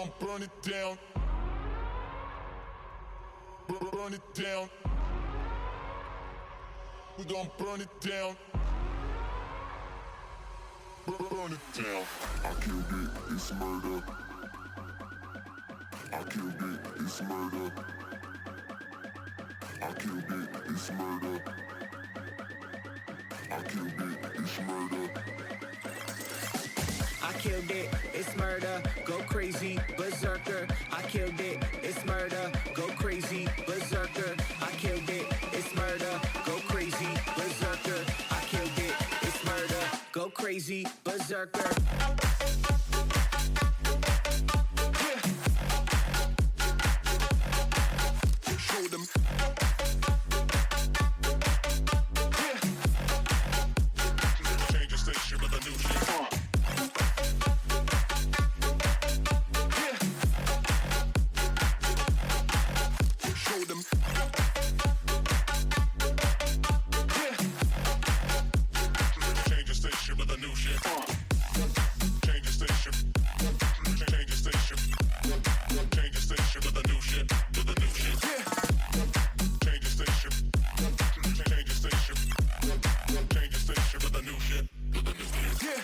gon' burn it down. Burn it down. We gon' burn it down. Burn it down. I killed it, it's murder. I killed it, it's murder. I killed it, it's murder. I killed it, it's murder. I killed it, it's murder, go crazy, berserker. I killed it, it's murder, go crazy, berserker. I killed it, it's murder, go crazy, berserker. I killed it, it's murder, go crazy, berserker. Show them. Change the station with a new shit. Show them. Change the station with a new shit. Change the station. Change the station. Change the station with a new shit. With a new shit. Change the station. Change the station. Change the station with a new shit. With a new shit. Yeah.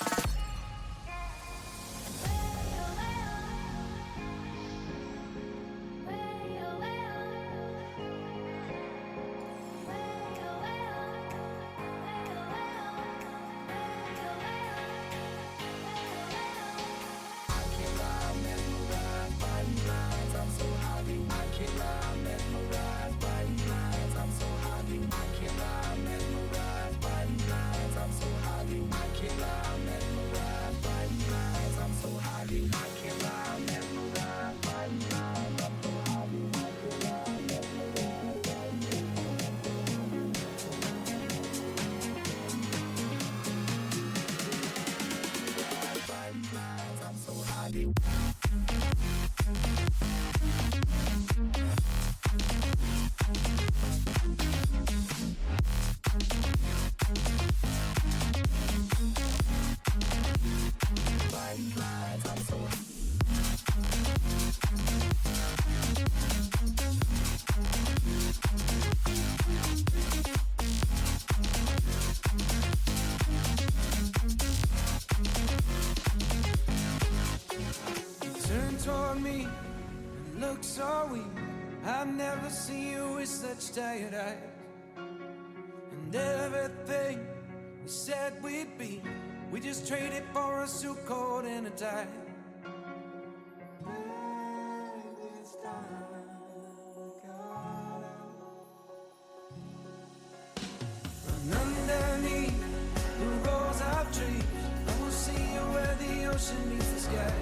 I've never seen you with such tired eyes. And everything we said we'd be, we just traded for a suit coat and a tie. And underneath the rows of trees, I will see you where the ocean meets the sky.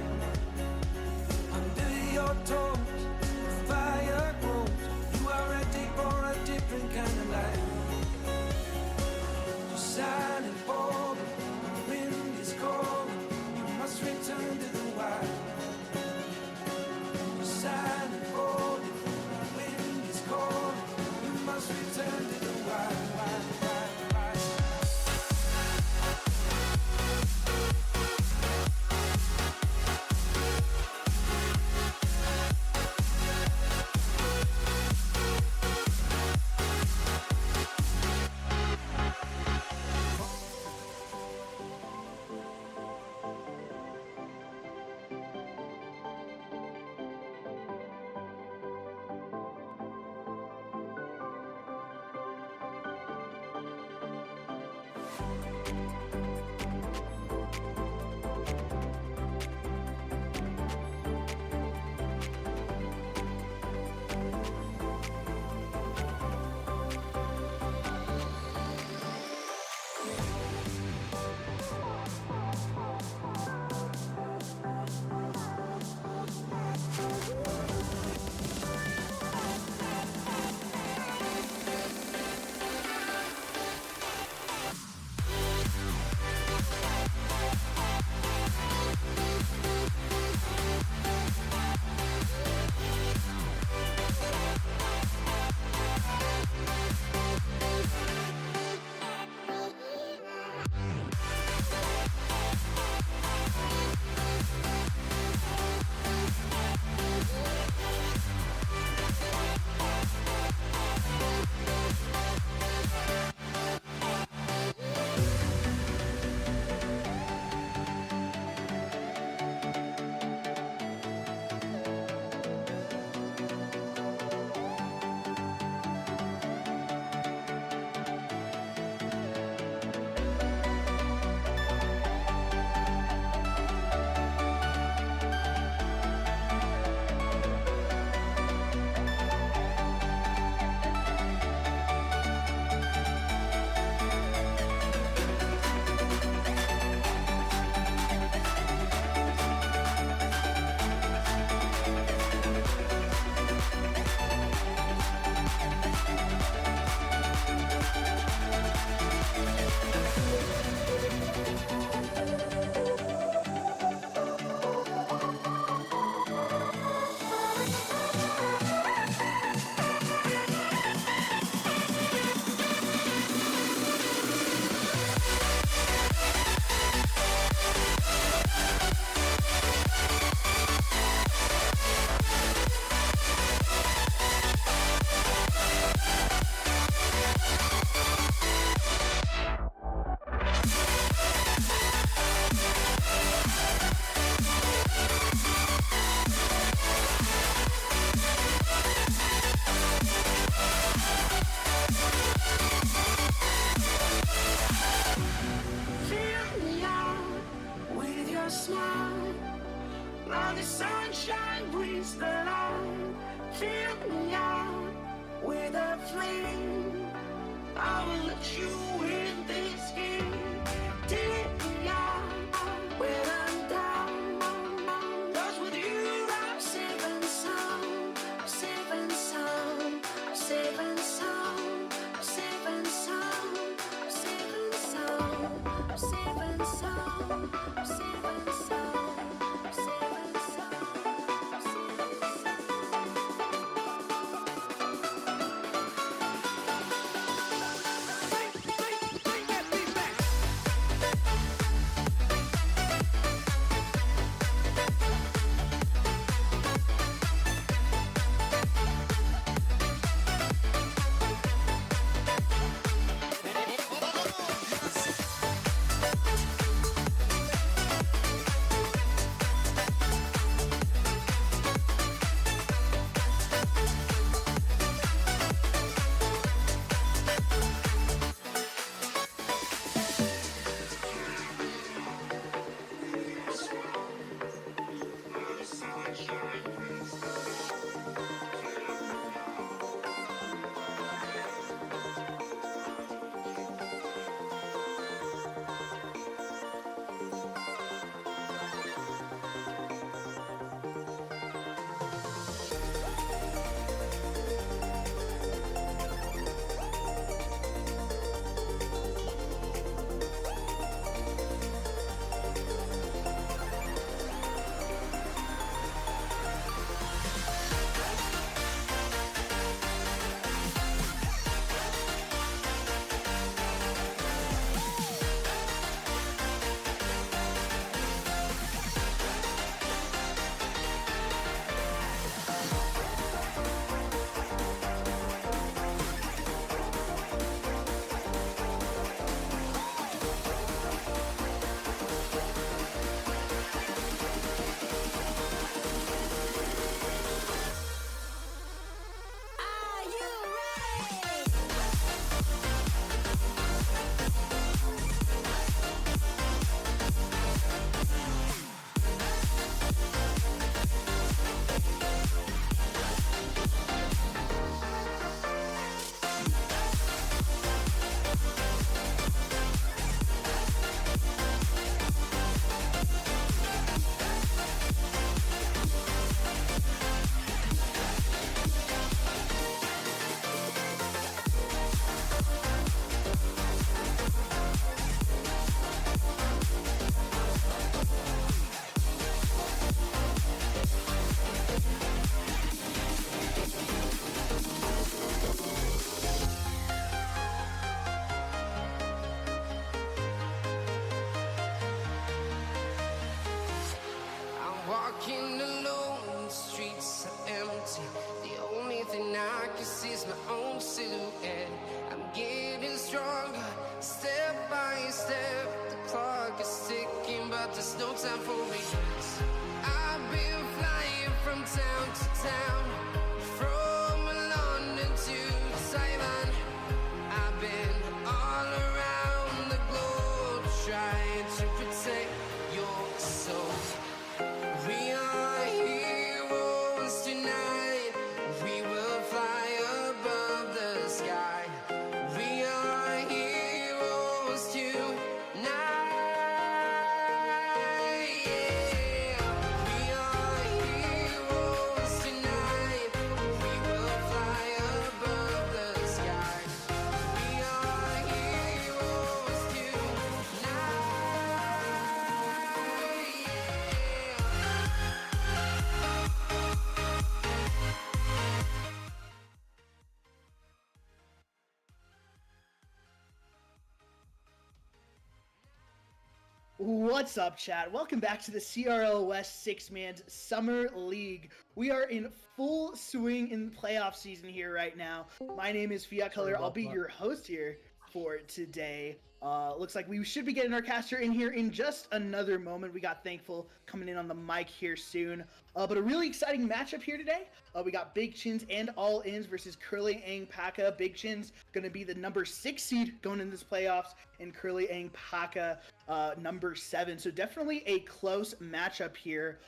Under your toes, fire grows. You are ready for a different kind of life. You're silent, falling. The wind is calling. You must return to the wild. You're silent, falling. The wind is calling. You must return to the wild. is the light. Fill me out with a flame. I will let you in this game. Take me out when I'm down. 'Cause with you I'm safe and sound. I'm safe and sound. I'm safe and sound. I'm safe and sound. I'm safe and sound. I'm safe and sound. I'm safe and sound. I'm safe and sound. I'm safe and Bring that beat back. Are you ready? I'm walking alone, the streets are empty. The only thing I can see is my own silhouette. I'm getting stronger, step by step. The clock is ticking, but there's no time for regrets. I've been flying from town to town, from London to Taiwan. I've been all around the globe trying to protect your soul. We are heroes tonight. We will fly above the sky. We are heroes tonight. Yeah. We are heroes tonight. We will fly above the sky. We are heroes tonight. What's up, chat? Welcome back to the CRL West Six-Man Summer League. We are in full swing in playoff season here right now. My name is Fiat Color. I'll be your host here for today. Looks like we should be getting our caster in here in just another moment. We got Thankful coming in on the mic here soon. But a really exciting matchup here today. We got Big Chins and All Ins versus Curly Ang Paka. Big Chins going to be the number 6 seed going into this playoffs, and Curly Ang Paka number 7. So definitely a close matchup here.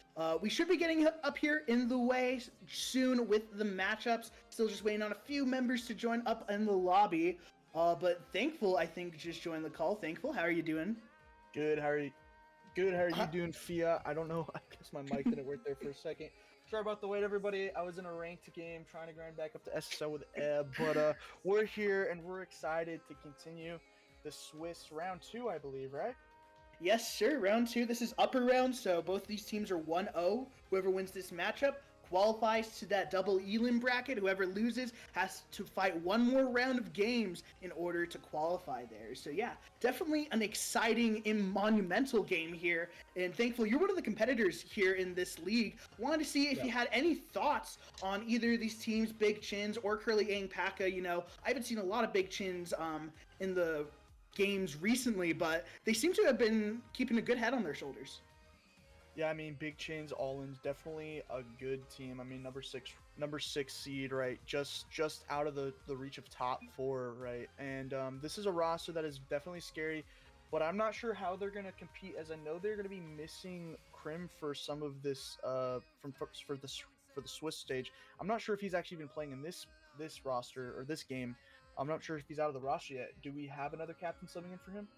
We should be getting up here in the way soon with the matchups. Still just waiting on a few members to join up in the lobby. But Thankful, I think, just joined the call. Thankful, how are you doing? Good. How are you? Good. How are you doing, Fia? I don't know. I guess my mic didn't work there for a second. Sorry about the wait, everybody. I was in a ranked game trying to grind back up to SSO with Eb, but we're here and we're excited to continue the Swiss round 2, I believe, right? Yes, sir. Round 2. This is upper round, so both these teams are 1-0. Whoever wins this matchup qualifies to that double elim bracket. Whoever loses has to fight one more round of games in order to qualify there. So yeah, definitely an exciting and monumental game here. And thankfully, you're one of the competitors here in this league. Wanted to see if you had any thoughts on either of these teams, Big Chins or Curly Ang Paka. You know, I haven't seen a lot of Big Chins in the games recently, but they seem to have been keeping a good head on their shoulders. Yeah, I mean, Big Chains, All-Ins, definitely a good team. I mean, number six seed, right? Just out of the reach of top 4, right? And this is a roster that is definitely scary, but I'm not sure how they're gonna compete, as I know they're gonna be missing Krim for some of this for the Swiss stage. I'm not sure if he's actually been playing in this roster or this game. I'm not sure if he's out of the roster yet. Do we have another captain subbing in for him?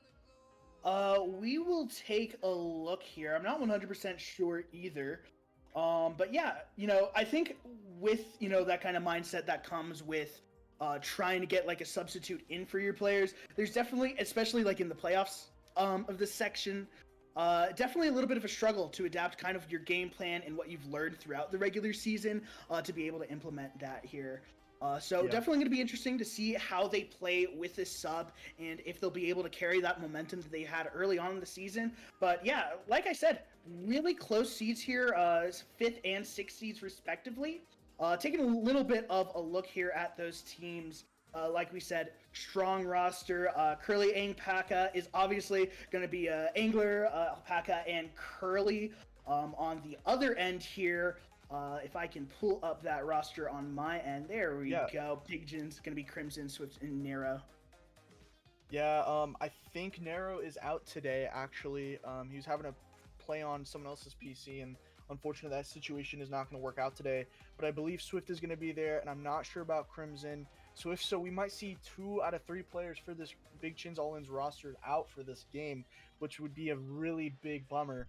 We will take a look here. I'm not 100% sure either. But yeah, you know, I think with, you know, that kind of mindset that comes with trying to get like a substitute in for your players, there's definitely, especially like in the playoffs of this section, definitely a little bit of a struggle to adapt kind of your game plan and what you've learned throughout the regular season to be able to implement that here. Definitely going to be interesting to see how they play with this sub and if they'll be able to carry that momentum that they had early on in the season. But yeah, like I said, really close seeds here, 5th and 6th seeds respectively. Taking a little bit of a look here at those teams. Like we said, strong roster. Curly Ang Paka is obviously going to be Angler, Alpaca, and Curly. On the other end here, if I can pull up that roster on my end, there we go. Big Jin's gonna be Crimson, Swift, and Nero. Yeah, I think Nero is out today. Actually, he was having to play on someone else's PC, and unfortunately, that situation is not going to work out today. But I believe Swift is going to be there, and I'm not sure about Crimson Swift. So we might see 2 out of 3 players for this Big Chins All-Ins roster out for this game, which would be a really big bummer.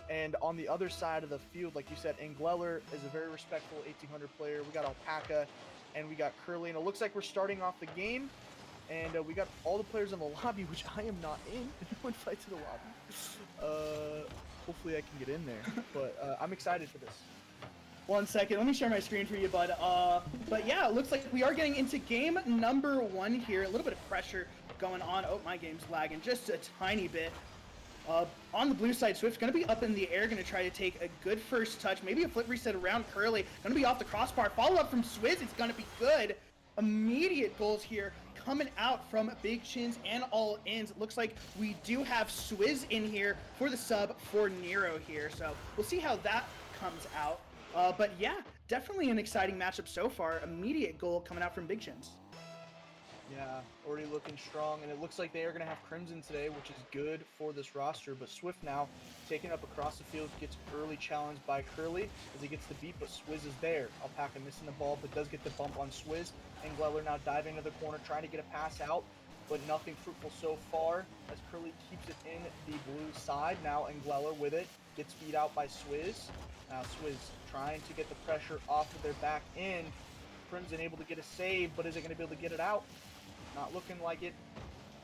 And on the other side of the field, like you said, Engleller is a very respectful 1800 player. We got Alpaca and we got Curly, and it looks like we're starting off the game, and we got all the players in the lobby, which I am not in. No invite to the lobby. Hopefully I can get in there, but I'm excited for this. 1 second, let me share my screen for you, bud. But yeah, it looks like we are getting into game number 1 here. A little bit of pressure going on. Oh, my game's lagging just a tiny bit. On the blue side, Swift's going to be up in the air, going to try to take a good first touch. Maybe a flip reset around Curly. Going to be off the crossbar. Follow up from Swizz. It's going to be good. Immediate goals here coming out from Big Chins and All Ins. It looks like we do have Swizz in here for the sub for Nero here. So we'll see how that comes out. But yeah, definitely an exciting matchup so far. Immediate goal coming out from Big Chins. Yeah, already looking strong, and it looks like they are going to have Crimson today, which is good for this roster. But Swift now taking up across the field, gets early challenged by Curly as he gets the beat, but Swizz is there. Alpaca missing the ball, but does get the bump on Swizz. Engleller now diving into the corner, trying to get a pass out, but nothing fruitful so far as Curly keeps it in the blue side. Now Engleller with it, gets beat out by Swizz. Now Swizz trying to get the pressure off of their back end. Crimson able to get a save, but is it going to be able to get it out? Not looking like it,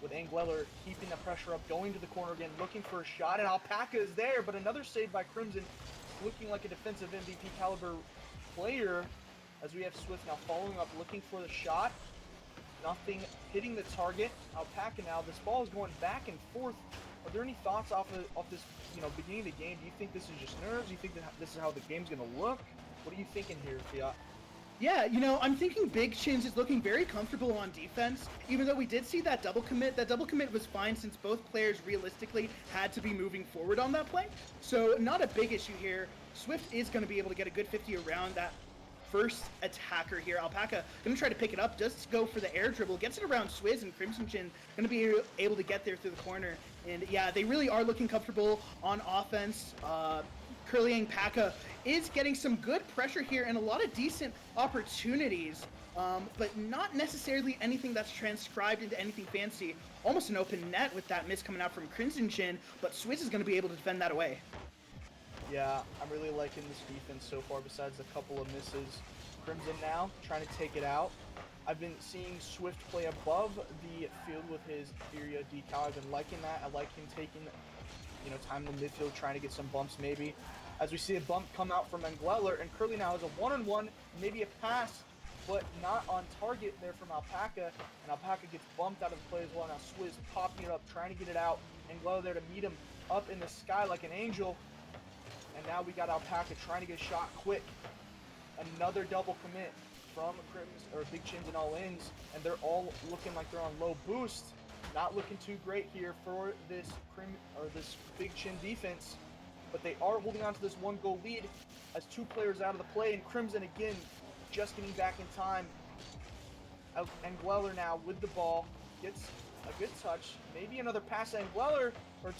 with Engleller keeping the pressure up, going to the corner again, looking for a shot, and Alpaca is there, but another save by Crimson, looking like a defensive MVP caliber player, as we have Swift now following up, looking for the shot. Nothing hitting the target. Alpaca now, this ball is going back and forth. Are there any thoughts off this, beginning of the game? Do you think this is just nerves? Do you think that this is how the game's going to look? What are you thinking here, Fiat? Yeah, I'm thinking Big Chins is looking very comfortable on defense, even though we did see that double commit. That double commit was fine since both players realistically had to be moving forward on that play. So not a big issue here. Swift is going to be able to get a good 50 around that first attacker here. Alpaca going to try to pick it up, does go for the air dribble, gets it around Swizz, and Crimson Chin going to be able to get there through the corner. And yeah, they really are looking comfortable on offense. Curlyang Paka is getting some good pressure here and a lot of decent opportunities, but not necessarily anything that's transcribed into anything fancy. Almost an open net with that miss coming out from Crimson Chin, but Swizz is going to be able to defend that away. Yeah, I'm really liking this defense so far besides a couple of misses. Crimson now trying to take it out. I've been seeing Swift play above the field with his Furia decal. I've been liking that. I like him taking, time in the midfield, trying to get some bumps maybe. As we see a bump come out from Engweller, and Curly now has a one-on-one, maybe a pass, but not on target there from Alpaca, and Alpaca gets bumped out of the play as well. Now Swizz popping it up, trying to get it out. Engweller there to meet him up in the sky like an angel, and now we got Alpaca trying to get a shot quick. Another double commit from Big Chins and all ins, and they're all looking like they're on low boost. Not looking too great here for this Big Chin defense, but they are holding on to this 1-goal lead as 2 players out of the play, and Crimson again just getting back in time. Engweller now with the ball gets a good touch, maybe another pass to Engweller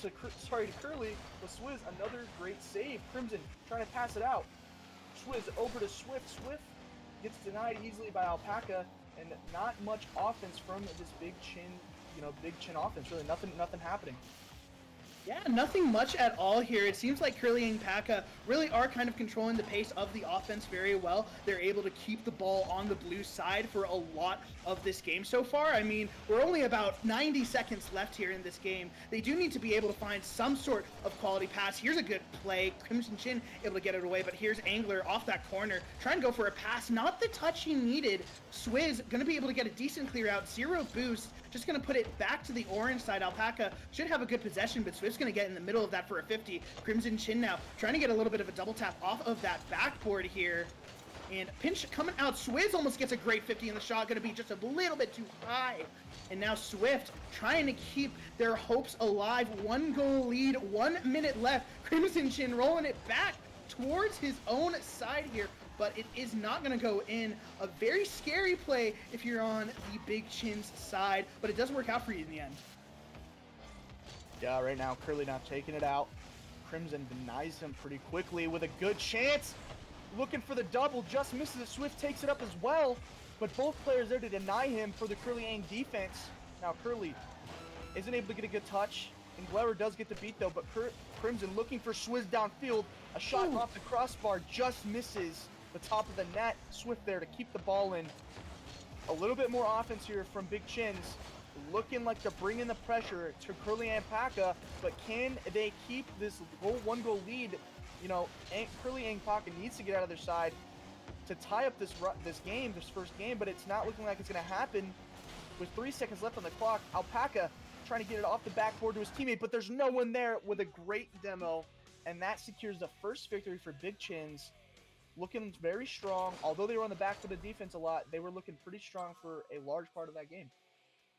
to Curly, but Swizz another great save. Crimson trying to pass it out. Swizz over to Swift. Swift gets denied easily by Alpaca, and not much offense from this Big Chin offense. Really nothing happening. Yeah, nothing much at all here. It seems like Curly and Paka really are kind of controlling the pace of the offense very well. They're able to keep the ball on the blue side for a lot of this game so far. I mean, we're only about 90 seconds left here in this game. They do need to be able to find some sort of quality pass. Here's a good play. Crimson Chin able to get it away, but here's Angler off that corner, trying to go for a pass. Not the touch he needed. Swizz going to be able to get a decent clear out. 0 boost. Just going to put it back to the orange side. Alpaca should have a good possession, but Swift's going to get in the middle of that for a 50. Crimson Chin now trying to get a little bit of a double tap off of that backboard here. And pinch coming out. Swizz almost gets a great 50 in the shot. Going to be just a little bit too high. And now Swift trying to keep their hopes alive. 1-goal lead, 1 minute left. Crimson Chin rolling it back towards his own side here, but it is not going to go in. A very scary play if you're on the Big Chin's side, but it does work out for you in the end. Yeah, right now Curly now taking it out. Crimson denies him pretty quickly with a good chance. Looking for the double, just misses it. Swift takes it up as well, but both players there to deny him for the Curly defense. Now Curly isn't able to get a good touch. And Glover does get the beat though, but Crimson looking for Swizz downfield. A shot off the crossbar just misses the top of the net. Swift there to keep the ball in. A little bit more offense here from Big Chins. Looking like they're bringing the pressure to Curly and Paka, but can they keep this 1-goal lead? Curly and Paka needs to get out of their side to tie up this first game, but it's not looking like it's going to happen. With 3 seconds left on the clock, Alpaca trying to get it off the backboard to his teammate, but there's no one there with a great demo, and that secures the first victory for Big Chins. Looking very strong. Although they were on the back foot of defense a lot, they were looking pretty strong for a large part of that game.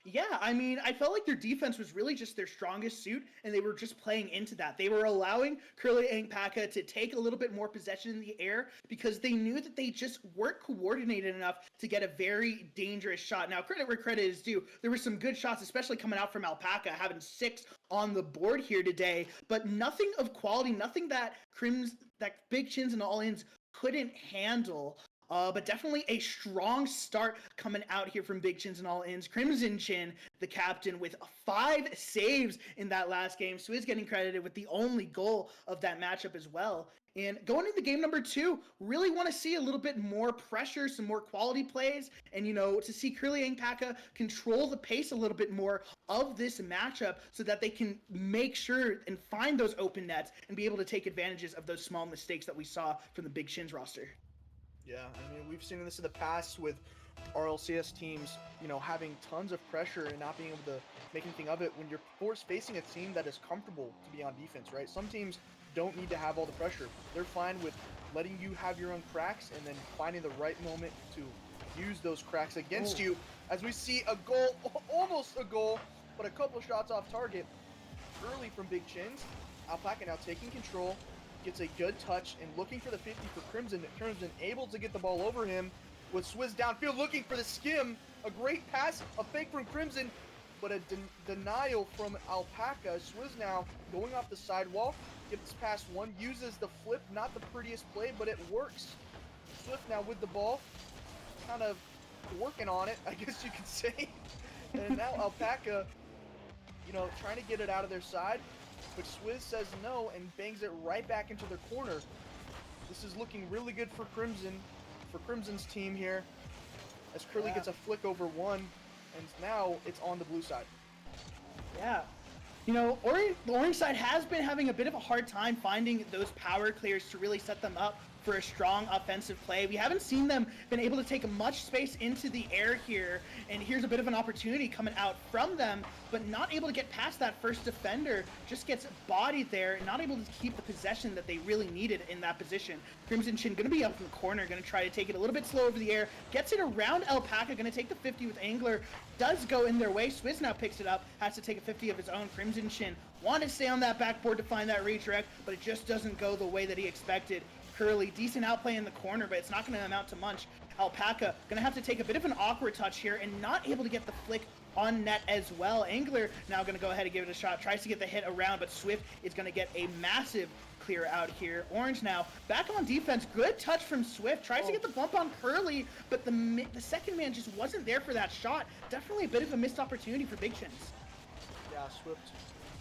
Yeah, I mean, I felt like their defense was really just their strongest suit, and they were just playing into that. They were allowing Curly and Paka to take a little bit more possession in the air because they knew that they just weren't coordinated enough to get a very dangerous shot. Now, credit where credit is due. There were some good shots, especially coming out from Alpaca, having 6 on the board here today, but nothing of quality, nothing that Big Chins and All-Ins couldn't handle. But definitely a strong start coming out here from Big Chins and All-Ins. Crimson Chin, the captain, with 5 saves in that last game. So he's getting credited with the only goal of that matchup as well. And going into game number 2, really want to see a little bit more pressure, some more quality plays, and, to see Curly and Paka control the pace a little bit more of this matchup so that they can make sure and find those open nets and be able to take advantages of those small mistakes that we saw from the Big Chins roster. Yeah, I mean, we've seen this in the past with RLCS teams, having tons of pressure and not being able to make anything of it when you're facing a team that is comfortable to be on defense, right? Some teams don't need to have all the pressure. They're fine with letting you have your own cracks and then finding the right moment to use those cracks against you. As we see a goal, almost a goal, but a couple shots off target early from Big Chins. Alpaca now taking control, gets a good touch and looking for the 50 for Crimson. Crimson able to get the ball over him with Swizz downfield looking for the skim. A great pass, a fake from Crimson, but a denial from Alpaca. Swizz now going off the sidewall, gets past one, uses the flip, not the prettiest play, but it works. Swift now with the ball, kind of working on it, I guess you could say. And now Alpaca, you know, trying to get it out of their side, but Swizz says no and bangs it right back into their corner. This is looking really good for Crimson, for Crimson's team here, as Curly gets a flick over one, and now it's on the blue side. Yeah. You know, the orange side has been having a bit of a hard time finding those power clears to really set them up for a strong offensive play. We haven't seen them been able to take much space into the air here, and here's a bit of an opportunity coming out from them, but not able to get past that first defender, just gets bodied there, and not able to keep the possession that they really needed in that position. Crimson Chin gonna be up in the corner, gonna try to take it a little bit slow over the air, gets it around Alpaca, gonna take the 50 with Angler, does go in their way. Swizz now picks it up, has to take a 50 of his own. Crimson Chin wanted to stay on that backboard to find that redirect, but it just doesn't go the way that he expected. Curly, decent outplay in the corner, but it's not going to amount to much. Alpaca going to have to take a bit of an awkward touch here and not able to get the flick on net as well. Angler now going to go ahead and give it a shot, tries to get the hit around, but Swift is going to get a massive clear out here. Orange now back on defense. Good touch from Swift. Tries to get the bump on Curly, but the second man just wasn't there for that shot. Definitely a bit of a missed opportunity for Big Chins. Yeah, Swift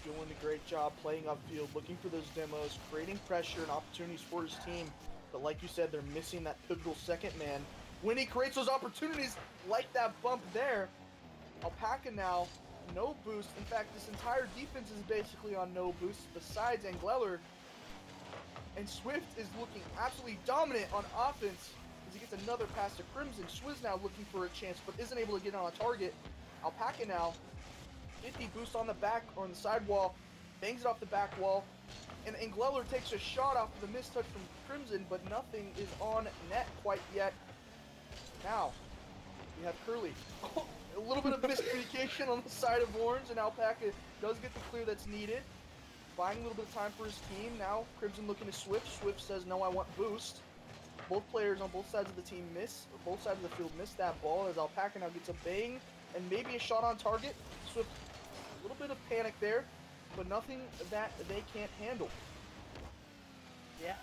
doing a great job playing upfield, looking for those demos, creating pressure and opportunities for his team. But like you said, they're missing that pivotal second man. When he creates those opportunities, like that bump there, Alpaca now, no boost. In fact, this entire defense is basically on no boost besides Angleller. And Swift is looking absolutely dominant on offense as he gets another pass to Crimson. Swizz now looking for a chance, but isn't able to get on a target. Alpaca now 50 boost on the back or on the sidewall, bangs it off the back wall, and Angleller takes a shot off of the missed touch from Crimson, but nothing is on net quite yet. Now, we have Curly. A little bit of miscommunication on the side of Orange, and Alpaca does get the clear that's needed. Buying a little bit of time for his team. Now, Crimson looking to Swift. Swift says, no, I want boost. Both players on both sides of the team both sides of the field miss that ball, as Alpaca now gets a bang and maybe a shot on target. Swift, a little bit of panic there, but nothing that they can't handle. Yeah,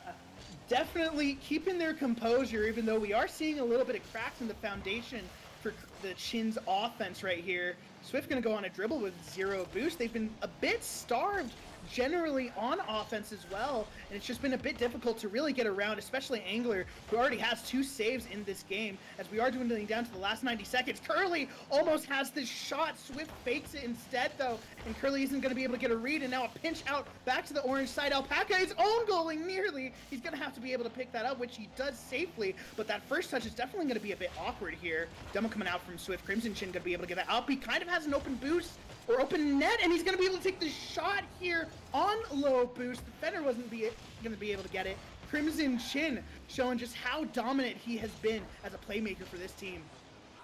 definitely keeping their composure, even though we are seeing a little bit of cracks in the foundation for the Chin's offense right here. Swift going to go on a dribble with 0 boost. They've been a bit starved generally on offense as well, and it's just been a bit difficult to really get around, especially Angler, who already has 2 saves in this game, as we are dwindling down to the last 90 seconds. Curly almost has this shot. Swift fakes it instead, though, and Curly isn't going to be able to get a read, and now a pinch out back to the orange side. Alpaca is own goaling nearly. He's going to have to be able to pick that up, which he does safely, but that first touch is definitely going to be a bit awkward here. Demo coming out from Swift. Crimson Chin going to be able to get that up. He kind of has an open boost, or open net, and he's going to be able to take the shot here on low boost. The defender wasn't going to be able to get it. Crimson Chin showing just how dominant he has been as a playmaker for this team.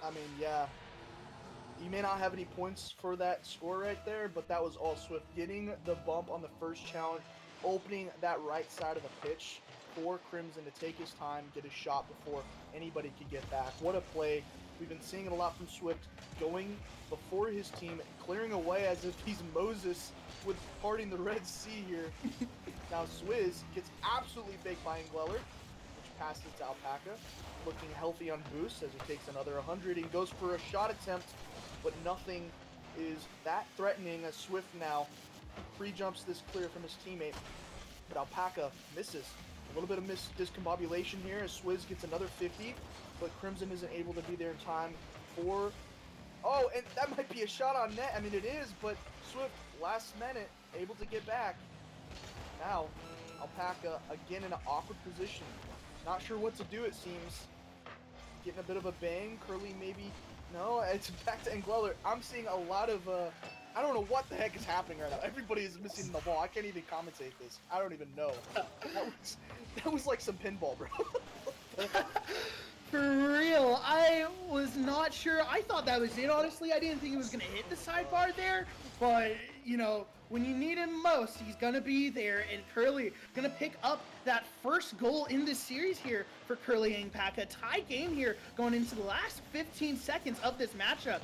I mean, yeah, he may not have any points for that score right there, but that was all Swift. Getting the bump on the first challenge, opening that right side of the pitch for Crimson to take his time, get a shot before anybody could get back. What a play. We've been seeing it a lot from Swift, going before his team, clearing away as if he's Moses with parting the Red Sea here. Now Swizz gets absolutely baked by Angleller, which passes to Alpaca, looking healthy on boost as he takes another 100 and goes for a shot attempt, but nothing is that threatening as Swift now pre-jumps this clear from his teammate, but Alpaca misses. A little bit of discombobulation here as Swizz gets another 50, but Crimson isn't able to be there in time for... Oh, and that might be a shot on net. I mean, it is, but Swift, last minute, able to get back. Now, Alpaca, again in an awkward position. Not sure what to do, it seems. Getting a bit of a bang. Curly maybe... No, it's back to Angleller. I'm seeing a lot of I don't know what the heck is happening right now. Everybody is missing the ball. I can't even commentate this. I don't even know. That was like some pinball, bro. For real, I was not sure. I thought that was it, honestly. I didn't think he was going to hit the sidebar there. But, you know, when you need him most, he's going to be there. And Curly going to pick up that first goal in this series here for Curly Angpaka. Tie game here going into the last 15 seconds of this matchup.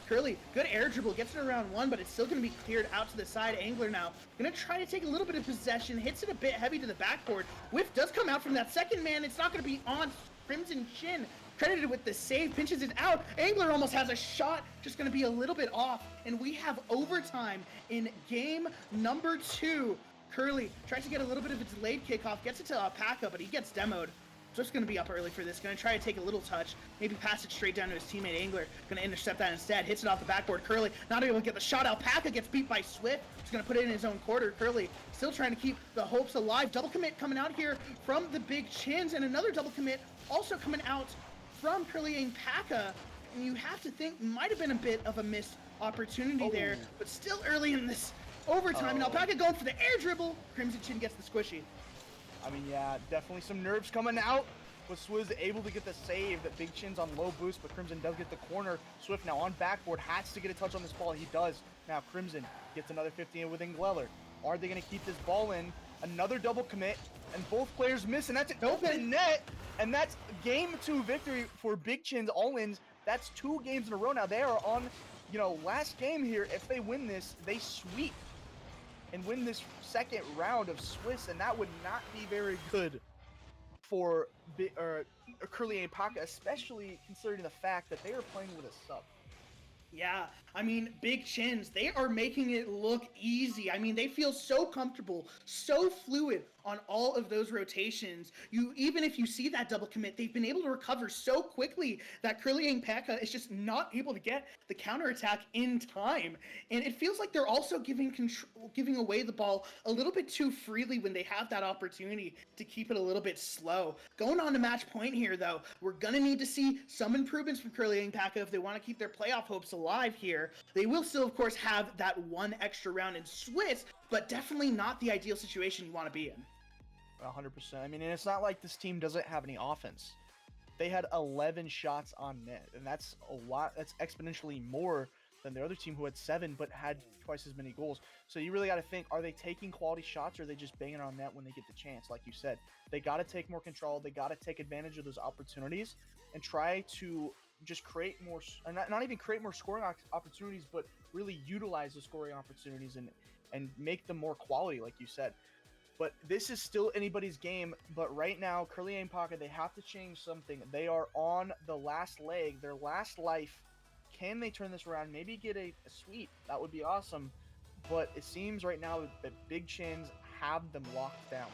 Curly, good air dribble, gets it around one, but it's still going to be cleared out to the side. Angler now going to try to take a little bit of possession, hits it a bit heavy to the backboard. Whiff does come out from that second man. It's not going to be on Crimson Chin. Credited with the save, pinches it out. Angler almost has a shot, just going to be a little bit off. And we have overtime in game number 2. Curly tries to get a little bit of a delayed kickoff, gets it to Alpaca, but he gets demoed. Just going to be up early for this. Going to try to take a little touch. Maybe pass it straight down to his teammate Angler. Going to intercept that instead. Hits it off the backboard. Curly not able to get the shot. Alpaca gets beat by Swift. He's going to put it in his own quarter. Curly still trying to keep the hopes alive. Double commit coming out here from the Big Chins. And another double commit also coming out from Curly Angpaka. And you have to think might have been a bit of a missed opportunity there. But still early in this overtime. And Alpaca going for the air dribble. Crimson Chin gets the squishy. I mean, yeah, definitely some nerves coming out. But Swizz able to get the save. That Big Chin's on low boost, but Crimson does get the corner. Swift now on backboard, has to get a touch on this ball. He does. Now Crimson gets another 15 with Ingleller. Are they going to keep this ball in? Another double commit, and both players miss, and that's an open net. And that's game 2 victory for Big Chin's All-Ins. That's 2 games in a row now. They are on, you know, last game here. If they win this, they sweep and win this second round of Swiss, and that would not be very good for Curly Angpaka, especially considering the fact that they are playing with a sub. Yeah, I mean, Big Chins, they are making it look easy. I mean, they feel so comfortable, so fluid on all of those rotations. Even if you see that double commit, they've been able to recover so quickly that Curly Angpaka is just not able to get the counterattack in time. And it feels like they're also giving away the ball a little bit too freely when they have that opportunity to keep it a little bit slow. Going on to match point here, though, we're going to need to see some improvements from Curly Angpaka if they want to keep their playoff hopes alive here. They will still, of course, have that one extra round in Swiss, but definitely not the ideal situation you want to be in. 100%. I mean, and it's not like this team doesn't have any offense. They had 11 shots on net, and that's a lot. That's exponentially more than the other team who had 7 but had twice as many goals. So you really got to think, are they taking quality shots, or are they just banging on net when they get the chance? Like you said, they got to take more control. They got to take advantage of those opportunities and try to just create more, not even create more scoring opportunities, but really utilize the scoring opportunities and make them more quality, like you said. But this is still anybody's game. But right now, Curly Angpaka, they have to change something. They are on the last leg, their last life. Can they turn this around? Maybe get a sweep. That would be awesome. But it seems right now that Big Chins have them locked down.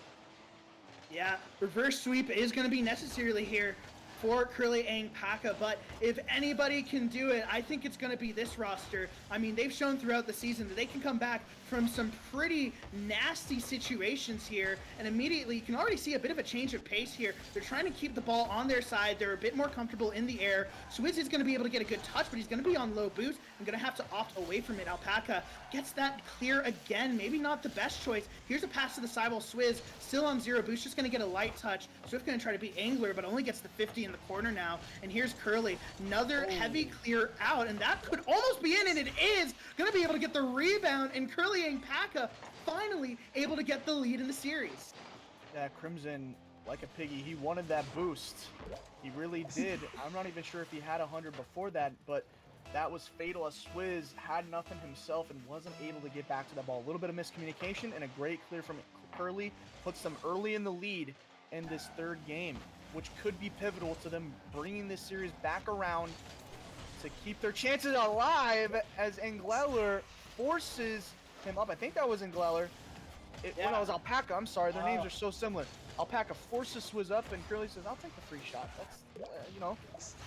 Yeah, reverse sweep is going to be necessary here for Curly Angpaka, but if anybody can do it, I think it's going to be this roster. I mean, they've shown throughout the season that they can come back from some pretty nasty situations here, and immediately you can already see a bit of a change of pace here. They're trying to keep the ball on their side. They're a bit more comfortable in the air. Swizz is going to be able to get a good touch, but he's going to be on low boost and going to have to opt away from it. Alpaca gets that clear again. Maybe not the best choice. Here's a pass to the side while Swizz still on 0 boost, just going to get a light touch. Swift going to try to beat Angler, but only gets the 50 in the corner now. And here's Curly, another heavy clear out, and that could almost be in, and it is going to be able to get the rebound, and Curly Angpaka finally able to get the lead in the series. Yeah, Crimson, like a piggy, he wanted that boost. He really did. I'm not even sure if he had 100 before that, but that was fatal as Swizz had nothing himself and wasn't able to get back to that ball. A little bit of miscommunication and a great clear from Curly puts them early in the lead in this third game, which could be pivotal to them bringing this series back around to keep their chances alive as Engleller forces him up. I think that was Engleller. When I was Alpaca, I'm sorry, their names are so similar. Alpaca forces Swizz up, and Curly says, I'll take the free shot. That's, you know,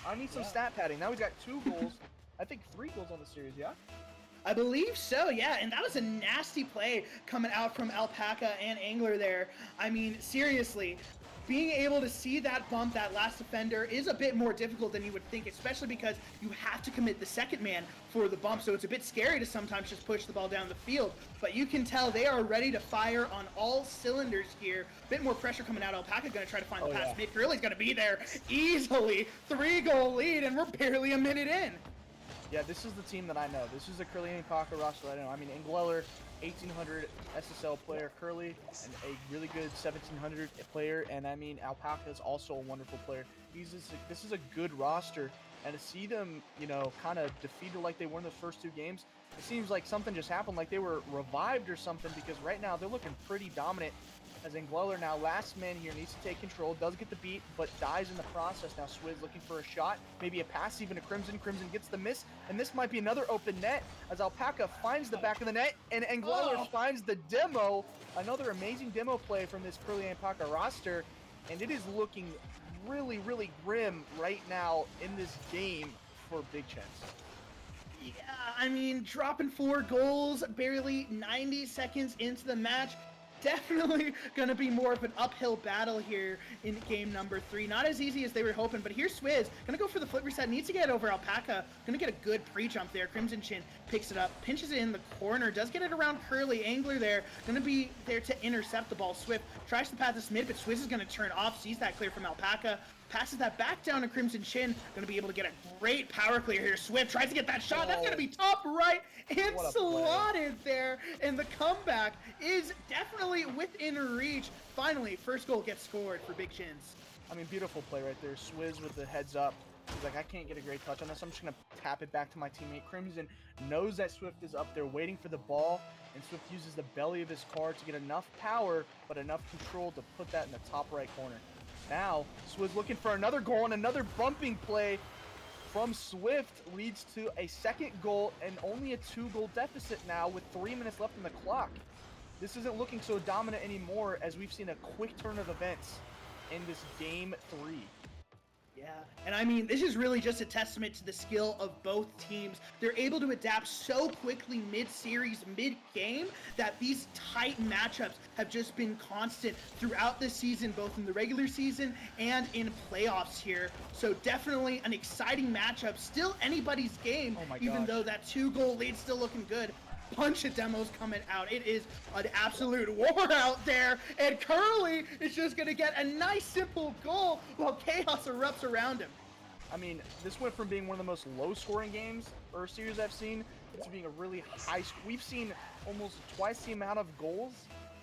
I need some stat padding. Now he's got 2 goals. I think 3 goals on the series, yeah? I believe so, yeah, and that was a nasty play coming out from Alpaca and Angler there. I mean, seriously, being able to see that bump, that last defender, is a bit more difficult than you would think, especially because you have to commit the second man for the bump, so it's a bit scary to sometimes just push the ball down the field. But you can tell they are ready to fire on all cylinders here. A bit more pressure coming out. Alpaca going to try to find the pass. Mid Curly's going to be there easily. 3-goal lead, and we're barely a minute in. Yeah, this is the team that I know. This is the Curly and Alpaca roster that I know. I mean, Engleller, 1800 SSL player, Curly, and a really good 1700 player, and I mean, Alpaca is also a wonderful player. This is a good roster, and to see them, you know, kind of defeated like they were in the first 2 games, it seems like something just happened, like they were revived or something, because right now they're looking pretty dominant. As Engleller now, last man here, needs to take control, does get the beat, but dies in the process. Now Swizz looking for a shot, maybe a pass even to Crimson. Crimson gets the miss, and this might be another open net as Alpaca finds the back of the net, and Engleller finds the demo. Another amazing demo play from this Curly and Alpaca roster, and it is looking really, really grim right now in this game for Big Chance. Yeah, I mean, dropping 4 goals, barely 90 seconds into the match. Definitely going to be more of an uphill battle here in game number 3. Not as easy as they were hoping, but here's Swizz. Going to go for the flip reset. Needs to get over Alpaca. Going to get a good pre-jump there. Crimson Chin picks it up, pinches it in the corner, does get it around Curly. Angler there. Going to be there to intercept the ball. Swift tries to pass this mid, but Swizz is going to turn off. Sees that clear from Alpaca. Passes that back down to Crimson Chin. Going to be able to get a great power clear here. Swift tries to get that shot. That's going to be top right and slotted there. And the comeback is definitely within reach. Finally, first goal gets scored for Big Chins. I mean, beautiful play right there. Swizz with the heads up. He's like, I can't get a great touch on this. I'm just going to tap it back to my teammate. Crimson knows that Swift is up there waiting for the ball. And Swift uses the belly of his car to get enough power, but enough control to put that in the top right corner. Now, Swizz looking for another goal, and another bumping play from Swift leads to a second goal and only a 2-goal deficit now with 3 minutes left on the clock. This isn't looking so dominant anymore as we've seen a quick turn of events in this game 3. Yeah, and I mean, this is really just a testament to the skill of both teams. They're able to adapt so quickly mid-series, mid-game, that these tight matchups have just been constant throughout the season, both in the regular season and in playoffs here. So definitely an exciting matchup. Still anybody's game, even though that 2-goal lead's still looking good. Bunch of demos coming out. It is an absolute war out there, and Curly is just gonna get a nice simple goal while chaos erupts around him. I mean, this went from being one of the most low-scoring games or series I've seen to being a really high. We've seen almost twice the amount of goals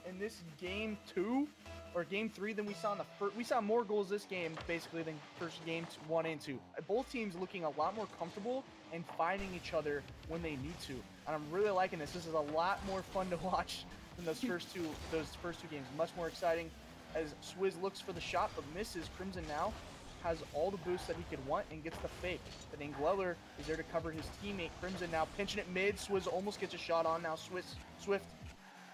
in this game 2 or game 3 than we saw in the first. We saw more goals this game basically than first games 1 and 2. Both teams looking a lot more comfortable and finding each other when they need to. And I'm really liking this. This is a lot more fun to watch than those first two games. Much more exciting as Swizz looks for the shot but misses. Crimson now has all the boosts that he could want and gets the fake. But Engleller is there to cover his teammate. Crimson now pinching it mid. Swizz almost gets a shot on. Now Swift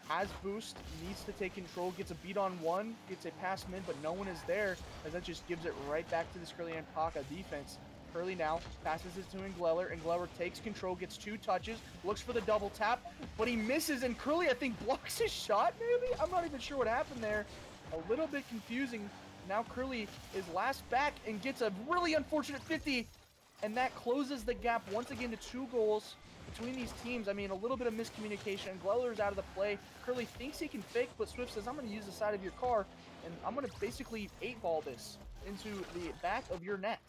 has boost, needs to take control, gets a beat on one, gets a pass mid, but no one is there, as that just gives it right back to this Curly and Alpaca defense. Curly now passes it to Engleller. Engleller takes control, gets 2 touches, looks for the double tap, but he misses, and Curly, I think, blocks his shot, maybe? I'm not even sure what happened there. A little bit confusing. Now Curly is last back and gets a really unfortunate 50, and that closes the gap once again to 2 goals between these teams. I mean, a little bit of miscommunication. Gleller's out of the play. Curly thinks he can fake, but Swift says, I'm going to use the side of your car, and I'm going to basically 8-ball this into the back of your net.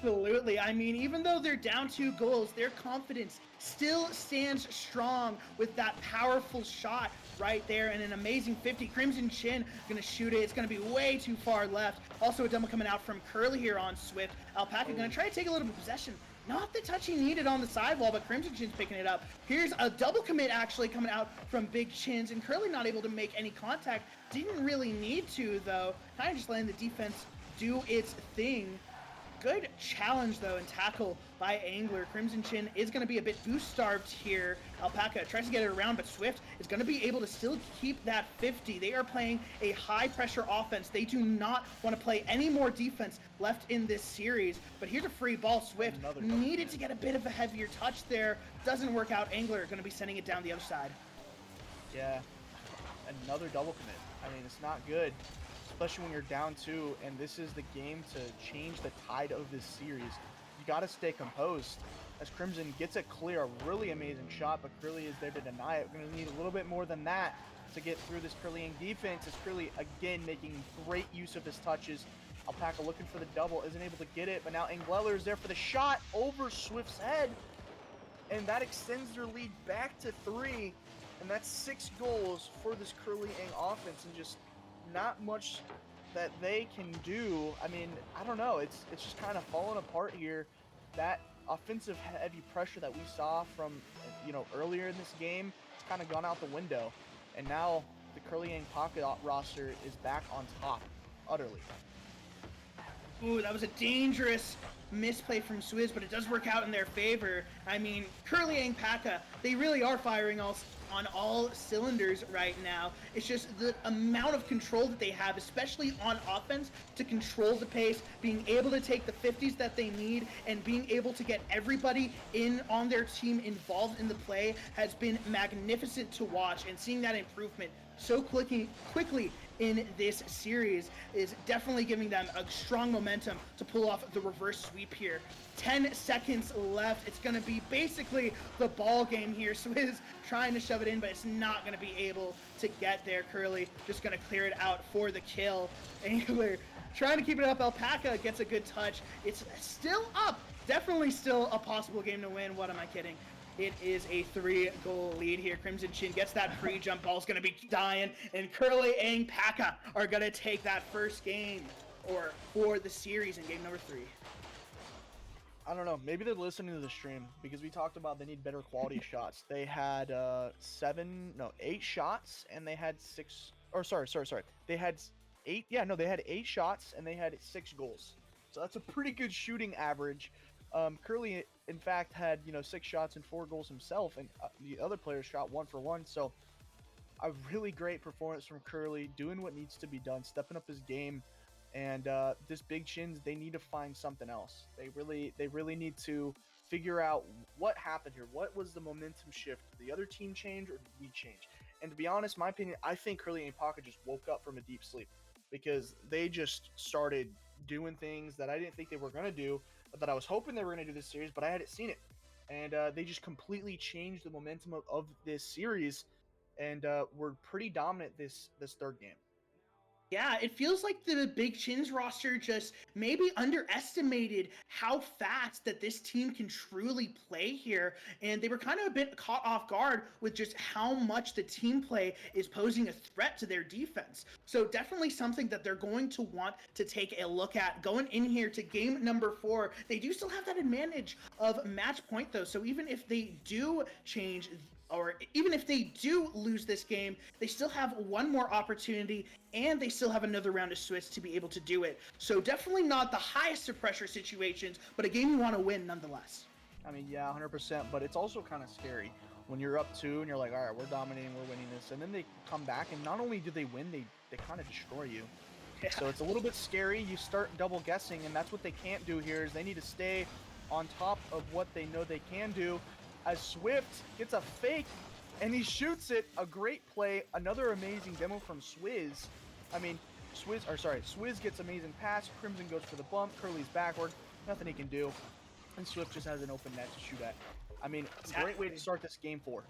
Absolutely. I mean, even though they're down 2 goals, their confidence still stands strong with that powerful shot right there, and an amazing 50. Crimson Chin gonna shoot it. It's gonna be way too far left. Also a demo coming out from Curly here on Swift. Alpaca gonna try to take a little bit of possession. Not the touch he needed on the sidewall, but Crimson Chin's picking it up. Here's a double commit actually coming out from Big Chins, and Curly not able to make any contact. Didn't really need to, though. Kind of just letting the defense do its thing. Good challenge, though, and tackle by Angler. Crimson Chin is going to be a bit boost-starved here. Alpaca tries to get it around, but Swift is going to be able to still keep that 50. They are playing a high-pressure offense. They do not want to play any more defense left in this series. But here's a free ball. Swift needed to get a bit of a heavier touch there. Doesn't work out. Angler going to be sending it down the other side. Yeah, another double commit. I mean, it's not good. especially when you're down 2, and this is the game to change the tide of this series. You got to stay composed. As Crimson gets it clear, a really amazing shot, but Curly is there to deny it. We're going to need a little bit more than that to get through this Curly defense. As Curly, again, making great use of his touches. Alpaca looking for the double, isn't able to get it, but now Engleller is there for the shot over Swift's head, and that extends their lead back to 3, and that's 6 goals for this Curly offense, and just not much that they can do. I mean, I don't know. It's just kind of falling apart here. That offensive heavy pressure that we saw from earlier in this game, it's kind of gone out the window, and now the Curly Pocket roster is back on top, utterly. Ooh, that was a dangerous misplay from Swizz, but it does work out in their favor. I mean, Curly Paca, they really are firing on all cylinders right now. It's just the amount of control that they have, especially on offense, to control the pace, being able to take the 50s that they need, and being able to get everybody in on their team involved in the play has been magnificent to watch, and seeing that improvement so quickly in this series is definitely giving them a strong momentum to pull off the reverse sweep here. 10 seconds left. It's going to be basically the ball game here. Swizz trying to shove it in, but it's not going to be able to get there. Curly just going to clear it out for the kill. Angler trying to keep it up. Alpaca gets a good touch. It's still up. Definitely still a possible game to win. What am I kidding? It is a 3-goal lead here. Crimson Chin gets that pre-jump. Ball's going to be dying. And Curly Paca are going to take that first game for the series in game number 3. I don't know. Maybe they're listening to the stream, because we talked about they need better quality shots. They had 8 shots, and they had 6. Or sorry. They had 8. Yeah, no, they had 8 shots, and they had 6 goals. So that's a pretty good shooting average. Curly, in fact, had 6 shots and 4 goals himself, and the other players shot 1 for 1. So a really great performance from Curly, doing what needs to be done, stepping up his game. And this Big Chins, they need to find something else. They really need to figure out what happened here. What was the momentum shift? Did the other team change, or did we change? And to be honest, my opinion, I think Curly and Paca just woke up from a deep sleep, because they just started doing things that I didn't think they were going to do, but that I was hoping they were going to do this series, but I hadn't seen it. And they just completely changed the momentum of this series, and were pretty dominant this third game. Yeah, it feels like the Big Chins roster just maybe underestimated how fast that this team can truly play here, and they were kind of a bit caught off guard with just how much the team play is posing a threat to their defense. So definitely something that they're going to want to take a look at going in here to game number 4. They do still have that advantage of match point though, so even if they do change, or even if they do lose this game, they still have one more opportunity, and they still have another round of Swiss to be able to do it. So definitely not the highest of pressure situations, but a game you want to win nonetheless. I mean, yeah, 100%, but it's also kind of scary when you're up 2 and you're like, all right, we're dominating, we're winning this, and then they come back, and not only do they win, they kind of destroy you. Yeah. So it's a little bit scary. You start double guessing, and that's what they can't do here, is they need to stay on top of what they know they can do. As Swift gets a fake, and he shoots it. A great play. Another amazing demo from Swizz. I mean, Swizz gets amazing pass. Crimson goes for the bump. Curly's backward. Nothing he can do. And Swift just has an open net to shoot at. I mean, great way to start this game 4.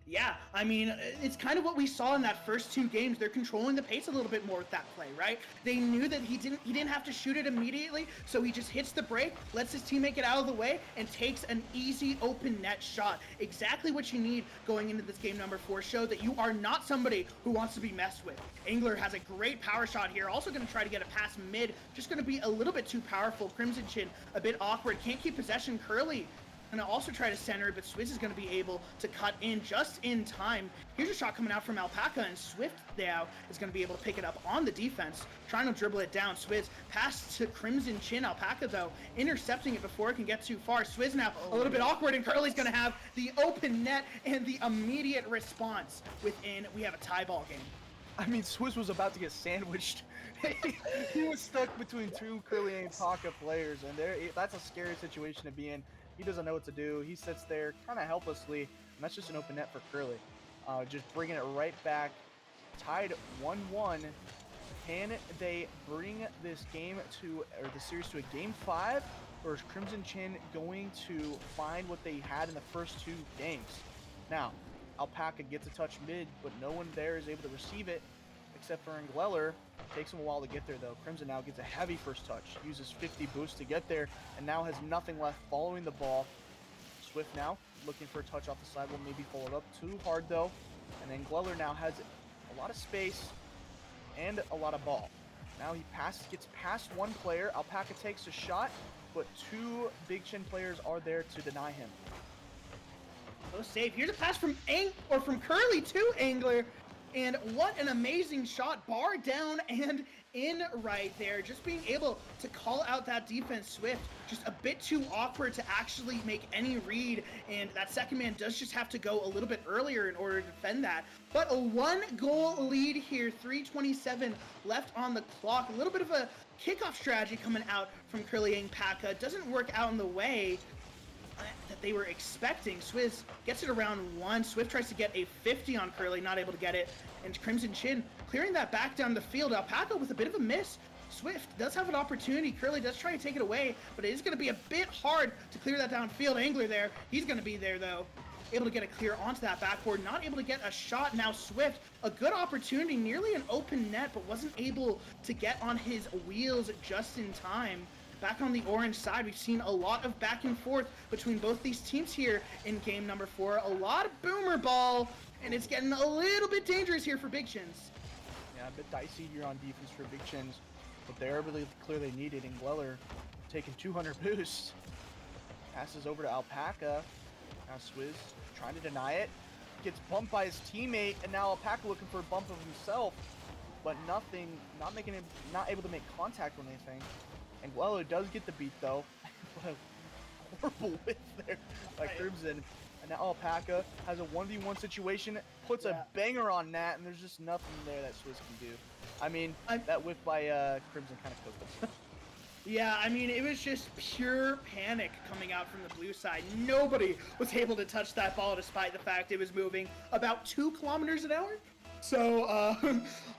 Yeah, I mean, it's kind of what we saw in that first 2 games. They're controlling the pace a little bit more with that play, right? They knew that he didn't have to shoot it immediately, so he just hits the break, lets his teammate get out of the way, and takes an easy open net shot. Exactly what you need going into this game number 4. Show that you are not somebody who wants to be messed with. Angler has a great power shot here. Also going to try to get a pass mid. Just going to be a little bit too powerful. Crimson Chin a bit awkward. Can't keep possession. Curly going to also try to center it, but Swizz is going to be able to cut in just in time. Here's a shot coming out from Alpaca, and Swift now is going to be able to pick it up on the defense, trying to dribble it down. Swizz pass to Crimson Chin. Alpaca, though, intercepting it before it can get too far. Swizz now a little bit awkward, and Curly's going to have the open net and the immediate response within. We have a tie ball game. I mean, Swizz was about to get sandwiched. He was stuck between 2 Curly and Paca players, and that's a scary situation to be in. He doesn't know what to do. He sits there kind of helplessly, and that's just an open net for Curly. Just bringing it right back, tied 1-1 Can they bring this game to, or the series to a game 5, or is Crimson Chin going to find what they had in the first 2 games? Now, Alpaca gets a touch mid, but no one there is able to receive it except for Ngleller. Takes him a while to get there though. Crimson now gets a heavy first touch, uses 50 boost to get there, and now has nothing left following the ball. Swift now looking for a touch off the side, will maybe follow it up too hard though. And then Ngleller now has a lot of space and a lot of ball. Now he gets past one player. Alpaca takes a shot, but 2 Big Chin players are there to deny him. Oh, save. Here's a pass from from Curly to Angler. And what an amazing shot. Bar down and in right there. Just being able to call out that defense. Swift just a bit too awkward to actually make any read. And that second man does just have to go a little bit earlier in order to defend that. But a 1-goal lead here. 3:27 left on the clock. A little bit of a kickoff strategy coming out from Curly Alpaca. Doesn't work out in the way that they were expecting. Swizz gets it around 1. Swift tries to get a 50 on Curly, not able to get it. And Crimson Chin clearing that back down the field. Alpaca with a bit of a miss. Swift does have an opportunity. Curly does try to take it away, but it is going to be a bit hard to clear that downfield. Angler there. He's going to be there, though. Able to get a clear onto that backboard. Not able to get a shot. Now Swift, a good opportunity. Nearly an open net, but wasn't able to get on his wheels just in time. Back on the orange side, we've seen a lot of back and forth between both these teams here in game number 4. A lot of boomer ball, and it's getting a little bit dangerous here for Big Chins. Yeah, a bit dicey here on defense for Big Chins, but they're really clear they need it. Ngleller taking 200 boosts. Passes over to Alpaca. Now Swizz trying to deny it. Gets bumped by his teammate, and now Alpaca looking for a bump of himself, but not able to make contact with anything. And Ngleller does get the beat though. What a horrible whiff there by Crimson. And now Alpaca has a 1v1 situation, puts a banger on Nat, and there's just nothing there that Swizz can do. I mean, that whiff by Crimson kind of cooked us. Yeah, I mean, it was just pure panic coming out from the blue side. Nobody was able to touch that ball despite the fact it was moving about 2 kilometers an hour. So,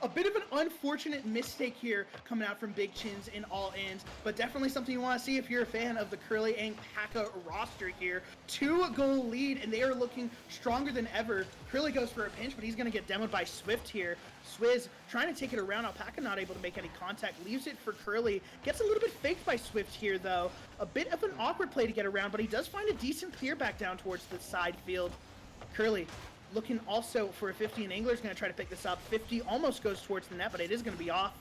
a bit of an unfortunate mistake here coming out from Big Chins in all ends, but definitely something you want to see if you're a fan of the Curly Alpaca roster here. 2-goal lead, and they are looking stronger than ever. Curly goes for a pinch, but he's going to get demoed by Swift here. Swizz trying to take it around. Alpaca not able to make any contact. Leaves it for Curly. Gets a little bit faked by Swift here, though. A bit of an awkward play to get around, but he does find a decent clear back down towards the side field. Curly looking also for a 50, and Angler's going to try to pick this up. 50 almost goes towards the net, but it is going to be off.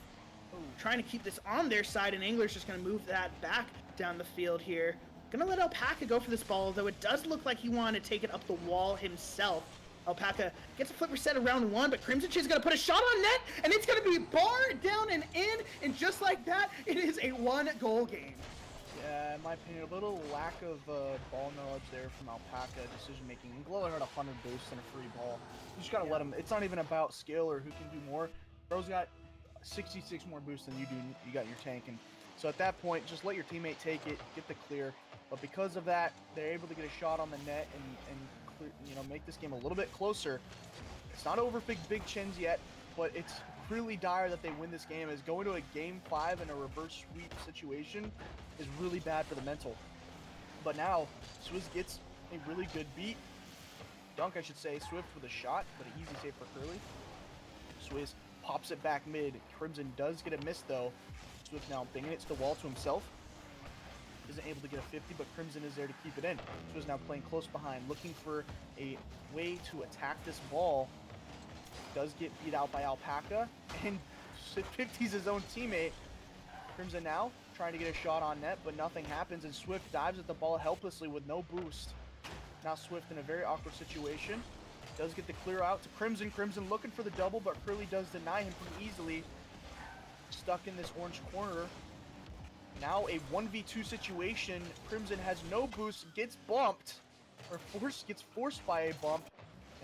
Trying to keep this on their side, and Angler's just going to move that back down the field here. Going to let Alpaca go for this ball, though it does look like he wanted to take it up the wall himself. Alpaca gets a flip reset around 1, but Crimson Chin's going to put a shot on net, and it's going to be bar down and in, and just like that, it is a 1-goal game. Yeah, in my opinion, a little lack of ball knowledge there from Alpaca, decision-making. Ngleller had 100 boosts and a free ball. You just got to let him. It's not even about skill or who can do more. Bro's got 66 more boosts than you do. You got your tank. And so at that point, just let your teammate take it, get the clear. But because of that, they're able to get a shot on the net and clear, make this game a little bit closer. It's not over Big Chins yet, but it's really dire that they win this game, as going to a game 5 in a reverse sweep situation is really bad for the mental. But now Swizz gets a really good beat. Dunk, I should say. Swift with a shot, but an easy save for Curly. Swizz pops it back mid. Crimson does get a miss though. Swift now banging it to the wall to himself. Isn't able to get a 50, but Crimson is there to keep it in. Swizz now playing close behind, looking for a way to attack this ball. Does get beat out by Alpaca, and 50's his own teammate. Crimson now trying to get a shot on net, but nothing happens, and Swift dives at the ball helplessly with no boost. Now Swift in a very awkward situation. Does get the clear out to Crimson. Crimson looking for the double, but Curly does deny him pretty easily. Stuck in this orange corner. Now a 1v2 situation. Crimson has no boost, gets bumped, or gets forced by a bump.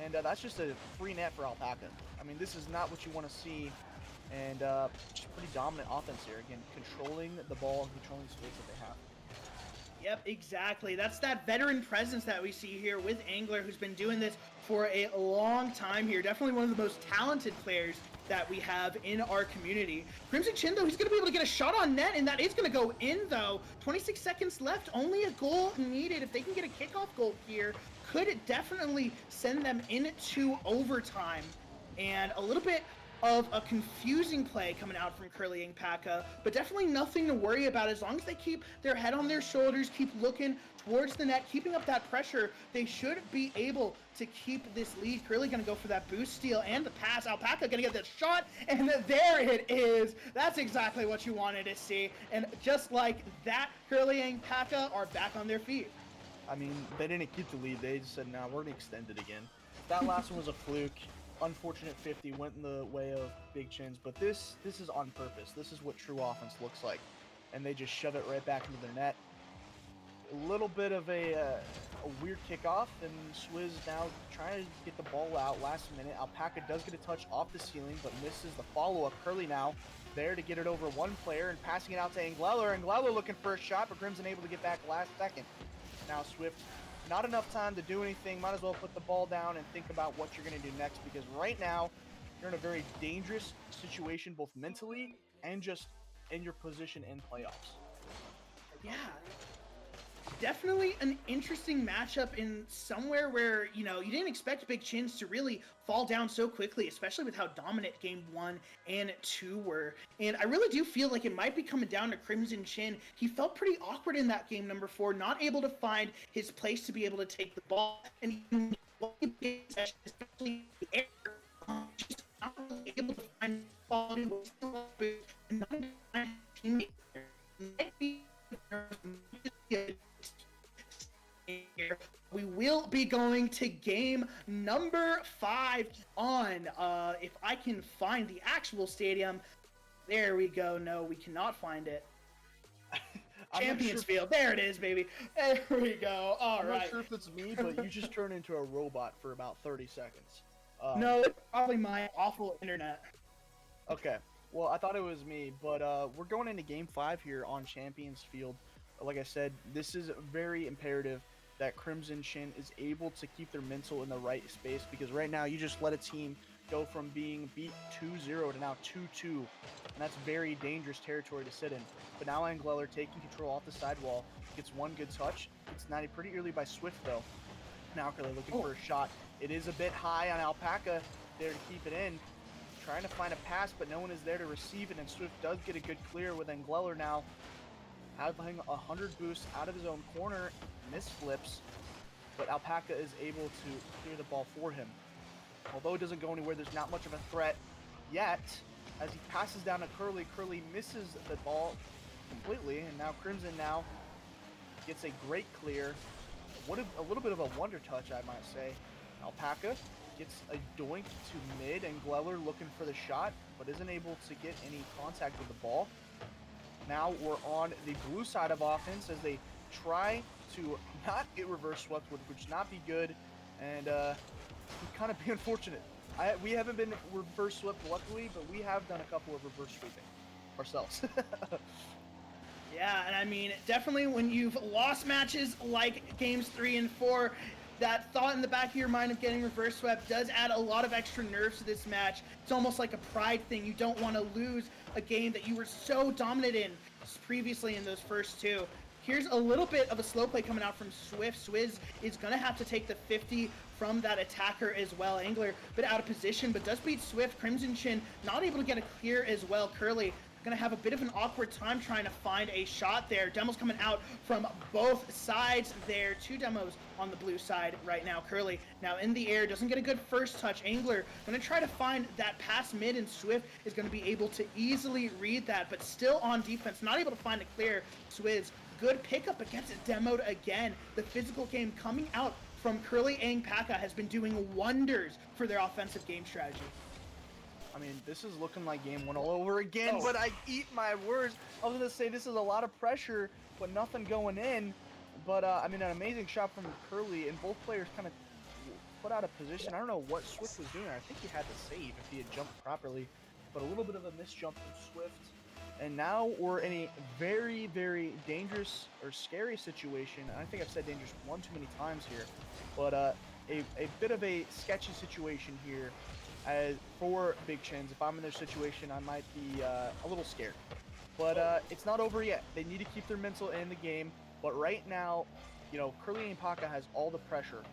And that's just a free net for Alpaca. I mean, this is not what you want to see. And just pretty dominant offense here. Again, controlling the ball and controlling the space that they have. Yep, exactly. That's that veteran presence that we see here with Angler, who's been doing this for a long time here. Definitely one of the most talented players that we have in our community. Crimson Chin, though, he's going to be able to get a shot on net, and that is going to go in, though. 26 seconds left, only a goal needed. If they can get a kickoff goal here, could it definitely send them into overtime. And a little bit of a confusing play coming out from Curly and Paka, but definitely nothing to worry about as long as they keep their head on their shoulders, keep looking towards the net, keeping up that pressure. They should be able to keep this lead. Curly gonna go for that boost steal and the pass. Alpaca gonna get that shot, and there it is. That's exactly what you wanted to see. And just like that, Curly and Paka are back on their feet. I mean, they didn't keep the lead. They just said, "Nah, we're gonna extend it again." That last one was a fluke. Unfortunate 50 went in the way of Big Chins, but this is on purpose. This is what true offense looks like, and they just shove it right back into their net. A little bit of a weird kickoff, and Swizz now trying to get the ball out last minute. Alpaca does get a touch off the ceiling, but misses the follow-up. Curly now there to get it over one player and passing it out to Angleller. Angleller looking for a shot, but Crimson able to get back last second. Now Swift, not enough time to do anything. Might as well put the ball down and think about what you're going to do next, because right now you're in a very dangerous situation, both mentally and just in your position in playoffs. Yeah. Definitely an interesting matchup in somewhere where, you know, you didn't expect Big Chins to really fall down so quickly, especially with how dominant game 1 and 2 were. And I really do feel like it might be coming down to Crimson Chin. He felt pretty awkward in that game number 4, not able to find his place to be able to take the ball. And especially the air, just not really able to find quality and not able to find teammates there. Might be we will be going to game number 5 on, if I can find the actual stadium. There we go. No, we cannot find it. Champions Field. There it is, baby. There we go. All right. I'm not sure if it's me, but you just turned into a robot for about 30 seconds. No, it's probably my awful internet. Okay. Well, I thought it was me, but we're going into game 5 here on Champions Field. Like I said, this is very imperative that Crimson Chin is able to keep their mental in the right space, because right now you just let a team go from being beat 2-0 to now 2-2, and that's very dangerous territory to sit in. But now Angleller taking control off the sidewall, gets one good touch. It's knotted pretty early by Swift though. Now Curly looking for a shot. It is a bit high on Alpaca there to keep it in. Trying to find a pass, but no one is there to receive it, and Swift does get a good clear with Angleller now having 100 boosts out of his own corner, flips, but Alpaca is able to clear the ball for him. Although it doesn't go anywhere, there's not much of a threat yet. As he passes down to Curly, Curly misses the ball completely, and now Crimson now gets a great clear. What a little bit of a wonder touch, I might say. Alpaca gets a doink to mid, and Gleller looking for the shot, but isn't able to get any contact with the ball. Now we're on the blue side of offense as they try to not get reverse swept, which would not be good, and would kind of be unfortunate. We haven't been reverse swept, luckily, but we have done a couple of reverse sweeping ourselves. Yeah, and I mean, definitely when you've lost matches like games 3 and 4, that thought in the back of your mind of getting reverse swept does add a lot of extra nerves to this match. It's almost like a pride thing. You don't want to lose a game that you were so dominant in previously in those first 2. Here's a little bit of a slow play coming out from Swift. Swizz is going to have to take the 50 from that attacker as well. Angler a bit out of position, but does beat Swift. Crimson Chin not able to get a clear as well. Curly going to have a bit of an awkward time trying to find a shot there. Demos coming out from both sides there. 2 demos on the blue side right now. Curly now in the air, doesn't get a good first touch. Angler going to try to find that pass mid, and Swift is going to be able to easily read that, but still on defense, not able to find a clear. Swizz, good pickup, but gets it demoed again. The physical game coming out from Curly and Paka has been doing wonders for their offensive game strategy. I mean, this is looking like game 1 all over again, but I eat my words. I was going to say this is a lot of pressure, but nothing going in. But, I mean, an amazing shot from Curly, and both players kind of put out of position. I don't know what Swift was doing. I think he had to save if he had jumped properly, but a little bit of a missed jump from Swift. And now we're in a very, very dangerous or scary situation. I think I've said dangerous one too many times here, but a bit of a sketchy situation here as for Big Chins. If I'm in their situation, I might be a little scared. But it's not over yet. They need to keep their mental in the game. But right now, you know, Curly and Paka has all the pressure.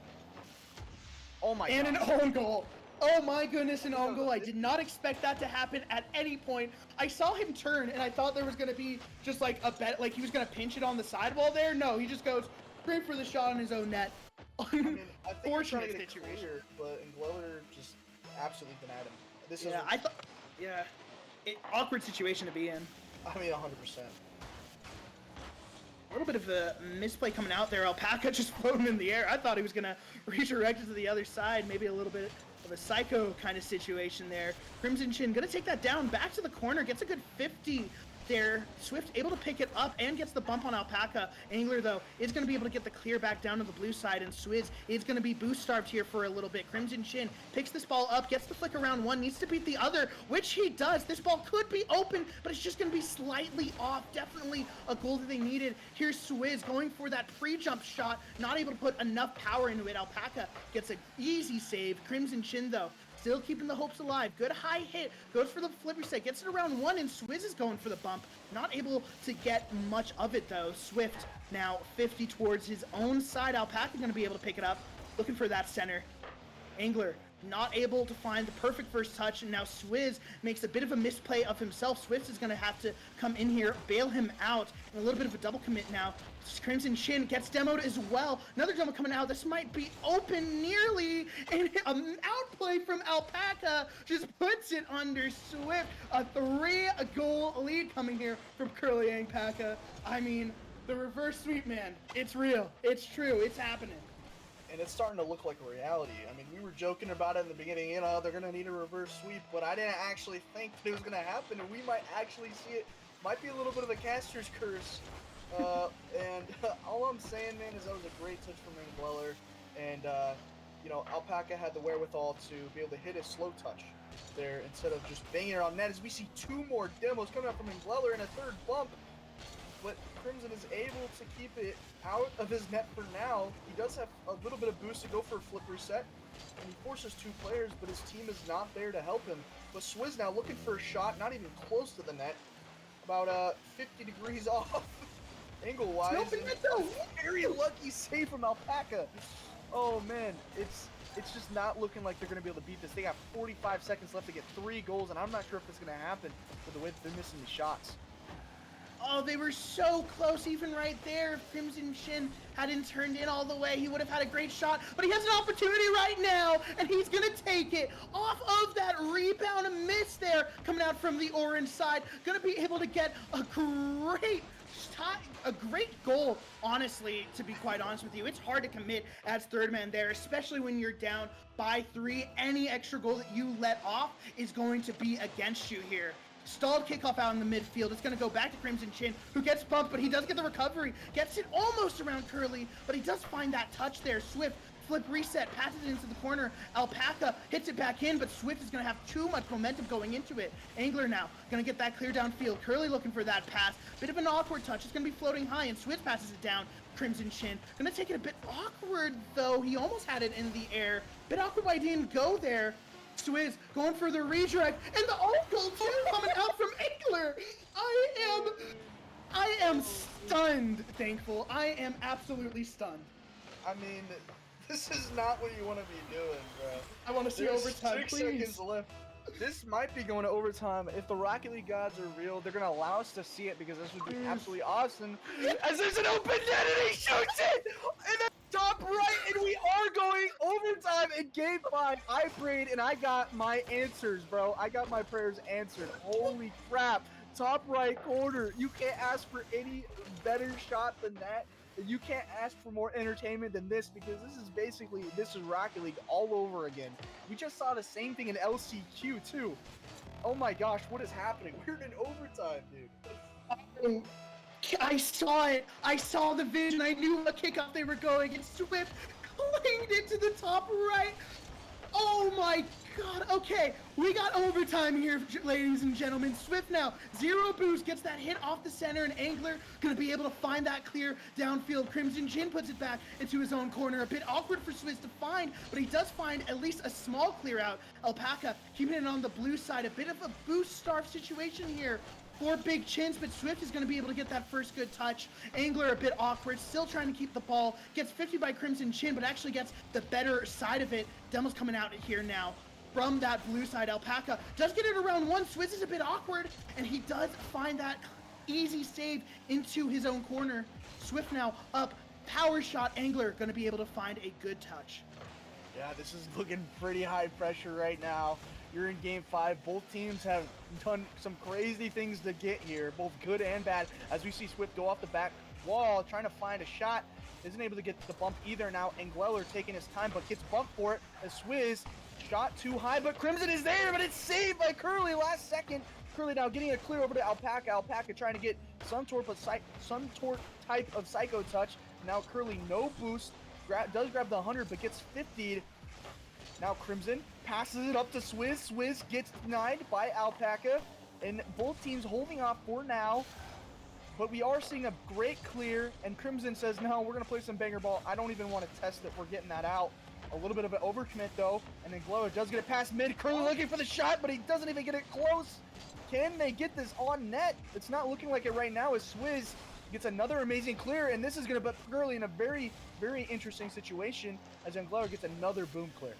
Oh my god. And an own goal. Oh my goodness, an own goal. I did not expect that to happen at any point. I saw him turn and I thought there was going to be just like a bet, like he was going to pinch it on the sidewall there. No, he just goes straight for the shot on his own net. I mean, I think we're trying Fortunate to get it situation. clear, but Ngweller just absolutely denied him. This Yeah, is, I thought, yeah, awkward situation to be in. I mean, 100%. A little bit of a misplay coming out there. Alpaca just floating in the air. I thought he was going to redirect it to the other side. Maybe a little bit of a psycho kind of situation there. Crimson Chin going to take that down. Back to the corner. Gets a good 50 there. Swift able to pick it up and gets the bump on Alpaca. Angler, though, is going to be able to get the clear back down to the blue side. And Swizz is going to be boost starved here for a little bit. Crimson Chin picks this ball up, gets the flick around one, needs to beat the other, which he does. This ball could be open, but it's just going to be slightly off. Definitely a goal that they needed. Here's Swizz going for that pre-jump shot, not able to put enough power into it. Alpaca gets an easy save. Crimson Chin, though, still keeping the hopes alive. Good high hit. Goes for the flip reset. Gets it around one, and Swizz is going for the bump. Not able to get much of it, though. Swift now 50 towards his own side. Alpaca going to be able to pick it up. Looking for that center. Angler not able to find the perfect first touch, and now Swizz makes a bit of a misplay of himself. Swift is going to have to come in here, bail him out, and a little bit of a double commit now. Crimson Chin gets demoed as well. Another demo coming out. This might be open nearly, and an outplay from Alpaca just puts it under Swift. A 3-goal lead coming here from Curly Alpaca. I mean, the reverse sweep, man. It's real. It's true. It's happening. And it's starting to look like a reality. I mean, we were joking about it in the beginning, you know, they're going to need a reverse sweep, but I didn't actually think that it was going to happen, and we might actually see it. Might be a little bit of a caster's curse. And all I'm saying, man, is that was a great touch from Ngweller, and, you know, Alpaca had the wherewithal to be able to hit a slow touch there instead of just banging it on net, as we see 2 more demos coming out from Ngweller and a 3rd bump. But Crimson is able to keep it out of his net for now. He does have a little bit of boost to go for a flip reset, and he forces 2 players, but his team is not there to help him. But Swizz now looking for a shot, not even close to the net, about 50 degrees off angle-wise. Very lucky save from Alpaca. Oh man, it's just not looking like they're going to be able to beat this. They got 45 seconds left to get 3 goals, and I'm not sure if it's going to happen with the way that they're missing the shots. Oh, they were so close even right there. If Crimson Chin hadn't turned in all the way, he would have had a great shot. But he has an opportunity right now, and he's going to take it off of that rebound miss there coming out from the orange side. Going to be able to get a great goal, honestly, to be quite honest with you. It's hard to commit as third man there, especially when you're down by 3. Any extra goal that you let off is going to be against you here. Stalled kickoff out in the midfield. It's going to go back to Crimson Chin, who gets bumped, but he does get the recovery. Gets it almost around Curly, but he does find that touch there. Swift, flip reset, passes it into the corner. Alpaca hits it back in, but Swift is going to have too much momentum going into it. Angler now going to get that clear downfield. Curly looking for that pass. Bit of an awkward touch. It's going to be floating high, and Swift passes it down. Crimson Chin going to take it a bit awkward, though. He almost had it in the air. Bit awkward why he didn't go there. Swizz going for the redirect, and the own goal too coming out from Angler. I am stunned, Thankful. I am absolutely stunned. I mean, this is not what you want to be doing, bro. I want to see There's overtime, 6 please. seconds left. This might be going to overtime. If the Rocket League gods are real, they're going to allow us to see it, because this would be absolutely awesome. As there's an open net and he shoots it in the top right, and we are going overtime in game 5. I prayed and I got my answers, bro. I got my prayers answered. Holy crap. Top right corner. You can't ask for any better shot than that. You can't ask for more entertainment than this, because this is Rocket League all over again. We just saw the same thing in LCQ too. Oh my gosh, what is happening? We're in overtime, dude. I saw it. I saw the vision. I knew what kickoff they were going, and Swift clanged it to the top right. Oh my god, okay, we got overtime here, ladies and gentlemen. Swift now, 0 boost, gets that hit off the center, and Angler gonna be able to find that clear downfield. Crimson Jin puts it back into his own corner. A bit awkward for Swizz to find, but he does find at least a small clear out. Alpaca keeping it on the blue side, a bit of a boost starve situation here. 4 big chins, but Swift is going to be able to get that first good touch. Angler a bit awkward, still trying to keep the ball. Gets 50 by Crimson Chin, but actually gets the better side of it. Demo's coming out here now from that blue side. Alpaca does get it around 1. Swizz is a bit awkward, and he does find that easy save into his own corner. Swift now up, power shot. Angler going to be able to find a good touch. Yeah, this is looking pretty high pressure right now. You're in game 5. Both teams have done some crazy things to get here, both good and bad. As we see Swift go off the back wall, trying to find a shot. Isn't able to get the bump either now. Angler taking his time, but gets bumped for it. As Swizz shot too high, but Crimson is there, but it's saved by Curly last second. Curly now getting a clear over to Alpaca. Alpaca trying to get some sort type of psycho touch. Now Curly no boost. Does grab the 100, but gets 50'd. Now Crimson passes it up to Swizz. Swizz gets denied by Alpaca, and both teams holding off for now. But we are seeing a great clear, and Crimson says, no, we're going to play some banger ball. I don't even want to test it. We're getting that out. A little bit of an overcommit, though, and then Glower does get it past mid. Curly looking for the shot, but he doesn't even get it close. Can they get this on net? It's not looking like it right now as Swizz gets another amazing clear, and this is going to put Curly in a very, very interesting situation as Glower gets another boom clear.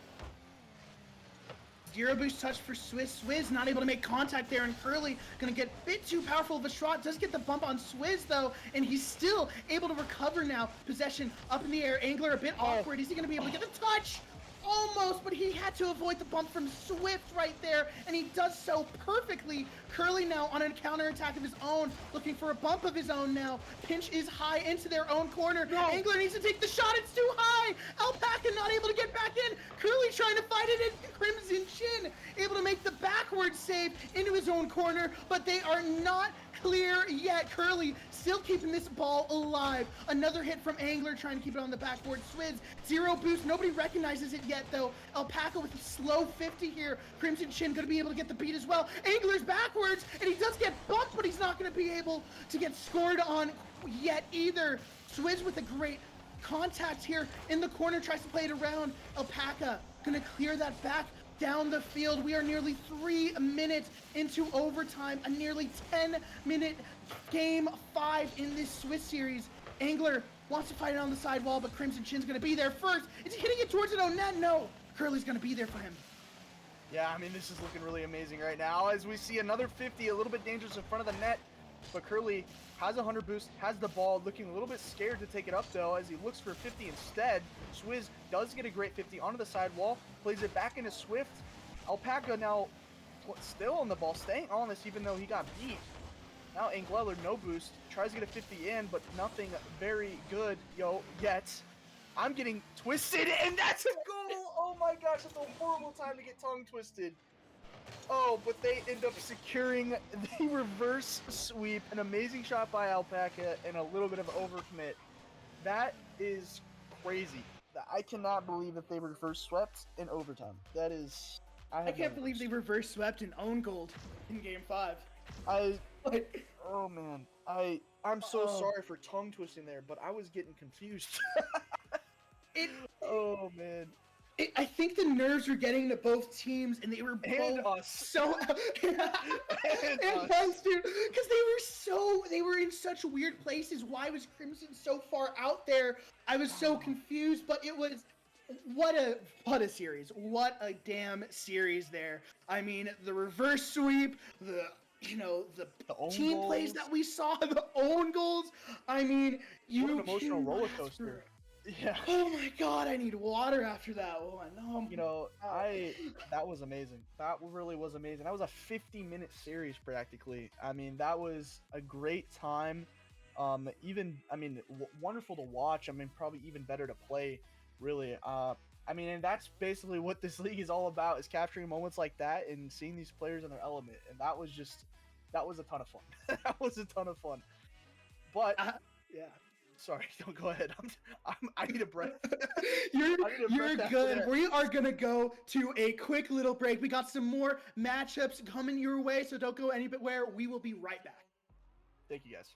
0 boost touch for Swizz. Swizz not able to make contact there, and Curly gonna get a bit too powerful of a shot. Does get the bump on Swizz though, and he's still able to recover now. Possession up in the air. Angler a bit awkward. Is he gonna be able to get the touch? Almost, but he had to avoid the bump from Swift right there, and he does so perfectly. Curly now on a counterattack of his own, looking for a bump of his own now. Pinch is high into their own corner. No. Angler needs to take the shot. It's too high. Alpaca not able to get back in. Curly trying to fight it in. Crimson Chin able to make the backward save into his own corner, but they are not clear yet. Curly still keeping this ball alive. Another hit from Angler trying to keep it on the backboard. Swizz 0 boost. Nobody recognizes it yet though. Alpaca with a slow 50 here. Crimson Chin gonna be able to get the beat as well. Angler's backwards, and he does get bumped, but he's not gonna be able to get scored on yet either. Swizz with a great contact here in the corner, tries to play it around. Alpaca gonna clear that back down the field. We are nearly 3 minutes into overtime, a nearly 10-minute game 5 in this Swiss series. Angler wants to fight it on the sidewall, but Crimson Chin's gonna be there first. Is he hitting it towards it? Oh, net? No. Curly's gonna be there for him. Yeah, I mean, this is looking really amazing right now as we see another 50, a little bit dangerous in front of the net, but Curly has a 100 boost, has the ball, looking a little bit scared to take it up though as he looks for 50 instead. Swizz does get a great 50 onto the sidewall, plays it back into Swift. Alpaca now still on the ball, staying on this even though he got beat. Now Angler no boost, tries to get a 50 in, but nothing very good yet. I'm getting twisted, and that's a goal! Oh my gosh, that's a horrible time to get tongue twisted. Oh, but they end up securing the reverse sweep. An amazing shot by Alpaca and a little bit of overcommit. That is crazy. I cannot believe that they reverse swept in overtime. That is... I can't believe they reverse swept and own gold in game 5. Oh man. I'm so sorry for tongue twisting there, but I was getting confused. Oh man. I think the nerves were getting to both teams, and they were both so and us, dude, because they were in such weird places. Why was Crimson so far out there? I was so confused, but it was what a series, what a damn series there. I mean, the reverse sweep, the team goals. plays that we saw, the own goals. I mean, what an emotional roller coaster. Yeah. Oh my god, I need water after that one. That was amazing. That really was amazing. That was a 50-minute series practically. I mean, that was a great time. Wonderful to watch. I mean, probably even better to play, really. And that's basically what this league is all about, is capturing moments like that and seeing these players in their element. And that was a ton of fun. That was a ton of fun. But yeah. Sorry, don't go ahead. I need a breath. You're I need a you're breath after good. that. We are gonna go to a quick little break. We got some more matchups coming your way, so don't go anywhere. We will be right back. Thank you, guys.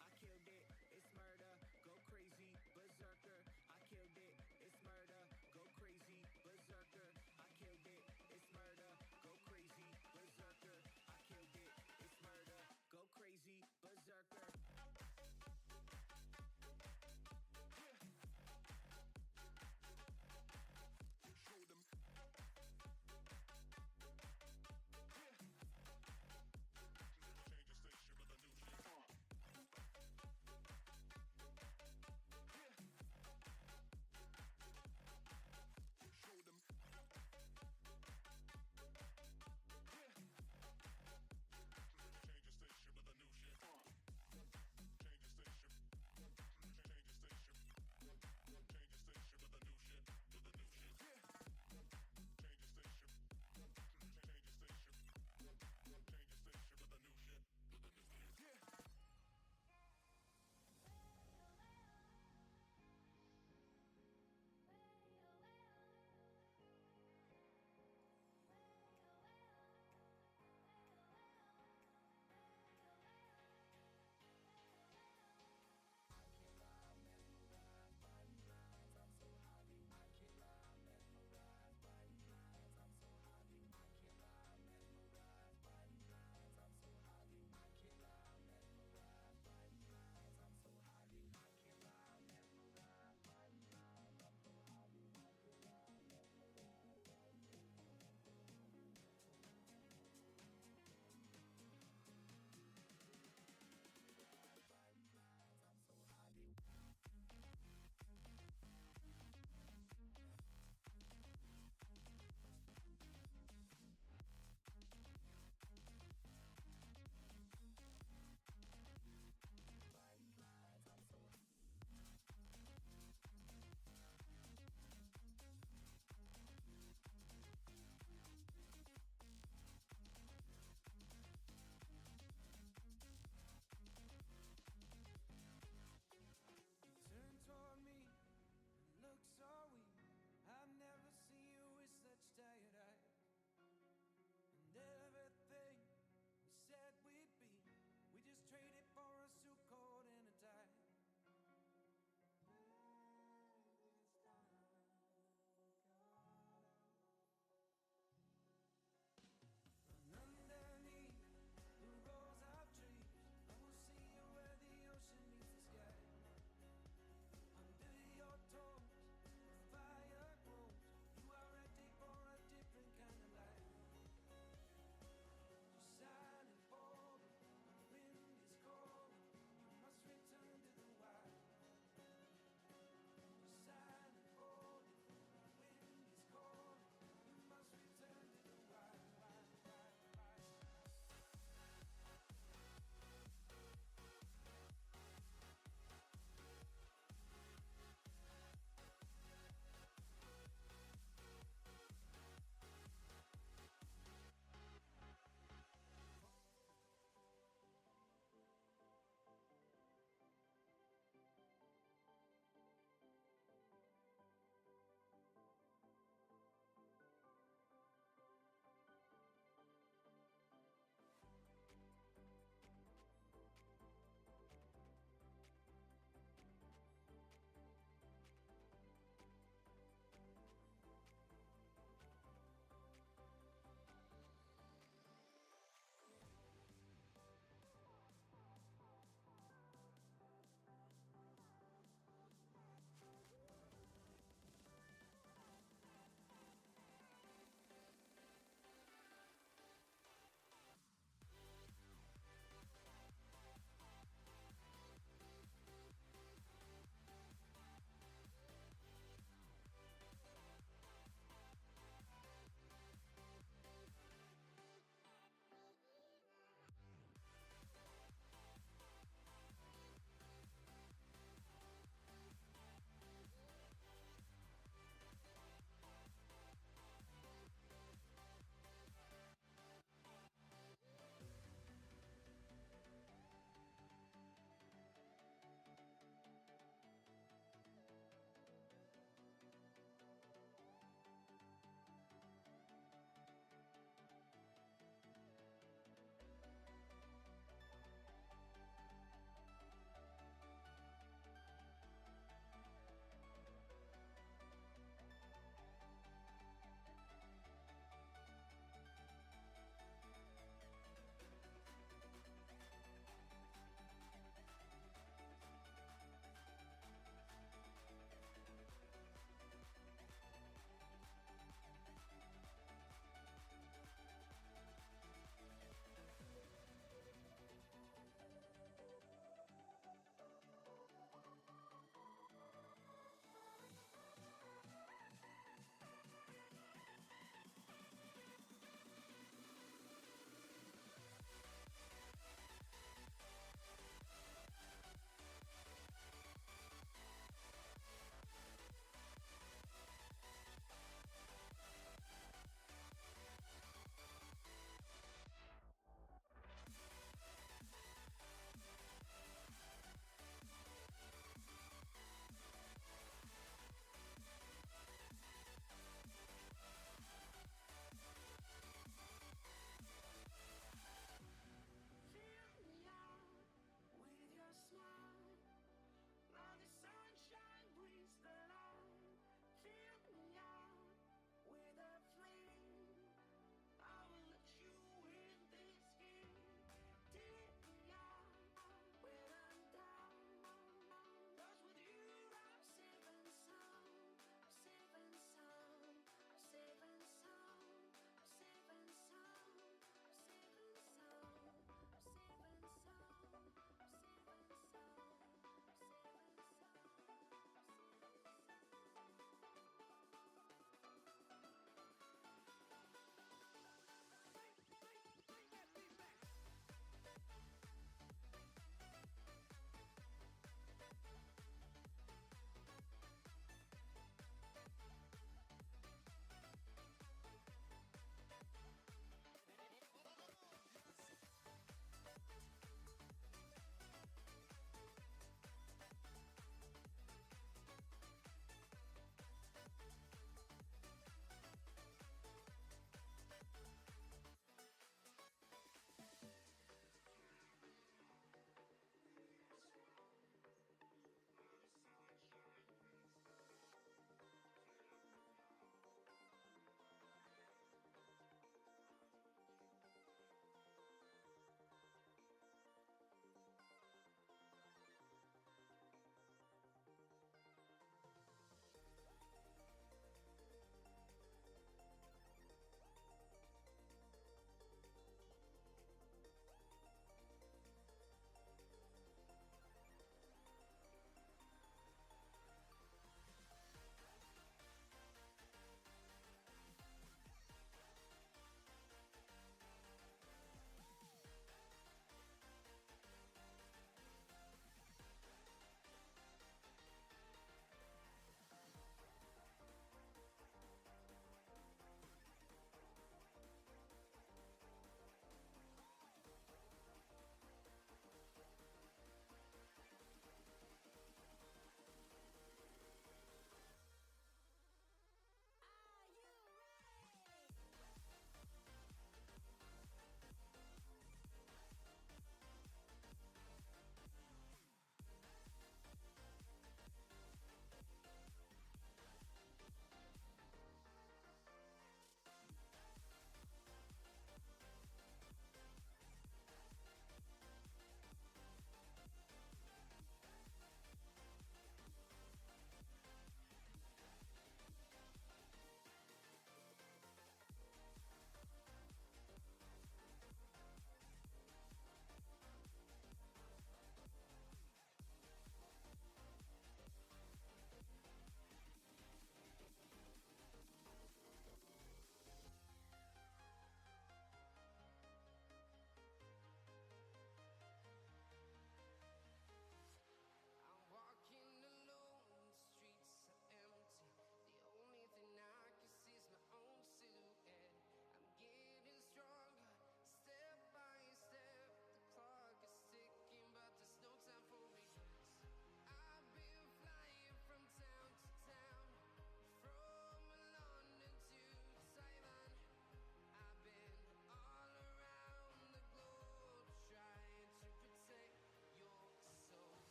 I killed it, it's murder, go crazy, berserker. I killed it, it's murder, go crazy, berserker. I killed it, it's murder, go crazy, berserker. I killed it, it's murder.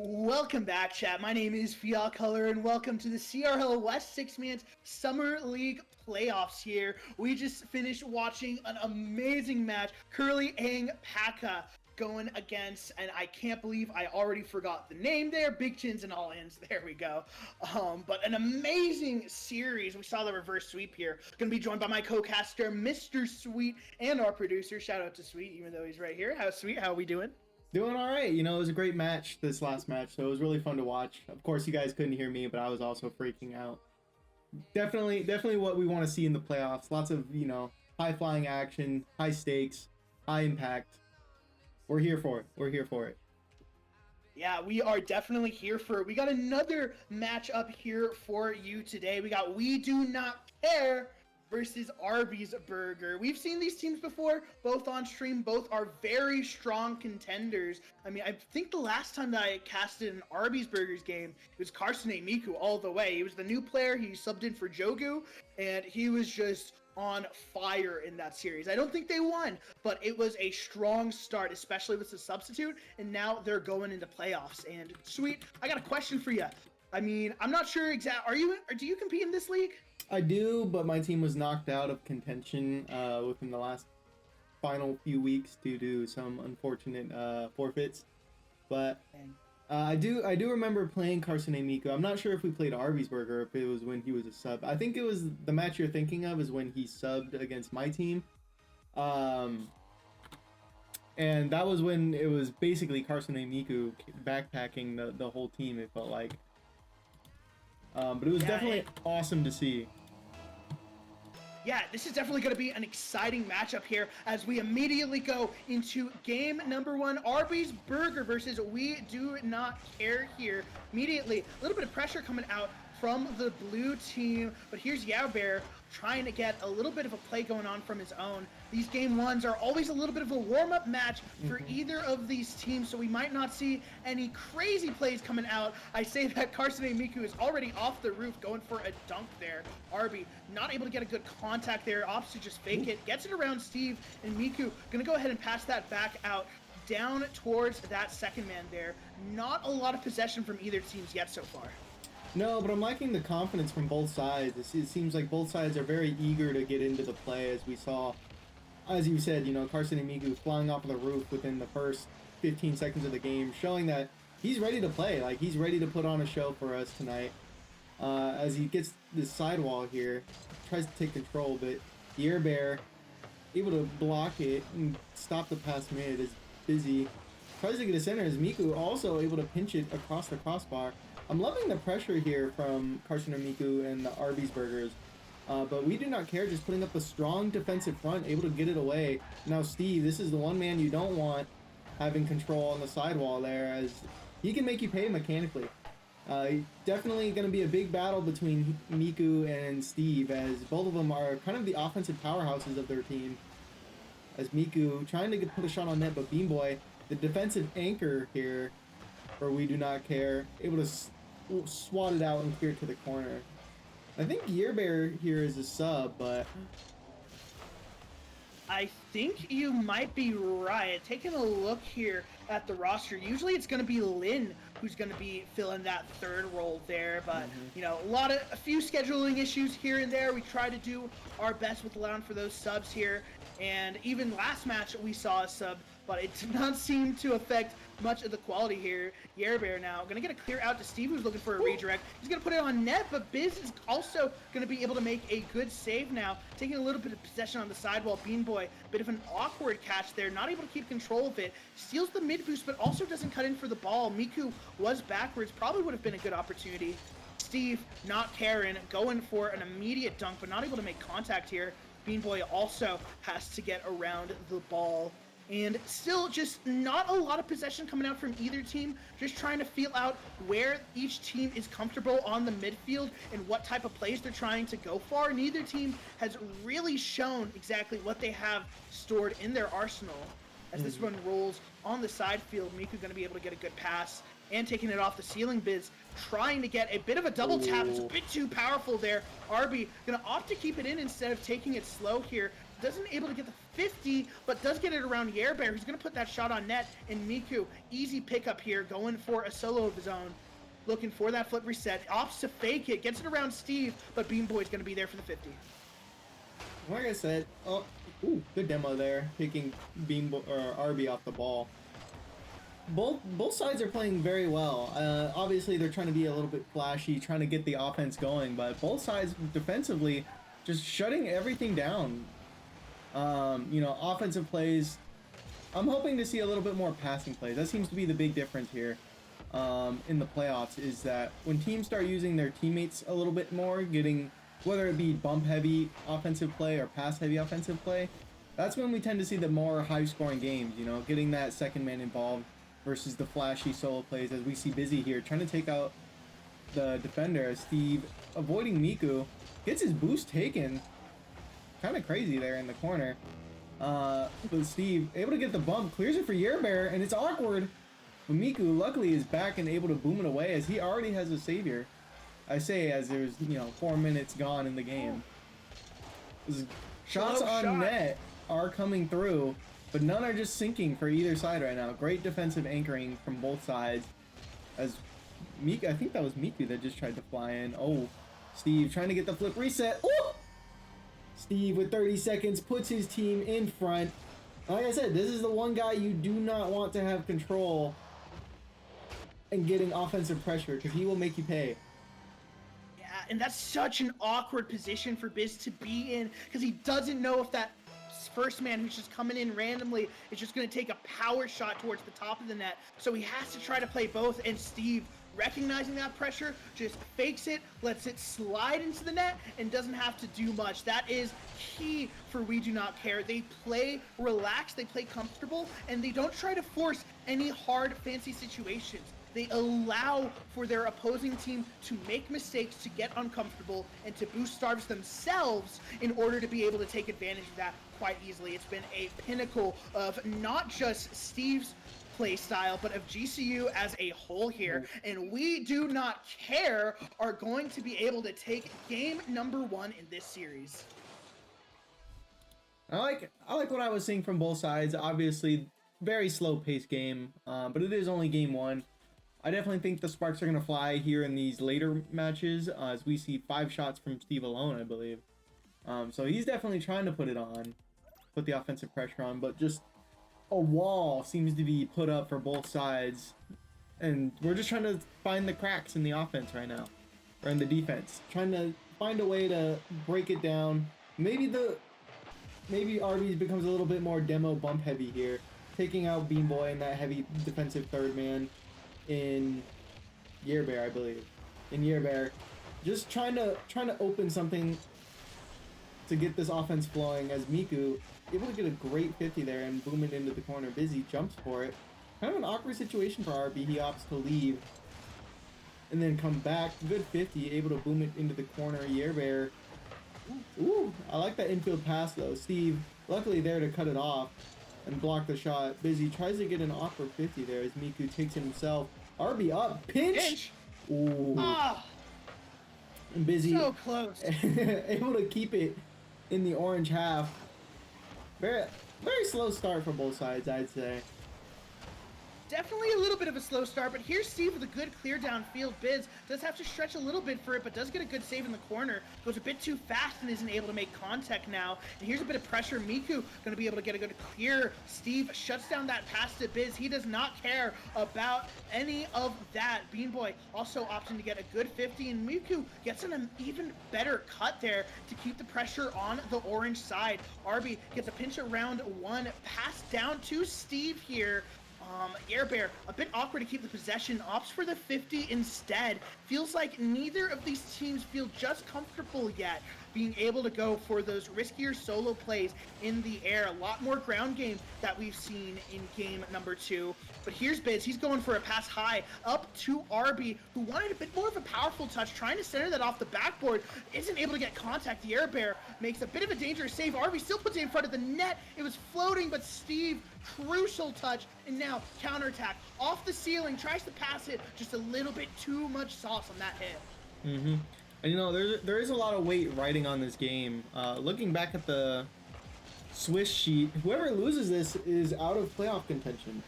Welcome back, chat. My name is Fiat Color, and welcome to the CRL West 6-Man Summer League playoffs here. We just finished watching an amazing match. Curly Ang Paka going against, and I can't believe I already forgot the name there, Big Chins and All Ins. There we go. But an amazing series. We saw the reverse sweep here. Gonna be joined by my co-caster, Mr. Sweet, and our producer. Shout out to Sweet, even though he's right here. How's Sweet? How are we doing? Doing all right. You know, it was a great match, this last match, so it was really fun to watch. Of course, you guys couldn't hear me, but I was also freaking out. Definitely what we want to see in the playoffs. Lots of, you know, high-flying action, high stakes, high impact. We're here for it. We're here for it. Yeah, we are definitely here for it. We got another match up here for you today. We got We Do Not Care versus Arby's Burger. We've seen these teams before, both on stream. Both are very strong contenders. I mean, I think the last time that I casted an Arby's Burgers game, it was Carson Miku all the way. He was the new player. He subbed in for Jogu, and he was just on fire in that series. I don't think they won, but it was a strong start, especially with the substitute, and now they're going into playoffs. And Sweet, I got a question for you. I mean, I'm not sure do you compete in this league? I do, but my team was knocked out of contention within the last final few weeks due to some unfortunate forfeits. But I do remember playing Carson Miku. I'm not sure if we played Arby's Burger, if it was when he was a sub. I think it was the match you're thinking of is when he subbed against my team. And that was when it was basically Carson Miku backpacking the whole team, it felt like. But it was definitely awesome to see. Yeah, this is definitely going to be an exciting matchup here as we immediately go into game number 1, Arby's Burger versus We Do Not Care here. Immediately, a little bit of pressure coming out from the blue team, but here's Yowbear trying to get a little bit of a play going on from his own. These game 1s are always a little bit of a warm-up match for either of these teams, so we might not see any crazy plays coming out. I say that Carson Miku is already off the roof going for a dunk there. Arby not able to get a good contact there, opts to just fake it, gets it around Steve, and Miku gonna go ahead and pass that back out down towards that second man there. Not a lot of possession from either teams yet so far. No, but I'm liking the confidence from both sides. It seems like both sides are very eager to get into the play, as we saw, as you said, you know, Carson Miku flying off of the roof within the first 15 seconds of the game, showing that he's ready to play. Like, he's ready to put on a show for us tonight. As he gets this sidewall here, tries to take control, but the Air Bear able to block it and stop the pass mid is busy. Tries to get a center as Miku also able to pinch it across the crossbar. I'm loving the pressure here from Carson Miku and the Arby's Burgers. But We Do Not Care just putting up a strong defensive front, able to get it away. Now Steve, this is the one man you don't want having control on the sidewall there, as he can make you pay mechanically. Definitely going to be a big battle between Miku and Steve, as both of them are kind of the offensive powerhouses of their team. As Miku trying to put a shot on net, but Bean Boy, the defensive anchor here for We Do Not Care, able to swat it out and clear it to the corner. I think Yearbear here is a sub, but I think you might be right. Taking a look here at the roster, usually it's going to be Lin who's going to be filling that third role there, but you know, a few scheduling issues here and there. We try to do our best with allowing for those subs here, and even last match we saw a sub, but it did not seem to affect much of the quality here. Yearbear now gonna get a clear out to Steve, who's looking for a redirect. He's gonna put it on net, but Biz is also gonna be able to make a good save now, taking a little bit of possession on the sidewall. Bean Boy, bit of an awkward catch there, not able to keep control of it. Steals the mid boost, but also doesn't cut in for the ball. Miku was backwards, probably would have been a good opportunity. Steve not caring, going for an immediate dunk, but not able to make contact here. Bean Boy also has to get around the ball. And still just not a lot of possession coming out from either team, just trying to feel out where each team is comfortable on the midfield and what type of plays they're trying to go for. Neither team has really shown exactly what they have stored in their arsenal. As this one rolls on the side field, Miku going to be able to get a good pass and taking it off the ceiling. Biz trying to get a bit of a double tap. It's a bit too powerful there. Arby going to opt to keep it in instead of taking it slow here. doesn't able to get the 50, but does get it around Yerbear, who's going to put that shot on net. And Miku, easy pickup here, going for a solo of his own. Looking for that flip reset. Opts to fake it, gets it around Steve, but Bean Boy's going to be there for the 50. Like I said, good demo there, picking RB off the ball. Both sides are playing very well. Obviously, they're trying to be a little bit flashy, trying to get the offense going, but both sides defensively just shutting everything down. Offensive plays. I'm hoping to see a little bit more passing plays. That seems to be the big difference here in the playoffs, is that when teams start using their teammates a little bit more, getting, whether it be bump heavy offensive play or pass heavy offensive play, that's when we tend to see the more high scoring games, getting that second man involved versus the flashy solo plays, as we see Busy here trying to take out the defender as Steve, avoiding Miku, gets his boost taken. Kind of crazy there in the corner. But Steve able to get the bump, clears it for Yerbear, and it's awkward. But Miku luckily is back and able to boom it away, as he already has a savior. I say as there's 4 minutes gone in the game. Shots on net are coming through, but none are just sinking for either side right now. Great defensive anchoring from both sides. As Miku, I think that was Miku that just tried to fly in. Oh, Steve trying to get the flip reset. Oh! Steve with 30 seconds puts his team in front. Like I said, this is the one guy you do not want to have control and getting offensive pressure, because he will make you pay. Yeah, and that's such an awkward position for Biz to be in, because he doesn't know if that first man who's just coming in randomly is just going to take a power shot towards the top of the net. So he has to try to play both, and Steve, recognizing that pressure, just fakes it, lets it slide into the net, and doesn't have to do much. That is key for We Do Not Care. They play relaxed, they play comfortable, and they don't try to force any hard, fancy situations. They allow for their opposing team to make mistakes, to get uncomfortable, and to boost starves themselves in order to be able to take advantage of that quite easily. It's been a pinnacle of not just Steve's play style, but of GCU as a whole here. And We Do Not Care are going to be able to take game number 1 in this series. I like what I was seeing from both sides. Obviously, very slow paced game, but it is only game 1. I definitely think the sparks are going to fly here in these later matches, as we see 5 shots from Steve alone, I believe. So he's definitely trying to put the offensive pressure on, but just a wall seems to be put up for both sides. And we're just trying to find the cracks in the offense right now, or in the defense. Trying to find a way to break it down. Maybe Arby's becomes a little bit more demo bump heavy here, taking out Bean Boy and that heavy defensive third man in Yerbear, I believe. In Yerbear, just trying to open something to get this offense flowing, as Miku able to get a great 50 there and boom it into the corner. Busy jumps for it. Kind of an awkward situation for RB. He opts to leave and then come back. Good 50, able to boom it into the corner. Yerbear. Ooh, I like that infield pass though. Steve, luckily there to cut it off and block the shot. Busy tries to get an awkward 50 there as Miku takes it himself. RB up, pinch! Ooh. Ah, And Busy so close. able to keep it in the orange half. Very slow start for both sides, I'd say. Definitely a little bit of a slow start, but here's Steve with a good clear downfield. Biz does have to stretch a little bit for it, but does get a good save in the corner. Goes a bit too fast and isn't able to make contact now. And here's a bit of pressure. Miku going to be able to get a good clear. Steve shuts down that pass to Biz. He does not care about any of that. Bean Boy also opting to get a good 50, and Miku gets an even better cut there to keep the pressure on the orange side. Arby gets a pinch around 1, pass down to Steve here. Yerbear, a bit awkward to keep the possession, opts for the 50 instead. Feels like neither of these teams feel just comfortable yet, being able to go for those riskier solo plays in the air. A lot more ground game that we've seen in game number 2. But here's Biz, he's going for a pass high up to Arby, who wanted a bit more of a powerful touch, trying to center that off the backboard, isn't able to get contact. The Yerbear makes a bit of a dangerous save. Arby still puts it in front of the net. It was floating, but Steve, crucial touch, and now counterattack off the ceiling, tries to pass it, just a little bit too much sauce on that hit. And there is a lot of weight riding on this game. Looking back at the Swiss sheet, whoever loses this is out of playoff contention.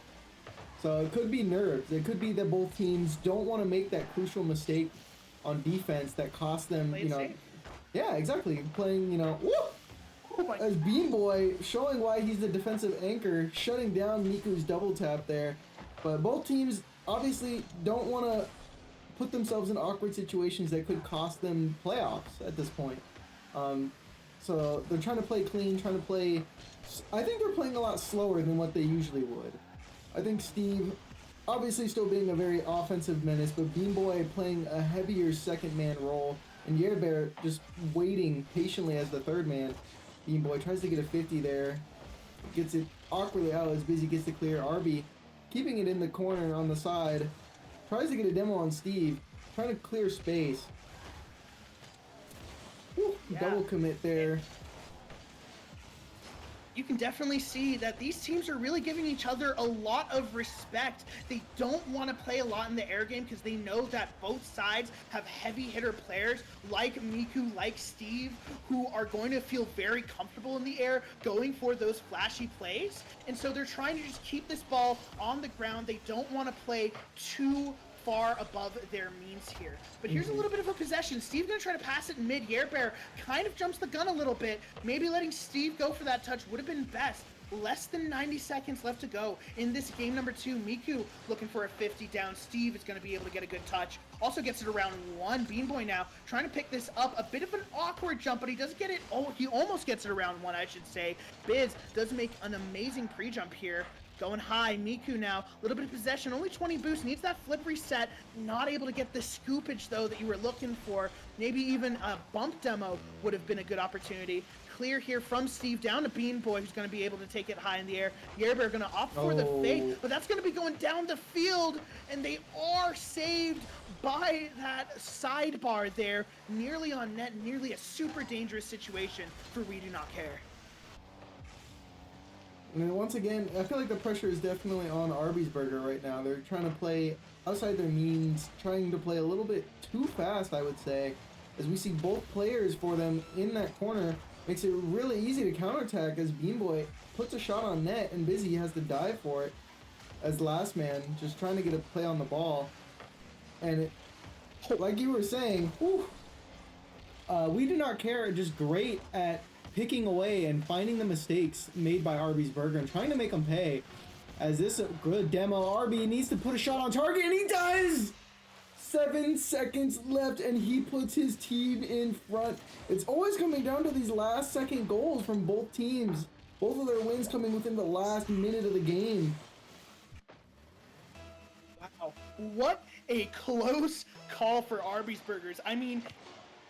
So it could be nerves. It could be that both teams don't want to make that crucial mistake on defense that cost them, Play you it know. safe. Yeah, exactly. Playing, you know, Oh my as Bean Boy showing why he's the defensive anchor, shutting down Miku's double tap there. But both teams obviously don't want to put themselves in awkward situations that could cost them playoffs at this point. So they're trying to play clean, trying to play. I think they're playing a lot slower than what they usually would. I think Steve, obviously still being a very offensive menace, but Bean Boy playing a heavier second man role, and Yerbear just waiting patiently as the third man. Bean Boy tries to get a 50 there, gets it awkwardly out as Busy gets to clear. Arby keeping it in the corner on the side, tries to get a demo on Steve, trying to clear space. Whew, Yeah. double commit there. You can definitely see that these teams are really giving each other a lot of respect. They don't want to play a lot in the air game because they know that both sides have heavy hitter players like Miku, like Steve, who are going to feel very comfortable in the air going for those flashy plays. And so they're trying to just keep this ball on the ground. They don't want to play too far above their means here. But here's a little bit of a possession. Steve gonna try to pass it in mid. Yerbear kind of jumps the gun a little bit. Maybe letting Steve go for that touch would have been best. Less than 90 seconds left to go in this game number 2. Miku looking for a 50 down. Steve is going to be able to get a good touch. Also gets it around 1. Bean Boy now trying to pick this up. A bit of an awkward jump, but he doesn't get it. Oh, he almost gets it around 1, I should say. Biz does make an amazing pre-jump here. Going high, Miku now, a little bit of possession, only 20 boost, needs that flip reset, not able to get the scoopage though that you were looking for. Maybe even a bump demo would have been a good opportunity. Clear here from Steve down to Bean Boy, who's going to be able to take it high in the air. Yerbear going to opt for the fake, but that's going to be going down the field, and they are saved by that sidebar there, nearly on net, nearly a super dangerous situation for We Do Not Care. And then once again, I feel like the pressure is definitely on Arby's Burger right now. They're trying to play outside their means, trying to play a little bit too fast, I would say. As we see both players for them in that corner, makes it really easy to counterattack as Bean Boy puts a shot on net and Busy has to dive for it as last man, just trying to get a play on the ball. And it, like you were saying, We Do Not Care are just great at picking away and finding the mistakes made by Arby's Burger and trying to make them pay. As this good demo, Arby needs to put a shot on target, and he does! 7 seconds left, and he puts his team in front. It's always coming down to these last second goals from both teams. Both of their wins coming within the last minute of the game. Wow, what a close call for Arby's Burgers. I mean,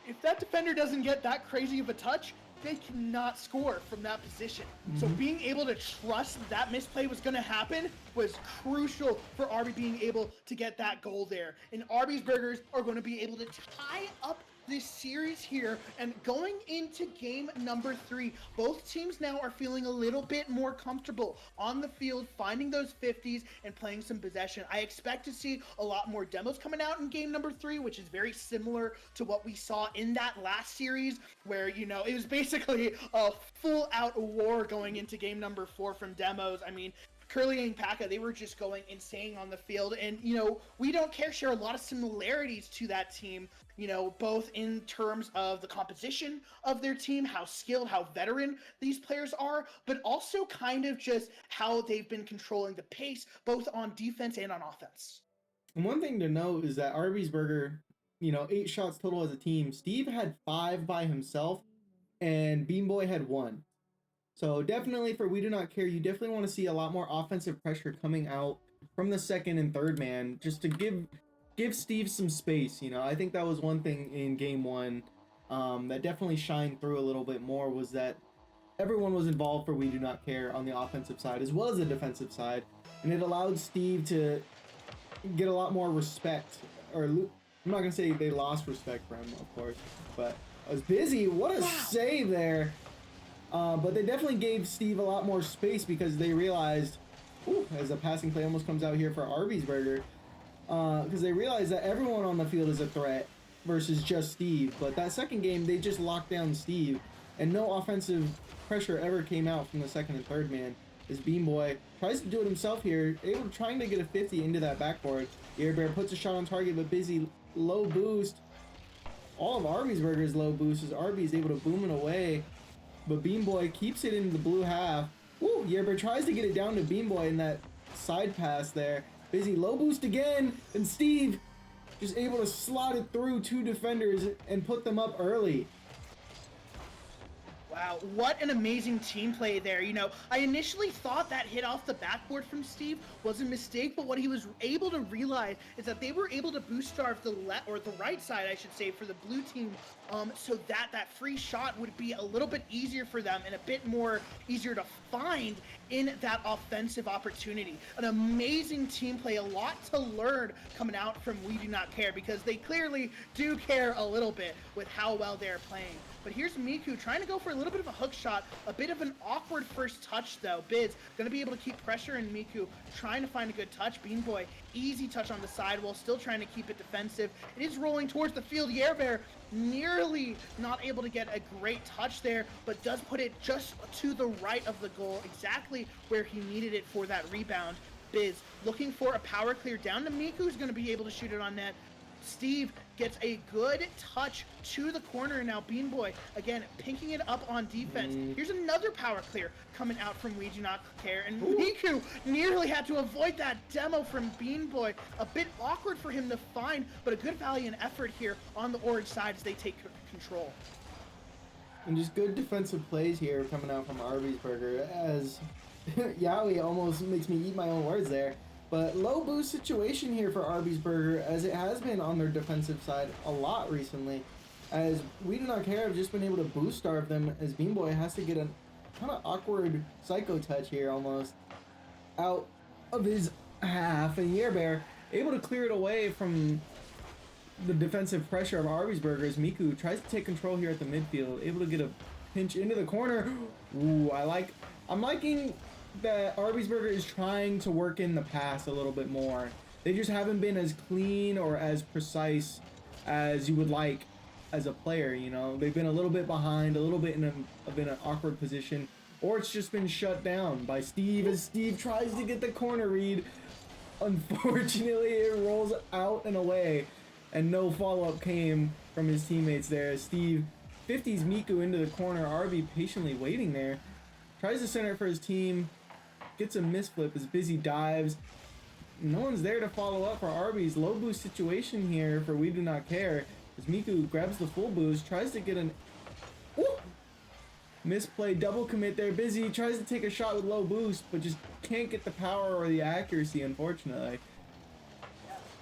if that defender doesn't get that crazy of a touch, they cannot score from that position. So being able to trust that misplay was going to happen was crucial for Arby being able to get that goal there. And Arby's Burgers are going to be able to tie up this series here, and going into game number 3, both teams now are feeling a little bit more comfortable on the field, finding those 50s and playing some possession. I expect to see a lot more demos coming out in game number 3, which is very similar to what we saw in that last series, where, you know, it was basically a full out war going into game number 4 from demos. I mean, Curly and Paka, they were just going insane on the field. And, you know, We Don't Care share a lot of similarities to that team, you know, both in terms of the composition of their team, how skilled, how veteran these players are, but also kind of just how they've been controlling the pace, both on defense and on offense. And one thing to note is that Arby's Burger, you know, 8 shots total as a team. Steve had 5 by himself, and Bean Boy had 1. So definitely for We Do Not Care, you definitely want to see a lot more offensive pressure coming out from the second and third man, just to give Steve some space. You know, I think that was one thing in game 1 that definitely shined through a little bit more, was that everyone was involved for We Do Not Care on the offensive side as well as the defensive side, and it allowed Steve to get a lot more respect. Or I'm not gonna say they lost respect for him, of course, but I was busy. What a save there! But they definitely gave Steve a lot more space because they realized, as a passing play almost comes out here for Arby's Burger, because they realized that everyone on the field is a threat versus just Steve. But that second game, they just locked down Steve, and no offensive pressure ever came out from the second and third man. As Bean Boy tries to do it himself here, trying to get a 50 into that backboard. Air Bear puts a shot on target, but Busy low boost. All of Arby's Burger's low boost as Arby's able to boom it away, but Bean Boy keeps it in the blue half. Woo! Yerber tries to get it down to Bean Boy in that side pass there. Busy low boost again, and Steve just able to slot it through 2 defenders and put them up early. Wow, what an amazing team play there. You know, I initially thought that hit off the backboard from Steve was a mistake, but what he was able to realize is that they were able to boost starve the left or the right side, I should say, for the blue team, so that free shot would be a little bit easier for them and a bit more easier to find in that offensive opportunity. An amazing team play, a lot to learn coming out from We Do Not Care, because they clearly do care a little bit with how well they're playing. But here's Miku trying to go for a little bit of a hook shot, a bit of an awkward first touch though. Biz gonna be able to keep pressure in Miku, trying to find a good touch. Bean Boy, easy touch on the side while still trying to keep it defensive. It is rolling towards the field. Air Bear nearly not able to get a great touch there, but does put it just to the right of the goal, exactly where he needed it for that rebound. Biz looking for a power clear down to Miku, who's gonna be able to shoot it on net. Steve gets a good touch to the corner. Now Bean Boy, again, picking it up on defense. Here's another power clear coming out from We Do Not Care. And Miku nearly had to avoid that demo from Bean Boy. A bit awkward for him to find, but a good valiant effort here on the orange side as they take control. And just good defensive plays here coming out from Arby's Burger, as Yowie almost makes me eat my own words there. But low boost situation here for Arby's Burger, as it has been on their defensive side a lot recently, as We Do Not Care have just been able to boost starve them, as Bean Boy has to get a kind of awkward psycho touch here almost out of his half, and Air Bear able to clear it away from the defensive pressure of Arby's Burger as Miku tries to take control here at the midfield, able to get a pinch into the corner. Ooh, I'm liking that Arby's Burger is trying to work in the pass a little bit more. They just haven't been as clean or as precise as you would like as a player, you know. They've been a little bit behind, a little bit in an awkward position, or it's just been shut down by Steve as Steve tries to get the corner read. Unfortunately, it rolls out and away, and no follow-up came from his teammates there. Steve 50s Miku into the corner, Arby patiently waiting there. Tries to center it for his team, gets a misflip as Busy dives. No one's there to follow up for Arby's. Low boost situation here for We Do Not Care as Miku grabs the full boost, tries to get an misplay, double commit there. Busy tries to take a shot with low boost, but just can't get the power or the accuracy, unfortunately.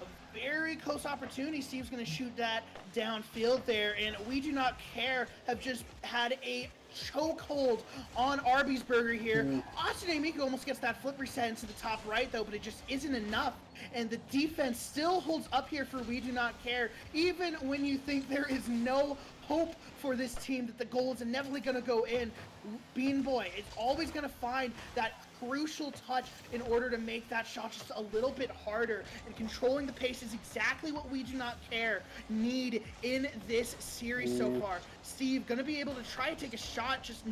A very close opportunity. Steve's going to shoot that downfield there, and We Do Not Care have just had a chokehold on Arby's Burger here. Asune Miku almost gets that flip reset into the top right though, but it just isn't enough, and the defense still holds up here for We Do Not Care, even when you think there is no hope for this team, that the goal is inevitably going to go in. Bean Boy is always going to find that crucial touch in order to make that shot just a little bit harder, and controlling the pace is exactly what We Do Not Care need in this series so far. Steve gonna be able to try to take a shot, just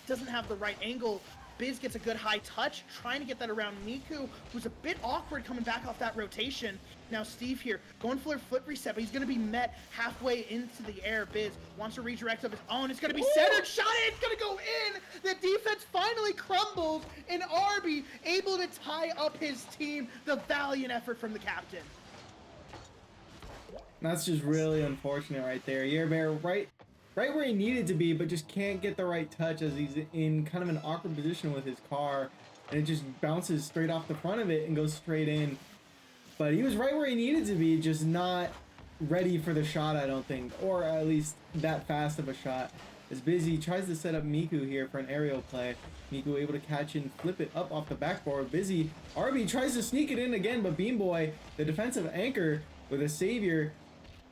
doesn't have the right angle. Biz gets a good high touch, trying to get that around Miku, who's a bit awkward coming back off that rotation. Now Steve here, going for a flip reset, but he's going to be met halfway into the air. Biz wants to redirect of his own. It's going to be centered, shot it, it's going to go in! The defense finally crumbles, and Arby able to tie up his team. The valiant effort from the captain. That's just really unfortunate right there. Air Bear right where he needed to be, but just can't get the right touch as he's in kind of an awkward position with his car, and it just bounces straight off the front of it and goes straight in. But he was right where he needed to be, just not ready for the shot, I don't think, or at least that fast of a shot. As Busy tries to set up Miku here for an aerial play. Miku able to catch and flip it up off the backboard. Busy, Arby tries to sneak it in again, but Bean Boy, the defensive anchor with a savior,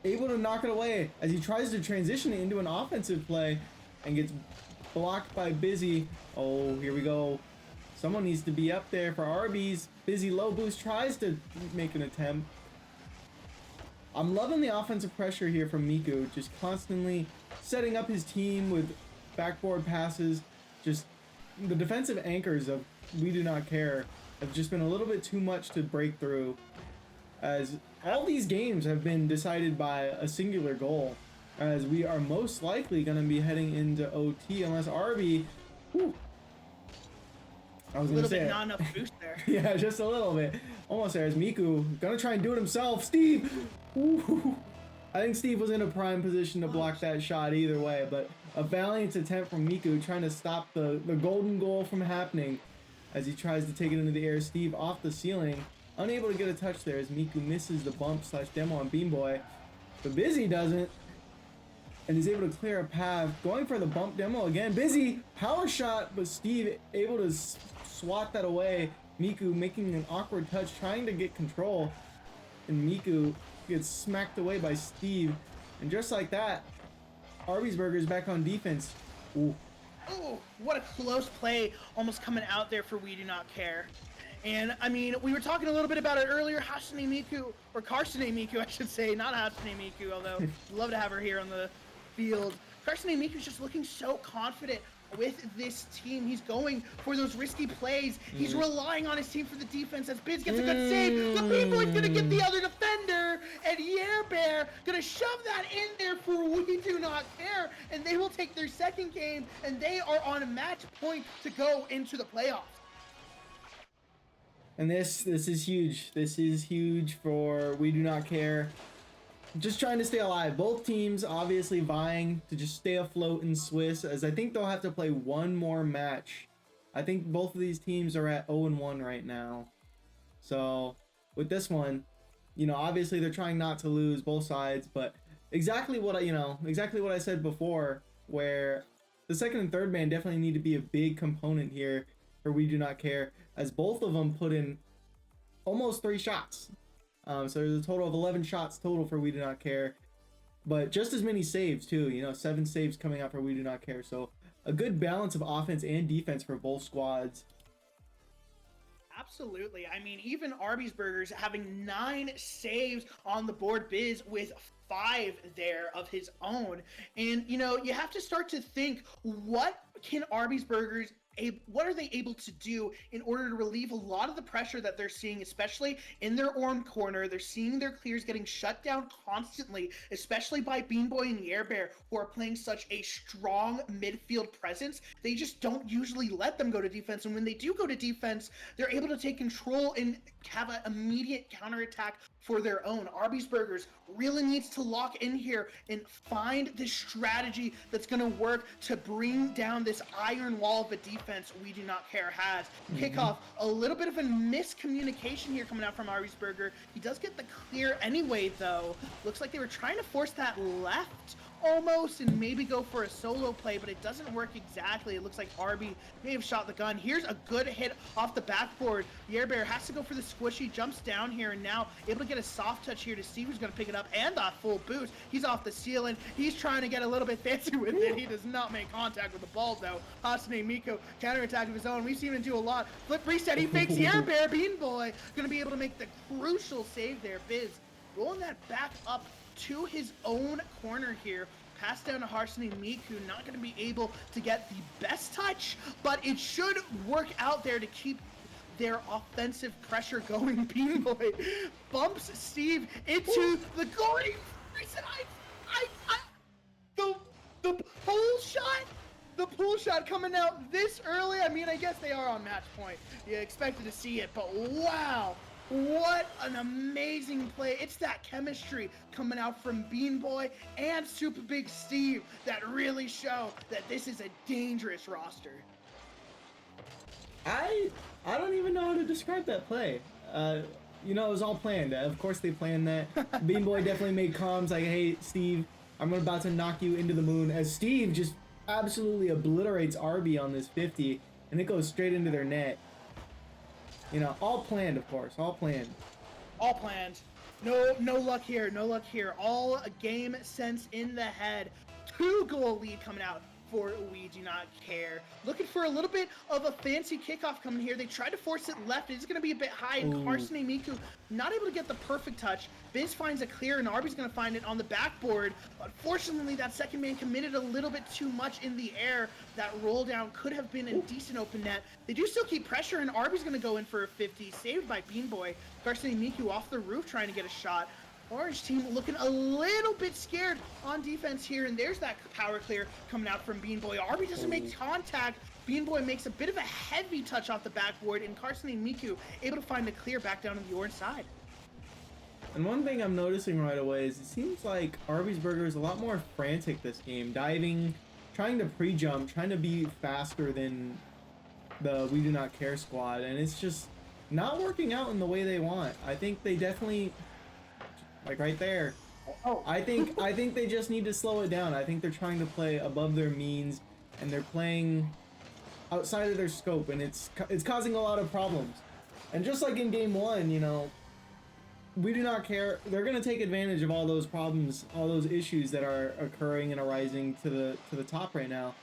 able to knock it away as he tries to transition it into an offensive play and gets blocked by Busy. Oh, here we go. Someone needs to be up there for Arby's. Busy low boost tries to make an attempt. I'm loving the offensive pressure here from Miku, just constantly setting up his team with backboard passes. Just the defensive anchors of We Do Not Care have just been a little bit too much to break through, as all these games have been decided by a singular goal, as we are most likely going to be heading into OT unless RB, whew, I was A going little to say bit it. not enough boost there. Yeah, just a little bit. Almost there. As Miku gonna try and do it himself. Steve! Ooh. I think Steve was in a prime position to block that shot either way, but a valiant attempt from Miku trying to stop the golden goal from happening as he tries to take it into the air. Steve off the ceiling, unable to get a touch there as Miku misses the bump slash demo on Bean Boy. But Busy doesn't, and he's able to clear a path, going for the bump demo again. Busy, power shot, but Steve able to swat that away. Miku making an awkward touch, trying to get control, and Miku gets smacked away by Steve. And just like that, Arby's Burgers back on defense. Ooh. Oh, what a close play almost coming out there for We Do Not Care. And, I mean, we were talking a little bit about it earlier, Hatsune Miku, or Karsune Miku, I should say, not Hatsune Miku, although I'd love to have her here on the field. Karsune Miku's just looking so confident with this team. He's going for those risky plays. He's relying on his team for the defense as Biz gets a good save. The Beanboy's gonna get the other defender, and Bear gonna shove that in there for We Do Not Care, and they will take their second game, and they are on a match point to go into the playoffs. And this is huge. This is huge for We Do Not Care. Just trying to stay alive. Both teams obviously vying to just stay afloat in Swiss, as I think they'll have to play one more match. I think both of these teams are at 0-1 right now. So with this one, you know, obviously they're trying not to lose both sides, but exactly what I said before, where the second and third man definitely need to be a big component here for We Do Not Care, as both of them put in almost 3 shots. So there's a total of 11 shots total for We Do Not Care, but just as many saves too. You know, 7 saves coming out for We Do Not Care. So a good balance of offense and defense for both squads. Absolutely. I mean, even Arby's Burgers having 9 saves on the board, Biz with 5 there of his own. And, you know, you have to start to think, what can Arby's Burgers what are they able to do in order to relieve a lot of the pressure that they're seeing, especially in their own corner? They're seeing their clears getting shut down constantly, especially by Bean Boy and Bear, who are playing such a strong midfield presence. They just don't usually let them go to defense, and when they do go to defense, they're able to take control and have an immediate counterattack for their own. Arby's Burgers really needs to lock in here and find the strategy that's going to work to bring down this iron wall of a defense We Do Not Care has. Kickoff, a little bit of a miscommunication here coming out from Arby's Burger. He does get the clear anyway, though. Looks like they were trying to force that left almost and maybe go for a solo play, but it doesn't work exactly. It looks like Arby may have shot the gun. Here's a good hit off the backboard. The Bear has to go for the squishy, jumps down here, and now able to get a soft touch here to see who's going to pick it up, and a full boost. He's off the ceiling. He's trying to get a little bit fancy with it. He does not make contact with the ball, though. Hatsune Miku, counterattack of his own. We've seen him do a lot. Flip reset. He fakes the Bear. Bean Boy going to be able to make the crucial save there. Biz rolling that back up to his own corner here. Pass down to Hatsune Miku, not going to be able to get the best touch, but it should work out there to keep their offensive pressure going. Bean Boy bumps Steve into the goal. The pull shot coming out this early. I mean, I guess they are on match point. You expected to see it, but wow. What an amazing play. It's that chemistry coming out from Bean Boy and Super Big Steve that really show that this is a dangerous roster. I don't even know how to describe that play. You know, it was all planned. Of course they planned that. Bean Boy definitely made comms like, hey, Steve, I'm about to knock you into the moon, as Steve just absolutely obliterates Arby on this 50, and it goes straight into their net. You know, all planned, of course, all planned. All planned. No luck here, no luck here. All game sense in the head. 2-goal lead coming out for We Do Not Care. Looking for a little bit of a fancy kickoff coming here. They tried to force it left. It's going to be a bit high, and Carson and Miku not able to get the perfect touch. Biz finds a clear, and Arby's going to find it on the backboard. Unfortunately, that second man committed a little bit too much in the air. That roll down could have been a decent open net. They do still keep pressure, and Arby's going to go in for a 50, saved by Bean Boy. Carson and Miku off the roof trying to get a shot. Orange team looking a little bit scared on defense here, and there's that power clear coming out from Bean Boy. Arby doesn't make contact. Bean Boy makes a bit of a heavy touch off the backboard, and Carson and Miku able to find the clear back down to the orange side. And one thing I'm noticing right away is it seems like Arby's Burger is a lot more frantic this game, diving, trying to pre-jump, trying to be faster than the We Do Not Care squad, and it's just not working out in the way they want. I think they definitely, like right there, I think they just need to slow it down. I think they're trying to play above their means, and they're playing outside of their scope, and it's causing a lot of problems. And just like in game one, you know, We Do Not Care, they're going to take advantage of all those problems, all those issues that are occurring and arising to the top right now.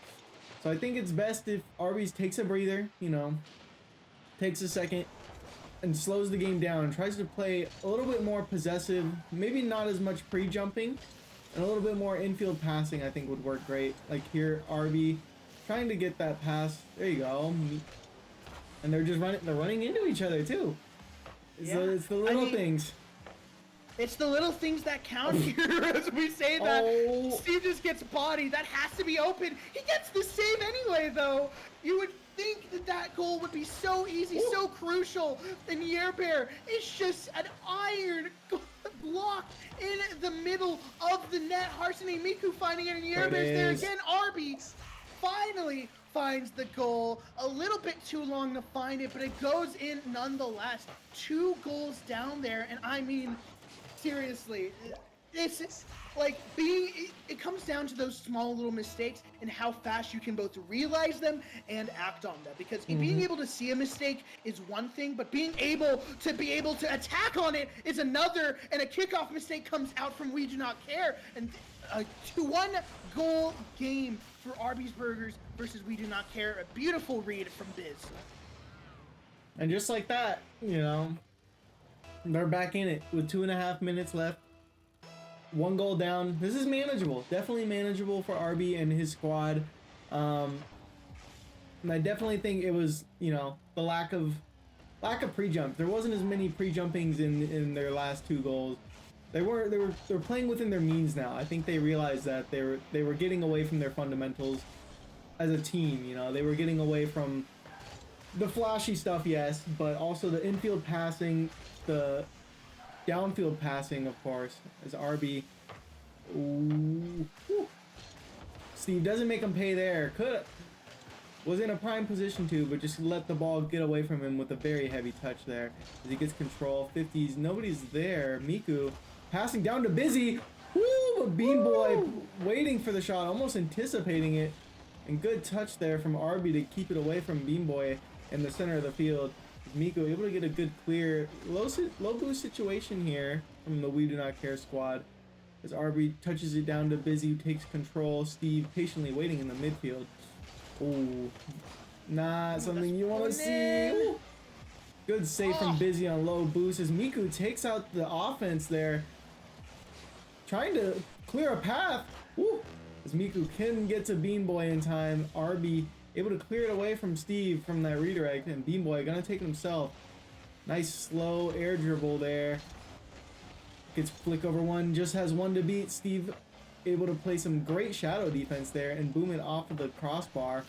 So I think it's best if Arby's takes a breather, you know, takes a second and slows the game down, tries to play a little bit more possessive, maybe not as much pre-jumping, and a little bit more infield passing I think would work great. Like here, Arby trying to get that pass. There you go. And they're just running into each other too. It's the little things. It's the little things that count here as we say that. Steve just gets bodied. That has to be open. He gets the save anyway, though. You would think that goal would be so easy, so crucial. And Yerbear is just an iron block in the middle of the net. Harsene Miku finding it, and Yerbear's there again. Arby finally finds the goal. A little bit too long to find it, but it goes in nonetheless. 2 goals down there, and I mean, seriously, it's like it comes down to those small little mistakes and how fast you can both realize them and act on them. Because being able to see a mistake is one thing, but being able to attack on it is another. And a kickoff mistake comes out from We Do Not Care, and a 1 goal game for Arby's Burgers versus We Do Not Care. A beautiful read from Biz. And just like that, you know, they're back in it with 2.5 minutes left. 1 goal down. This is manageable. Definitely manageable for Arby and his squad. And I definitely think it was, you know, the lack of pre-jump. There wasn't as many pre-jumpings in their last 2 goals. They're playing within their means now. I think they realized that they were getting away from their fundamentals as a team. You know, they were getting away from the flashy stuff, yes, but also the infield passing, the downfield passing, of course, as Arby. Steve doesn't make him pay there. Was in a prime position to, but just let the ball get away from him with a very heavy touch there. As he gets control, 50s, nobody's there. Miku passing down to Busy. But Bean Boy waiting for the shot, almost anticipating it. And good touch there from Arby to keep it away from Bean Boy in the center of the field. Miku able to get a good clear, low boost situation here from the We Do Not Care squad. As Arby touches it down to Busy, who takes control. Steve patiently waiting in the midfield. Oh, not something you want to see. Ooh. Good save from Busy on low boost as Miku takes out the offense there. Trying to clear a path. Woo. As Miku can get to Bean Boy in time. Arby able to clear it away from Steve from that redirect, and Bean Boy gonna take it himself. Nice slow air dribble there. Gets flick over 1, just has 1 to beat. Steve able to play some great shadow defense there and boom it off of the crossbar.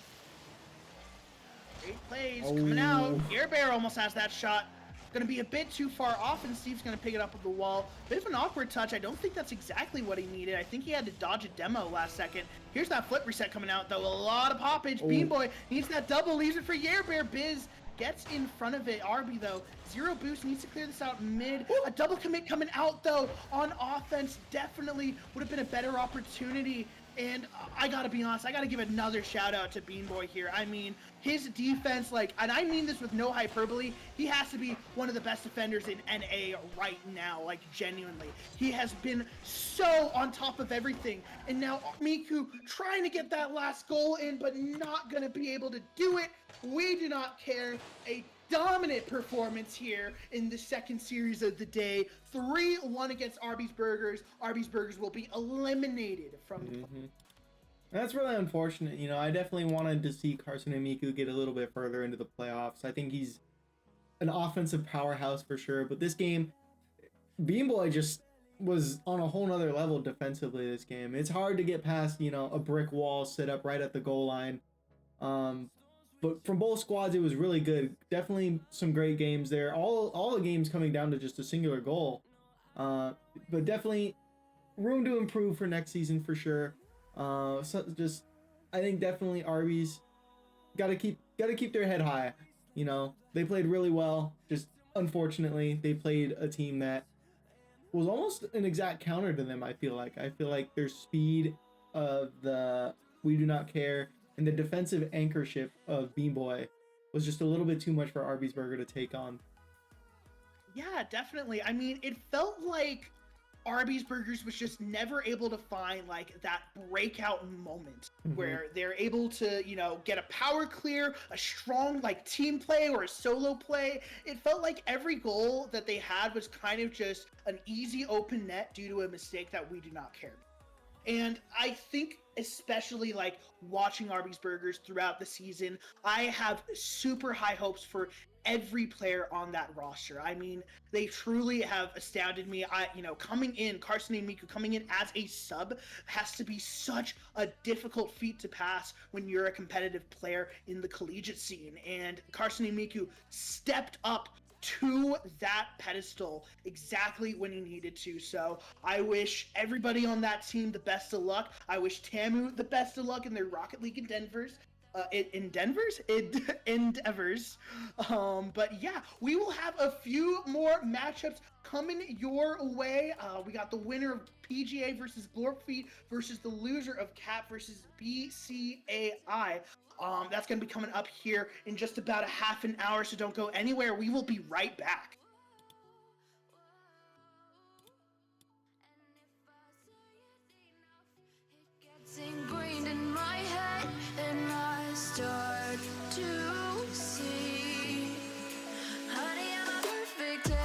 Great plays coming out. Air Bear almost has that shot. Gonna be a bit too far off, and Steve's gonna pick it up with the wall. Bit of an awkward touch. I don't think that's exactly what he needed. I think he had to dodge a demo last second. Here's that flip reset coming out, though. A lot of poppage. Bean Boy needs that double, leaves it for Yearbear. Biz gets in front of it. Arby, though, 0 boost, needs to clear this out mid. A double commit coming out, though, on offense. Definitely would have been a better opportunity. And I gotta be honest, I gotta give another shout out to Bean Boy here. I mean, his defense, like, and I mean this with no hyperbole, he has to be one of the best defenders in NA right now, like, genuinely. He has been so on top of everything. And now Miku trying to get that last goal in, but not gonna be able to do it. We do not care. A dominant performance here in the second series of the day. 3-1 against Arby's Burgers. Arby's Burgers will be eliminated from the That's really unfortunate. You know, I definitely wanted to see Carson and Miku get a little bit further into the playoffs. I think he's an offensive powerhouse for sure, but this game, Bean Boy just was on a whole nother level defensively this game. It's hard to get past, you know, a brick wall set up right at the goal line. But from both squads, it was really good. Definitely some great games there. All the games coming down to just a singular goal. But definitely room to improve for next season for sure. So just, I think definitely Arby's gotta keep their head high. You know, they played really well. Just unfortunately, they played a team that was almost an exact counter to them. I feel like their speed of the We Do Not Care and the defensive anchorship of Bean Boy was just a little bit too much for Arby's Burger to take on. Yeah, definitely. I mean, it felt like Arby's Burgers was just never able to find like that breakout moment where they're able to, you know, get a power clear, a strong like team play or a solo play. It felt like every goal that they had was kind of just an easy open net due to a mistake that We Do Not Care. And I think especially like watching Arby's Burgers throughout the season, I have super high hopes for every player on that roster. I mean, they truly have astounded me. Coming in, Carson and Miku coming in as a sub has to be such a difficult feat to pass when you're a competitive player in the collegiate scene. And Carson and Miku stepped up to that pedestal exactly when he needed to. So I wish everybody on that team the best of luck. I wish Tamu the best of luck in their Rocket League endeavors. Endeavors. But yeah, we will have a few more matchups coming your way. We got the winner of PGA versus Glorpfeet versus the loser of Cap versus BCAI. That's going to be coming up here in just about a half an hour, so don't go anywhere. We will be right back. It's ingrained in my head, and I start to see. Honey, I'm a perfect 10.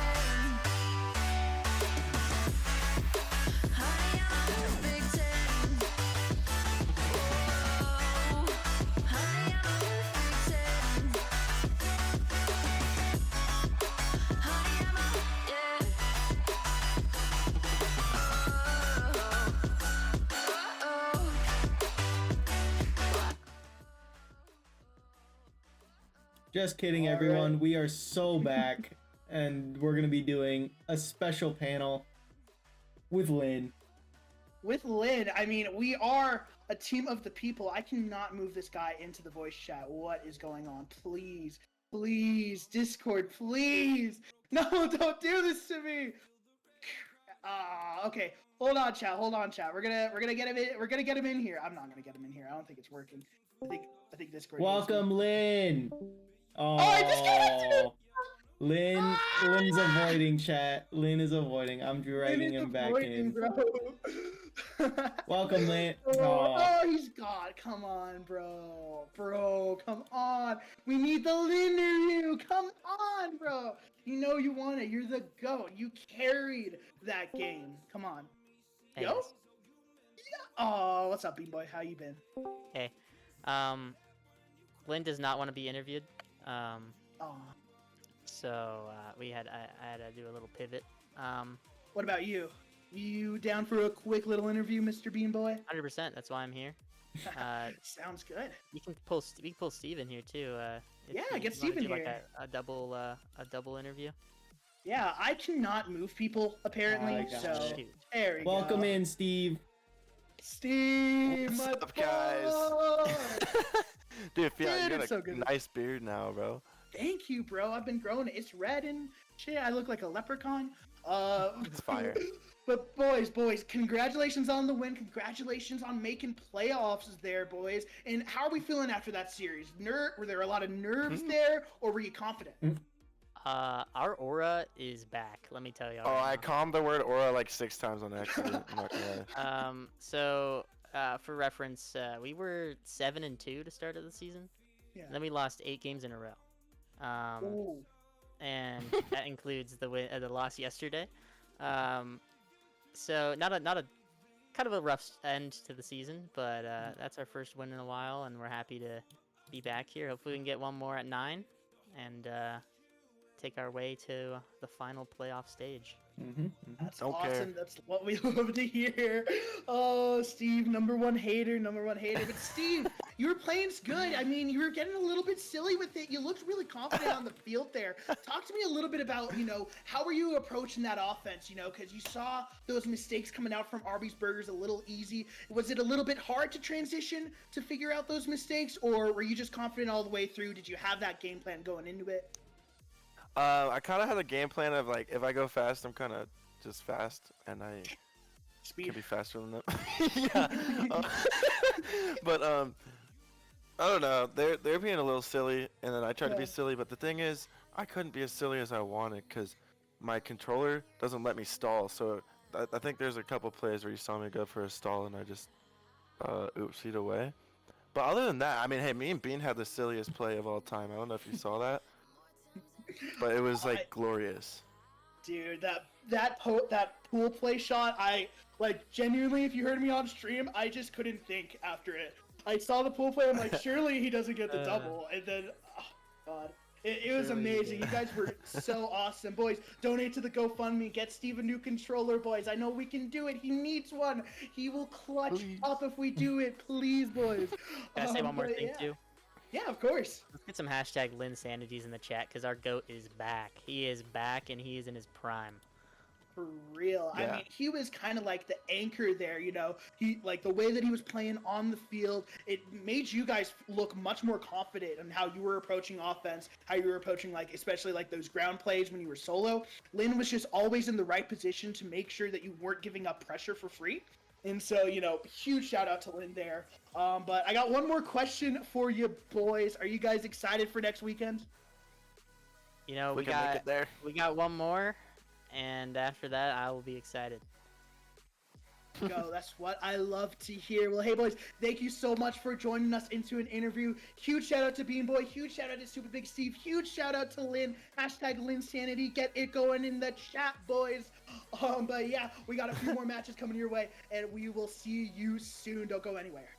Honey, I'm a perfect 10. Whoa. Honey, I'm a perfect 10. Honey, I'm a, yeah. Just kidding, All everyone. right. We are so back, and we're gonna be doing a special panel with Lynn. With Lynn, I mean, we are a team of the people. I cannot move this guy into the voice chat. What is going on? Please, Discord, please. No, don't do this to me. Okay. Hold on, chat. We're gonna get him in. We're gonna get him in here. I'm not gonna get him in here. I don't think it's working. I think Discord. Welcome, Lynn. Oh, I disconnected Lynn's avoiding chat. Lynn is avoiding. I'm dragging him back in. Bro. Welcome, Lynn. Oh, he's gone. Come on, bro. Come on. We need the Lynn interview. Come on, bro. You know you want it. You're the GOAT. You carried that game. Come on. Hey, Yo? guys. Yeah. Oh, what's up, Bean Boy? How you been? Hey. Lynn does not want to be interviewed. Oh. So I had to do a little pivot. What about you? You down for a quick little interview, Mr. Bean Boy? 100%. That's why I'm here. Sounds good. We can pull Steve in here too. If Yeah, you get wanna Steve in do, like, here. a double interview. Yeah, I cannot move people apparently. I got So it. there we Welcome go. in, Steve. Steve, What's my up, guys? boy! Dude, Dude, you got it's a so good. nice beard now, bro. Thank you, bro. I've been growing it. It's red and shit, I look like a leprechaun. It's fire. But boys, congratulations on the win. Congratulations on making playoffs there, boys. And how are we feeling after that series? Were there a lot of nerves there, or were you confident? Our aura is back. Let me tell you. Oh, I calmed the word aura like 6 times on accident. I'm not gonna lie. So for reference, we were 7-2 to start of the season. Yeah. And then we lost 8 games in a row. Ooh. And that includes the loss yesterday. So not a kind of a rough end to the season, but that's our first win in a while, and we're happy to be back here. Hopefully we can get one more at 9, and take our way to the final playoff stage. That's Okay. awesome. That's what we love to hear. Oh, Steve, number one hater. But Steve, you were playing good. I mean, you were getting a little bit silly with it. You looked really confident on the field there. Talk to me a little bit about, how were you approaching that offense, because you saw those mistakes coming out from Arby's Burgers a little easy. Was it a little bit hard to transition to figure out those mistakes, or were you just confident all the way through? Did you have that game plan going into it? I kind of had a game plan of like, if I go fast, I'm kind of just fast, and I can be faster than them. Yeah. But I don't know. They're being a little silly, and then I tried to be silly. But the thing is, I couldn't be as silly as I wanted because my controller doesn't let me stall. So I think there's a couple plays where you saw me go for a stall, and I just oopsied away. But other than that, I mean, hey, me and Bean had the silliest play of all time. I don't know if you saw that. But it was like glorious. Dude, that pool play shot, I genuinely, if you heard me on stream, I just couldn't think after it. I saw the pool play, I'm like, surely he doesn't get the double, and then, oh god, it was amazing. You guys were so awesome, boys. Donate to the GoFundMe, get Steve a new controller, boys. I know we can do it. He needs one. He will clutch up if we do it, please, boys. Can I say one more thing too? Yeah, of course. Let's get some hashtag Linsanities in the chat, because our GOAT is back. He is back, and he is in his prime. For real. Yeah. I mean, he was kind of like the anchor there, He, like, the way that he was playing on the field, it made you guys look much more confident in how you were approaching offense, how you were approaching, especially, those ground plays when you were solo. Lynn was just always in the right position to make sure that you weren't giving up pressure for free. And so, huge shout out to Lynn there. But I got one more question for you boys. Are you guys excited for next weekend? We can got make it there. We got one more, and after that, I will be excited. Go. That's what I love to hear. Well, hey, boys, thank you so much for joining us into an interview. Huge shout out to Bean Boy. Huge shout out to Super Big Steve. Huge shout out to Lynn. Hashtag Linsanity. Get it going in the chat, boys. But yeah, we got a few more matches coming your way, and we will see you soon. Don't go anywhere.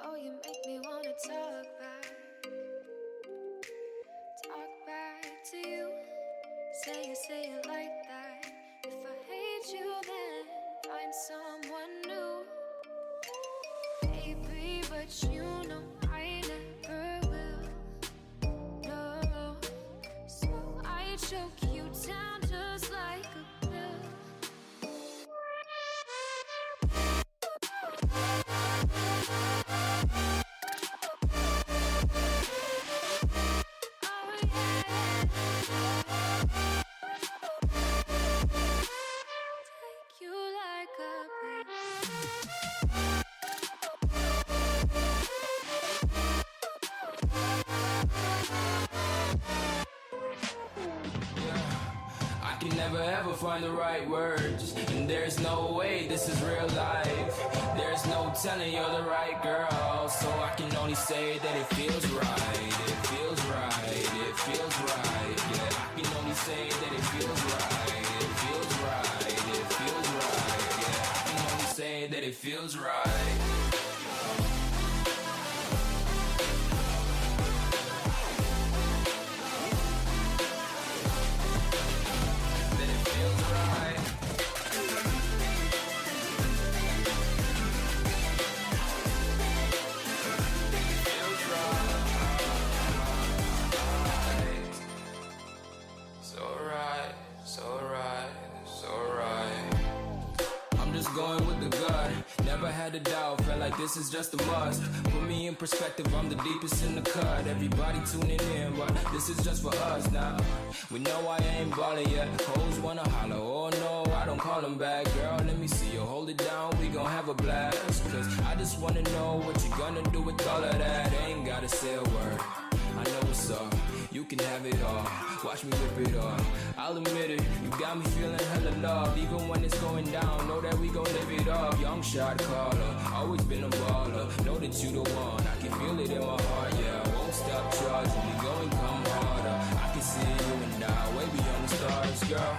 Oh, you make me wanna talk back to you. Say it like that. If I hate you, then find someone new. Baby, but you know I never will. No, so I choke you down just like a pill. You like a I can never ever find the right words, and there's no way this is real life. There's no telling you're the right girl, so I can only say that it feels right. It feels right. It feels right. Yeah, I can only say that it feels right. It feels right. It feels right. Yeah, I can only say that it feels right. Going with the gut, never had a doubt, felt like this is just a must. Put me in perspective, I'm the deepest in the cut. Everybody tuning in, but this is just for us now. We know I ain't ballin' yet, hoes wanna holler, oh no, I don't call them back. Girl, let me see you hold it down, we gon' have a blast. Cause I just wanna know what you gonna do with all of that. Ain't gotta say a word, I know what's up. You can have it all, watch me rip it off. I'll admit it, you got me feeling hella loved. Even when it's going down, know that we gon' live it up. Young shot caller, always been a baller. Know that you the one, I can feel it in my heart, yeah. I won't stop charging, we go and come harder. I can see you and I, way beyond the stars, girl.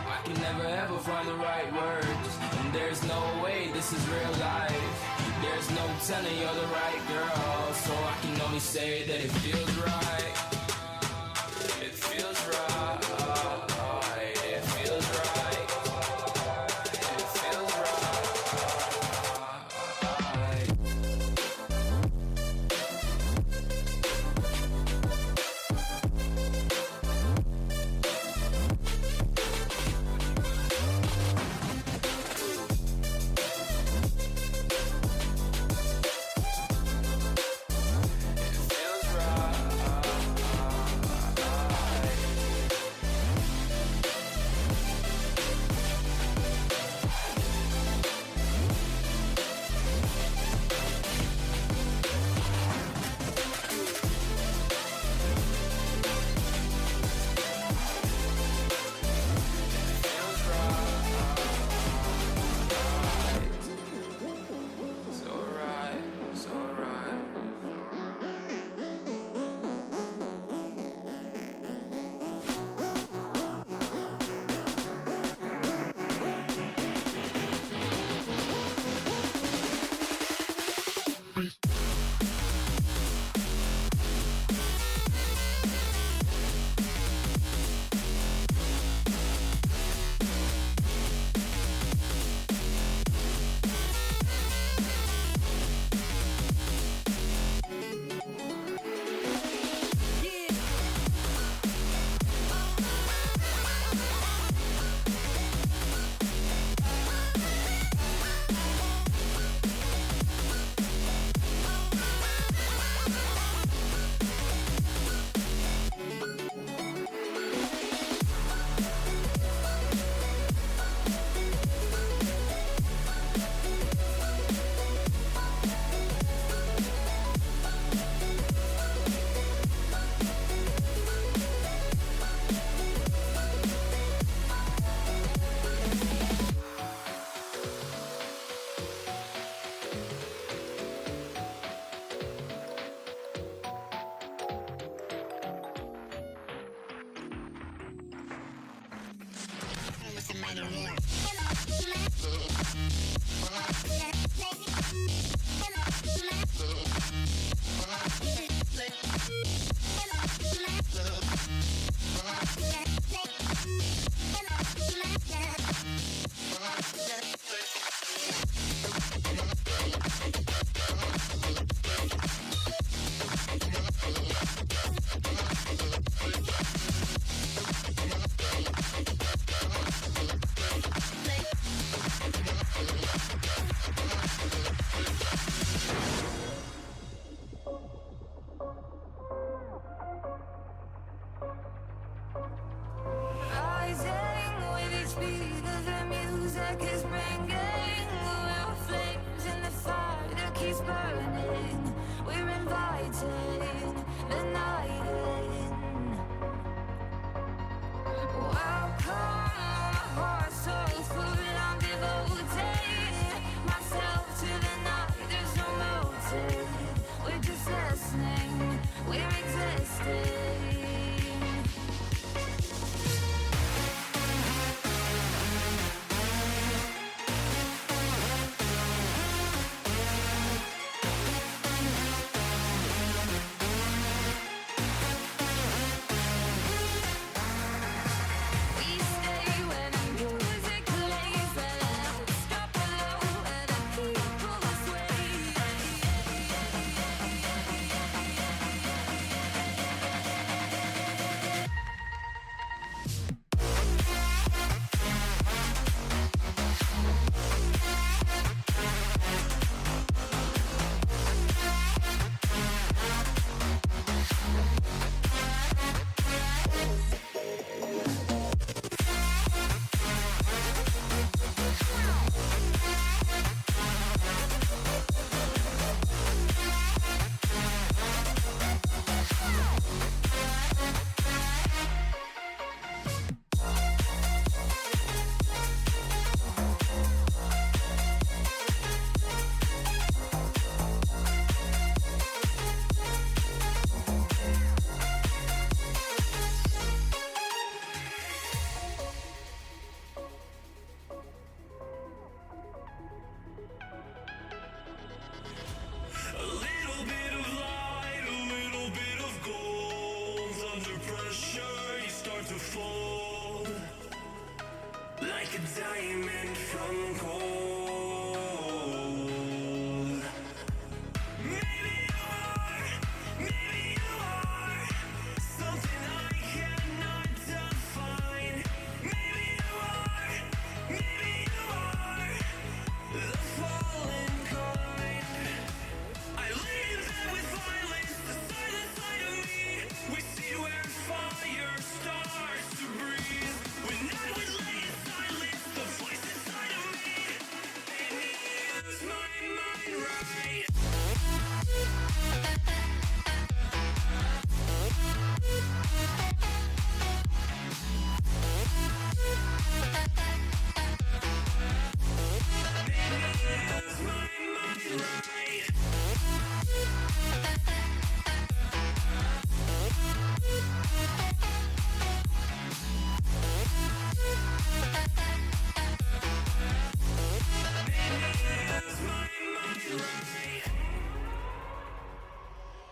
I can never ever find the right words, and there's no way this is real life. There's no telling you're the right girl, so I can only say that it feels right. It feels right. It feels right. It feels right. It feels right.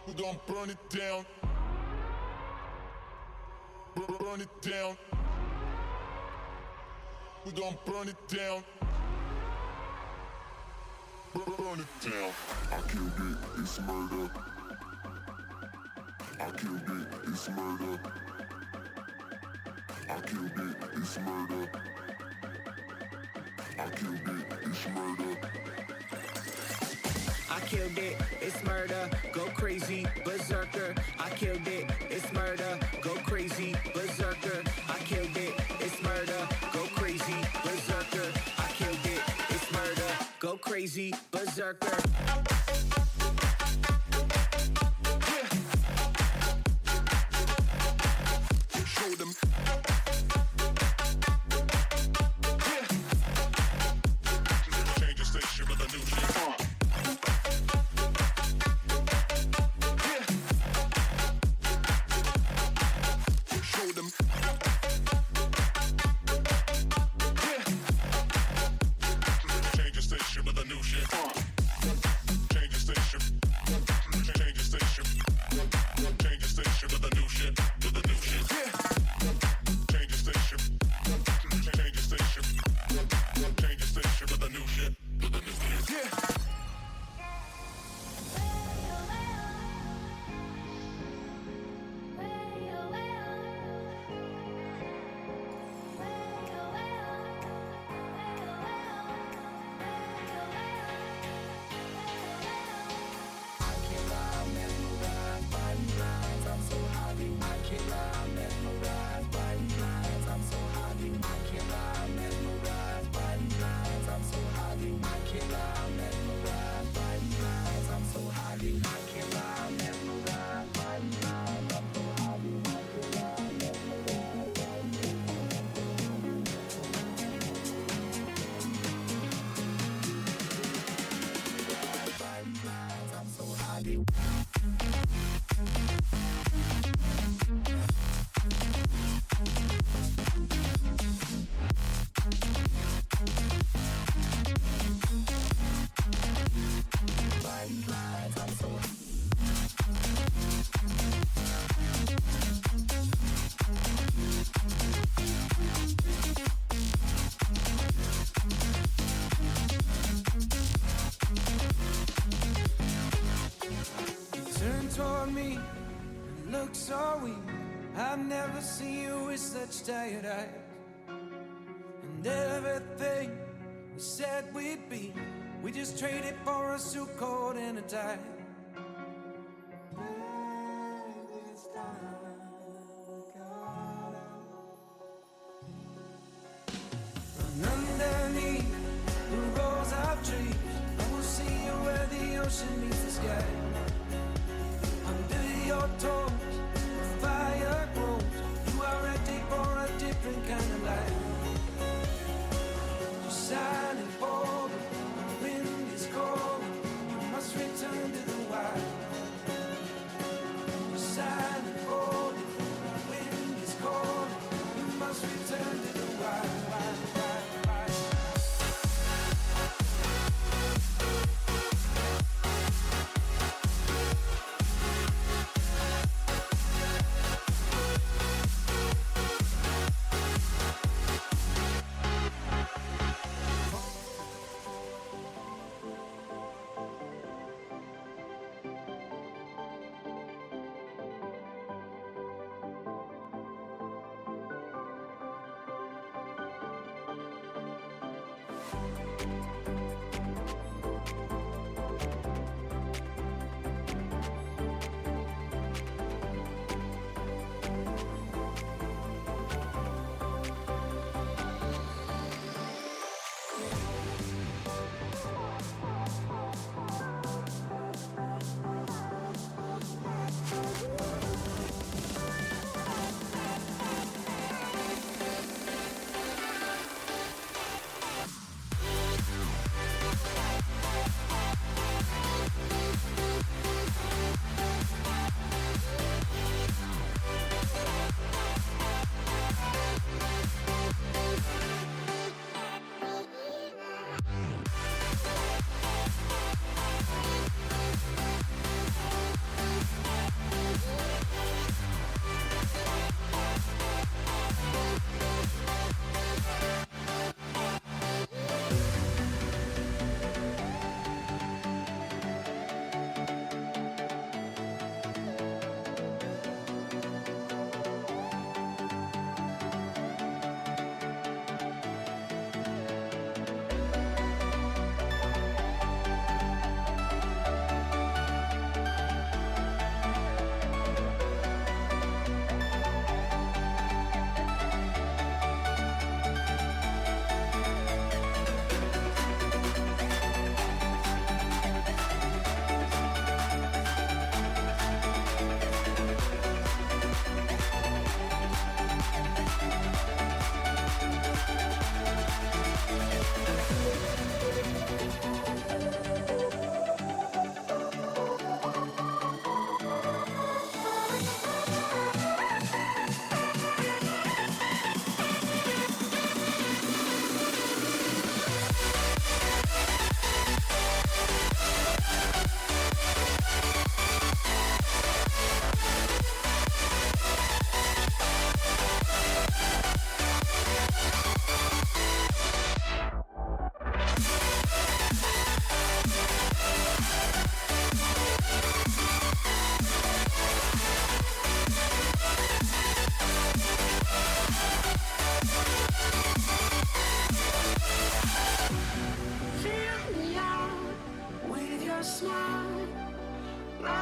We gon' burn it down. Burn it down. We gon' burn it down. Burn it down. I killed it, it's murder. I killed it, it's murder. I killed it, it's murder. I killed it, it's murder. I killed it, it's murder, go crazy, berserker. I killed it, it's murder, go crazy, berserker. I killed it, it's murder, go crazy, berserker. I killed it, it's murder, go crazy, berserker. Show them. Change the station with a new shit. Show them. Change the station with a new shit. Change the station. Change the station. Change the station with a new shit. With a new shit. Change the station. Change the station. Change the station with a new shit. With a new shit. Turn toward me and look so weak. I've never seen you with such tired eyes. And everything we said we'd be, we just traded for a suit coat and a tie. And underneath the rows of trees, I will see you where the ocean meets the sky. Under your toes, the fire grows. You are ready for a different kind of life. You're silent, bold, the wind is cold. You must return to the wild. You're silent, bold, the wind is cold. You must return to the wild.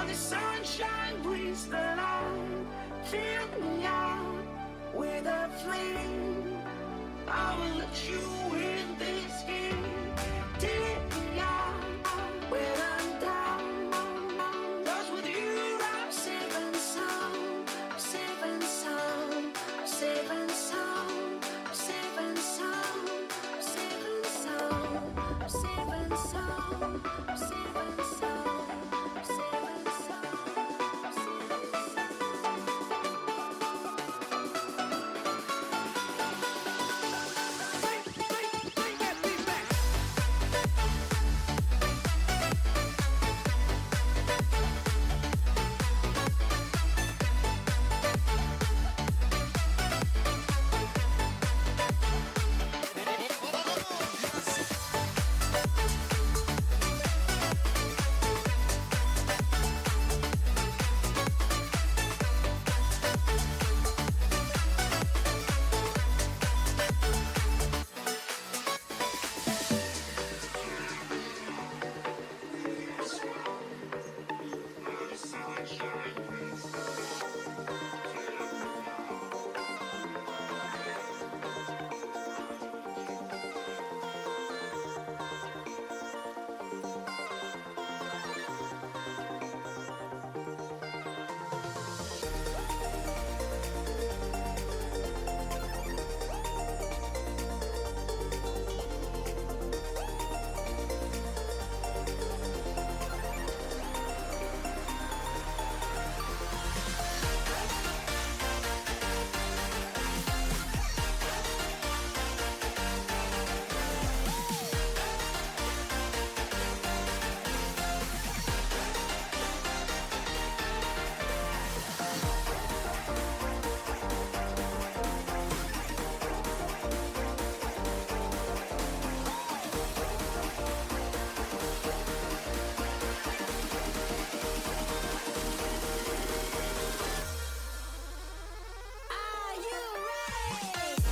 the sunshine brings the light. Fill me out with a flame. I will let you in this game. Take me out when I'm down. 'Cause with you I'm safe and sound. I'm safe and sound. I'm safe and sound. I'm safe and sound. I'm safe and sound. I'm safe and sound. I'm safe and sound. I'm safe and sound. Bring that beat back. Are you ready?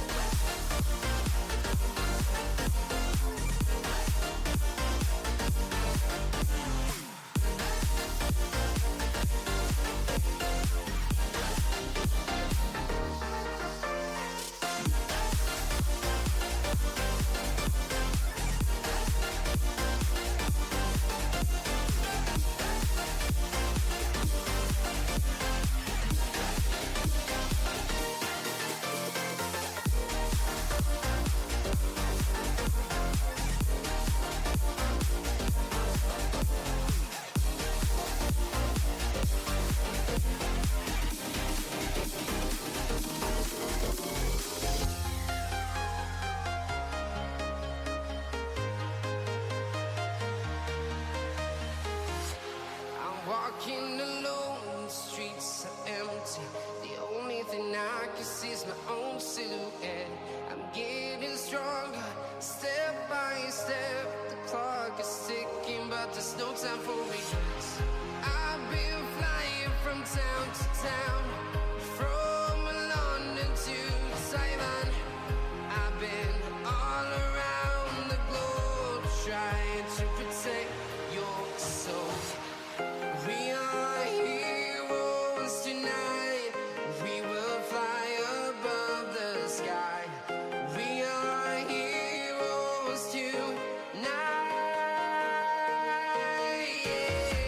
I'm walking alone, the streets are empty. The only thing I can see is my own silhouette. I'm getting stronger, step by step. The clock is ticking, but there's no time for regrets. I've been flying from town to town, from London to Taiwan. I've been all around the globe trying to protect your soul. We are heroes tonight. We will fly above the sky. We are heroes tonight. Yeah.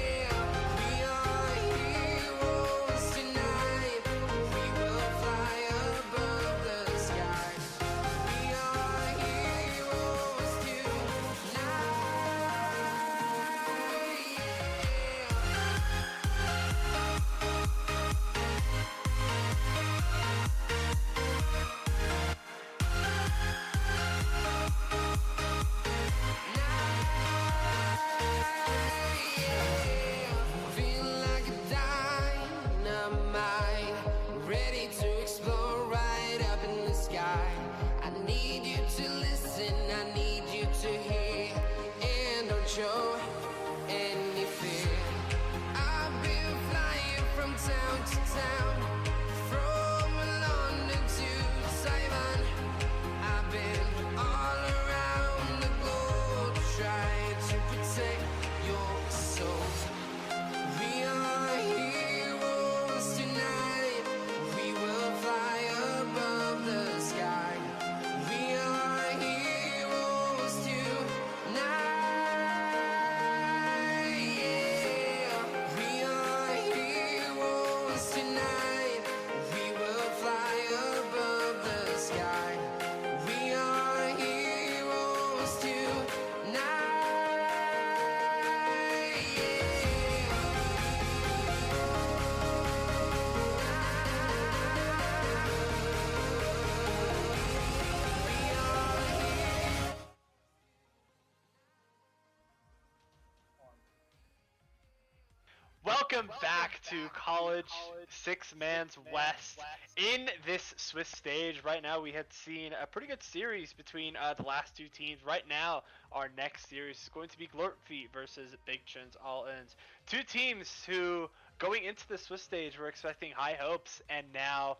welcome back to College Six Man's West. In this Swiss stage, right now we had seen a pretty good series between the last two teams. Right now, our next series is going to be Glorpfeet versus Big Chins All Ins. Two teams who, going into the Swiss stage, were expecting high hopes, and now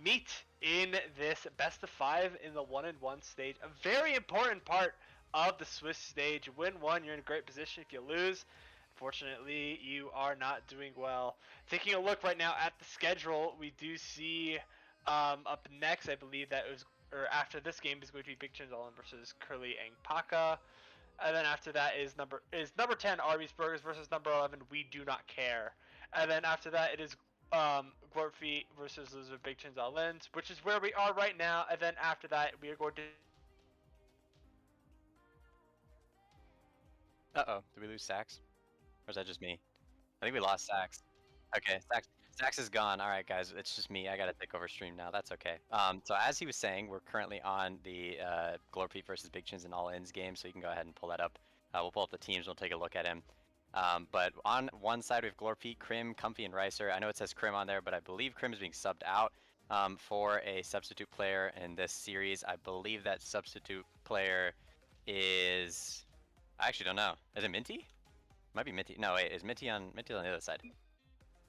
meet in this best of 5 in the 1-1 stage. A very important part of the Swiss stage. Win one, you're in a great position. If you lose, fortunately, you are not doing well. Taking a look right now at the schedule, we do see up next, I believe that it was, or after this game is going to be Big Chin Zolin versus Curly and Paka. And then after that is number 10 Arby's Burgers versus number 11 We Do Not Care. And then after that it is Glorpfeet versus Loser Big Chin Zolin, which is where we are right now. And then after that we are going to. Uh-oh, did we lose Sax? Or is that just me? I think we lost Sax. Okay, Sax is gone. All right, guys, it's just me. I gotta take over stream now. That's okay. So as he was saying, we're currently on the Glorpy versus Big Chins and All Ins game, so you can go ahead and pull that up. We'll pull up the teams. We'll take a look at him. But on one side we have Glorpy, Krim, Comfy, and Ricer. I know it says Krim on there, but I believe Krim is being subbed out for a substitute player in this series. I believe that substitute player is... I actually don't know. Is it Minty? Might be Minty. No, wait, is Minty on the other side?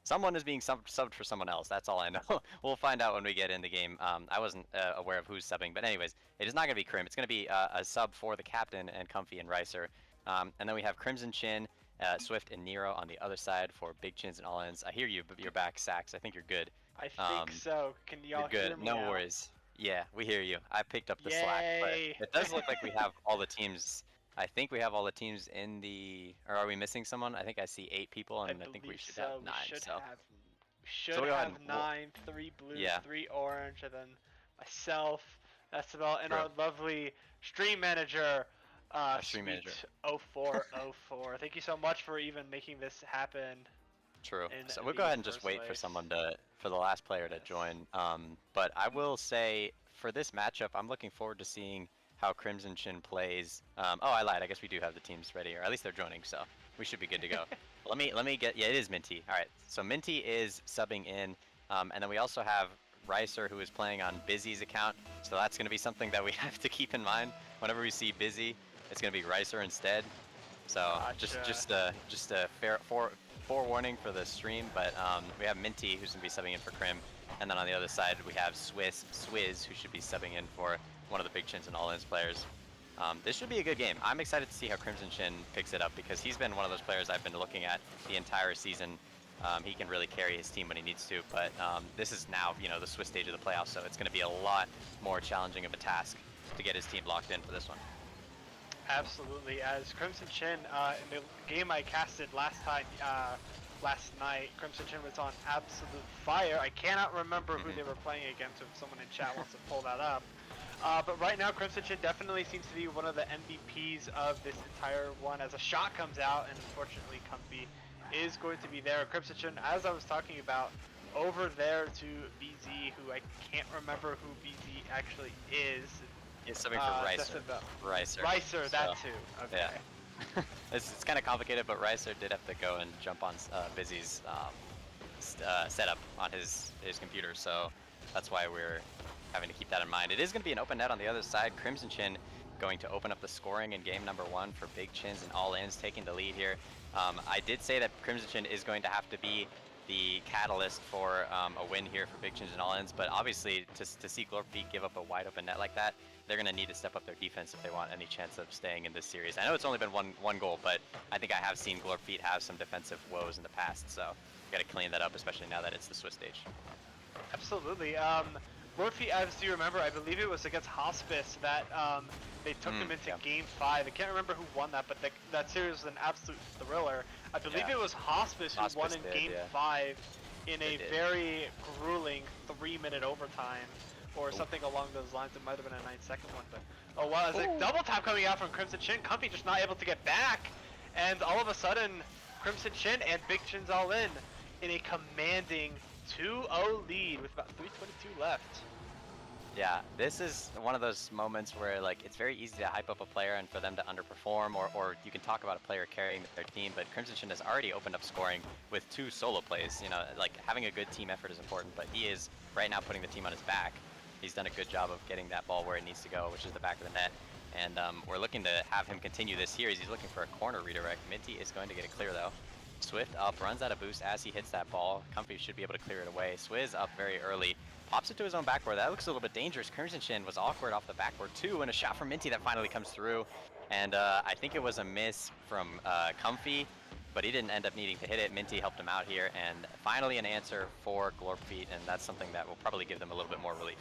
Someone is being subbed for someone else. That's all I know. We'll find out when we get in the game. I wasn't aware of who's subbing, but anyways, it is not going to be Krim. It's going to be a sub for the captain and Comfy and Ricer. And then we have Crimson Chin, Swift, and Nero on the other side for Big Chins and All Ins. I hear you, but you're back, Sax. I think you're good. I think so. Can y'all hear me? No now? worries. Yeah, we hear you. I picked up the slack, but it does look like we have all the teams. I think we have all the teams in the... Or are we missing someone? I think I see 8 people, and I think we should have 9. We should so. have 9, 3 blue, 3 orange, and then myself. That's about, and our lovely stream manager, stream manager 0404. Thank you so much for even making this happen. True. So we'll go ahead and just wait for someone for the last player to join. But I will say, for this matchup, I'm looking forward to seeing how Crimson Chin plays. Oh, I lied. I guess we do have the teams ready, or at least they're joining, so we should be good to go. let me get. Yeah, it is Minty. All right. So Minty is subbing in, and then we also have Ricer, who is playing on Busy's account. So that's going to be something that we have to keep in mind whenever we see Busy. It's going to be Ricer instead. So just a fair forewarning for the stream. But we have Minty, who's going to be subbing in for Krim, and then on the other side we have Swizz, who should be subbing in for one of the Big Chins and All Ins players. This should be a good game. I'm excited to see how Crimson Chin picks it up, because he's been one of those players I've been looking at the entire season. He can really carry his team when he needs to, but this is now, the Swiss stage of the playoffs, so it's going to be a lot more challenging of a task to get his team locked in for this one. Absolutely. As Crimson Chin, in the game I casted last night, Crimson Chin was on absolute fire. I cannot remember who they were playing against, if someone in chat wants to pull that up. But right now, Crimson Chin definitely seems to be one of the MVPs of this entire one, as a shot comes out, and unfortunately Comfy is going to be there. Crimson Chin, as I was talking about, over there to BZ, who I can't remember who BZ actually is. It's something for Ricer. Ricer, that too. Okay. Yeah. It's kind of complicated, but Ricer did have to go and jump on Busy's setup on his computer, so that's why we're having to keep that in mind. It is going to be an open net on the other side. Crimson Chin going to open up the scoring in game number 1 for Big Chins and All Ins, taking the lead here. I did say that Crimson Chin is going to have to be the catalyst for a win here for Big Chins and All Ins, but obviously to see Glorpy give up a wide open net like that, they're going to need to step up their defense if they want any chance of staying in this series. I know it's only been one goal, but I think I have seen Glorpy have some defensive woes in the past, so we got to clean that up, especially now that it's the Swiss stage. Absolutely. Glorpy, as you remember, I believe it was against Hospice that they took them into Game 5. I can't remember who won that, but that series was an absolute thriller. I believe it was Hospice who won in Game 5 in a very grueling 3-minute overtime, or something along those lines. It might have been a 9-second one, but oh wow, it's a double tap coming out from Crimson Chin. Comfy just not able to get back, and all of a sudden, Crimson Chin and Big Chin's All in a commanding 2-0 lead with about 3:22 left. Yeah, this is one of those moments where like it's very easy to hype up a player and for them to underperform, or you can talk about a player carrying their team, but Crimson Shin has already opened up scoring with 2 solo plays. You know, like having a good team effort is important, but he is right now putting the team on his back. He's done a good job of getting that ball where it needs to go, which is the back of the net. And we're looking to have him continue this series. He's looking for a corner redirect. Minty is going to get it clear though. Swift up, runs out of boost as he hits that ball. Comfy should be able to clear it away. Swizz up very early. Pops it to his own backboard. That looks a little bit dangerous. Crimson Shin was awkward off the backboard too, and a shot from Minty that finally comes through. And I think it was a miss from Comfy, but he didn't end up needing to hit it. Minty helped him out here, and finally an answer for Glorpfeet, and that's something that will probably give them a little bit more relief.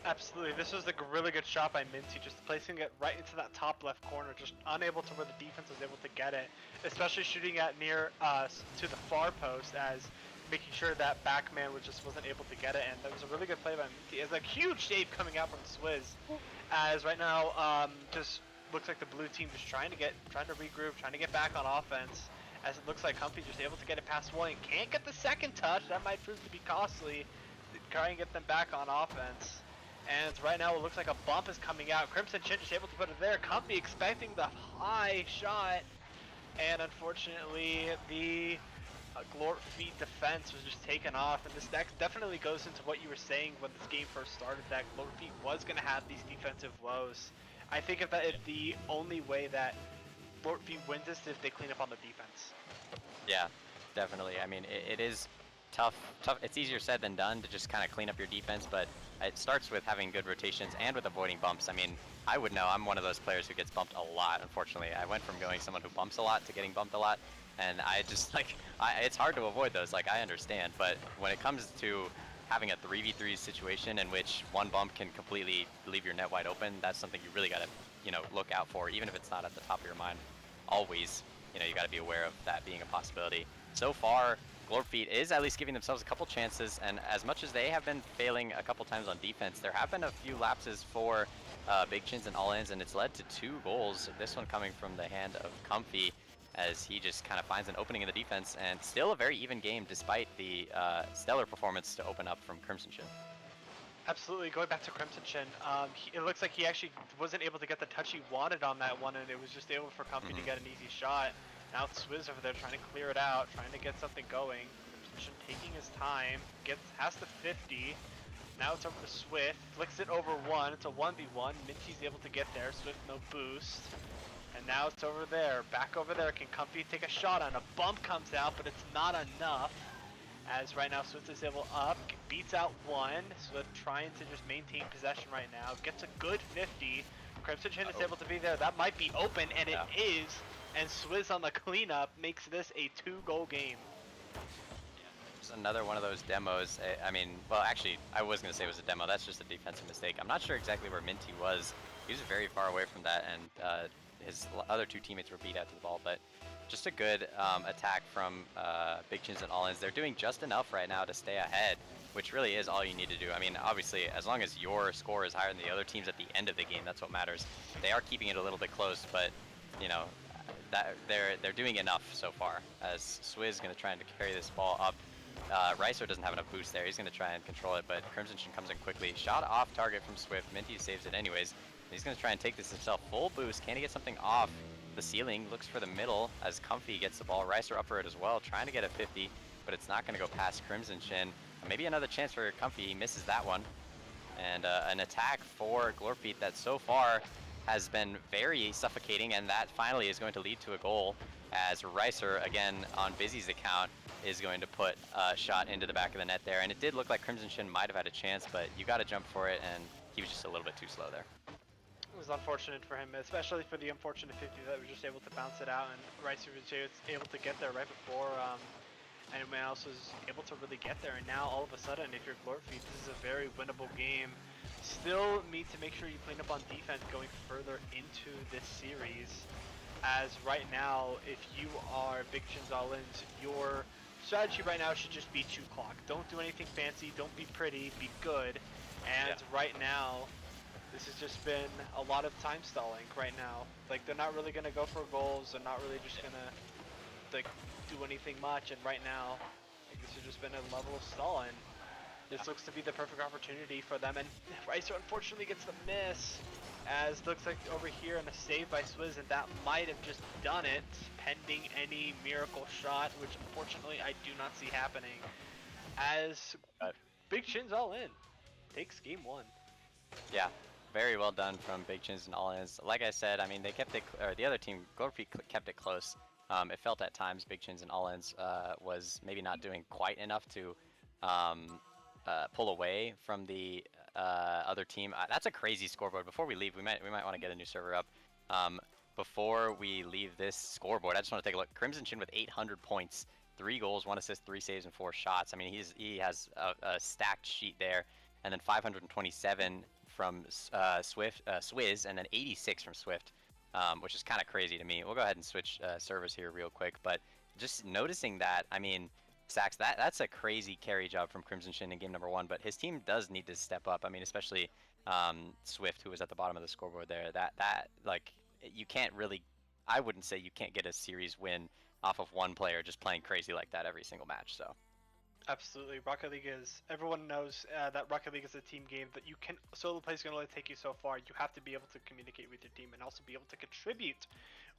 Absolutely, this was a really good shot by Minty, just placing it right into that top left corner, just unable to where the defense was able to get it, especially shooting at near to the far post, as making sure that backman wasn't able to get it, and that was a really good play by Minty. It's a huge save coming out from Swizz, as right now just looks like the blue team just trying to regroup, trying to get back on offense, as it looks like Comfy just able to get it past one and can't get the second touch. That might prove to be costly. Try and get them back on offense. And right now it looks like a bump is coming out. Crimson Shin just able to put it there. Comfy expecting the high shot. And unfortunately the Glorpfeet defense was just taken off. And this definitely goes into what you were saying when this game first started, that Glorpfeet was going to have these defensive woes. I think if the only way that Glorpfeet wins this is if they clean up on the defense. Yeah, definitely. I mean, it is tough. It's easier said than done to just kind of clean up your defense, but it starts with having good rotations and with avoiding bumps. I mean, I would know. I'm one of those players who gets bumped a lot, unfortunately. I went from going someone who bumps a lot to getting bumped a lot, and I just, like, it's hard to avoid those, like, I understand, but when it comes to having a 3v3 situation in which one bump can completely leave your net wide open, that's something you really got to, you know, look out for, even if it's not at the top of your mind. Always, you know, you got to be aware of that being a possibility. So far, Glorpfeet is at least giving themselves a couple chances, and as much as they have been failing a couple times on defense, there have been a few lapses for Big Chins and All-Ins, and it's led to 2 goals. This one coming from the hand of Comfy, as he just kind of finds an opening in the defense, and still a very even game despite the stellar performance to open up from Crimson Shin. Absolutely, going back to Crimson Shin, it looks like he actually wasn't able to get the touch he wanted on that one, and it was just able for Comfy to get an easy shot. Now it's Swizz over there trying to clear it out, trying to get something going. Crimson Shin taking his time, has the 50. Now it's over to Swift, flicks it over one. It's a 1v1. Minty's able to get there. Swift no boost. And now it's over there. Back over there. Can Comfy take a shot on? A bump comes out, but it's not enough. As right now Swift is able up, beats out one. Swift trying to just maintain possession right now. Gets a good 50. Crimson Shin is able to be there. That might be open, and it is. And Swizz on the cleanup makes this a 2-goal game. It's another one of those demos. I mean, well, actually, I was going to say it was a demo. That's just a defensive mistake. I'm not sure exactly where Minty was. He was very far away from that, and his other 2 teammates were beat out to the ball. But just a good attack from Big Chins and All-Ins. They're doing just enough right now to stay ahead, which really is all you need to do. I mean, obviously, as long as your score is higher than the other teams at the end of the game, that's what matters. They are keeping it a little bit close, but, you know, that they're doing enough so far, as Swizz is going to try and carry this ball up. Ricer doesn't have enough boost there. He's going to try and control it, but Crimson Shin comes in quickly. Shot off target from Swift. Minty saves it anyways. He's going to try and take this himself. Full boost. Can he get something off the ceiling? Looks for the middle as Comfy gets the ball. Ricer up for it as well, trying to get a 50, but it's not going to go past Crimson Shin. Maybe another chance for Comfy. He misses that one. And an attack for Glorpfeet that so far has been very suffocating, and that finally is going to lead to a goal, as Ricer, again on Busy's account, is going to put a shot into the back of the net there. And it did look like Crimson Shin might have had a chance, but you got to jump for it, and he was just a little bit too slow there. It was unfortunate for him, especially for the unfortunate 50 that was just able to bounce it out, and Ricer was able to get there right before anyone else was able to really get there. And now all of a sudden, if you're Glorpfeet, this is a very winnable game. Still need to make sure you clean up on defense going further into this series, as right now, if you are Big Chins All-Ins, your strategy right now should just be 2 clock. Don't do anything fancy, don't be pretty, be good. And right now, this has just been a lot of time stalling right now. Like, they're not really going to go for goals, they're not really just going to like do anything much, and right now, like, this has just been a level of stalling. This looks to be the perfect opportunity for them, and Ricer unfortunately gets the miss, as it looks like over here in a save by Swizz, and that might have just done it, pending any miracle shot, which unfortunately I do not see happening, as Big Chin's all in. Takes game 1. Yeah, very well done from Big Chins and All-Ins. Like I said, I mean, they kept it, or the other team, Glorpy, kept it close. It felt at times Big Chins and All-Ins was maybe not doing quite enough to pull away from the other team. That's a crazy scoreboard. Before we leave, we might want to get a new server up. Before we leave this scoreboard, I just want to take a look. Crimson Chin with 800 points, 3 goals, 1 assist, 3 saves, and 4 shots. I mean, he has a stacked sheet there. And then 527 from Swizz, and then 86 from Swift, which is kind of crazy to me. We'll go ahead and switch servers here real quick, but just noticing that, I mean, Sax, that's a crazy carry job from Crimson Shin in game number 1, but his team does need to step up. I mean, especially Swift, who was at the bottom of the scoreboard there. That like, you can't really, I wouldn't say you can't get a series win off of one player just playing crazy like that every single match, so. Absolutely. Rocket League is, everyone knows that Rocket League is a team game, but you can, solo play is going to only take you so far. You have to be able to communicate with your team and also be able to contribute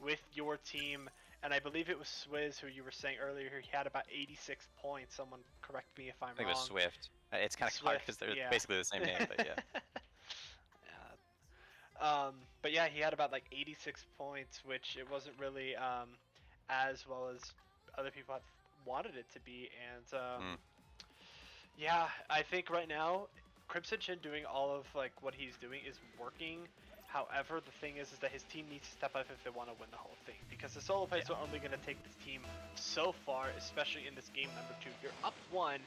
with your team. And I believe it was Swizz who you were saying earlier, he had about 86 points. Someone correct me if I'm wrong. I think it was Swift. It's kind of hard because they're basically the same name, but yeah. But yeah, he had about like 86 points, which it wasn't really as well as other people had wanted it to be, and yeah, I think right now Crimson Chin doing all of like what he's doing is working. However, the thing is that his team needs to step up if they want to win the whole thing, because the solo plays are only going to take this team so far, especially in this game number 2. You're up 1,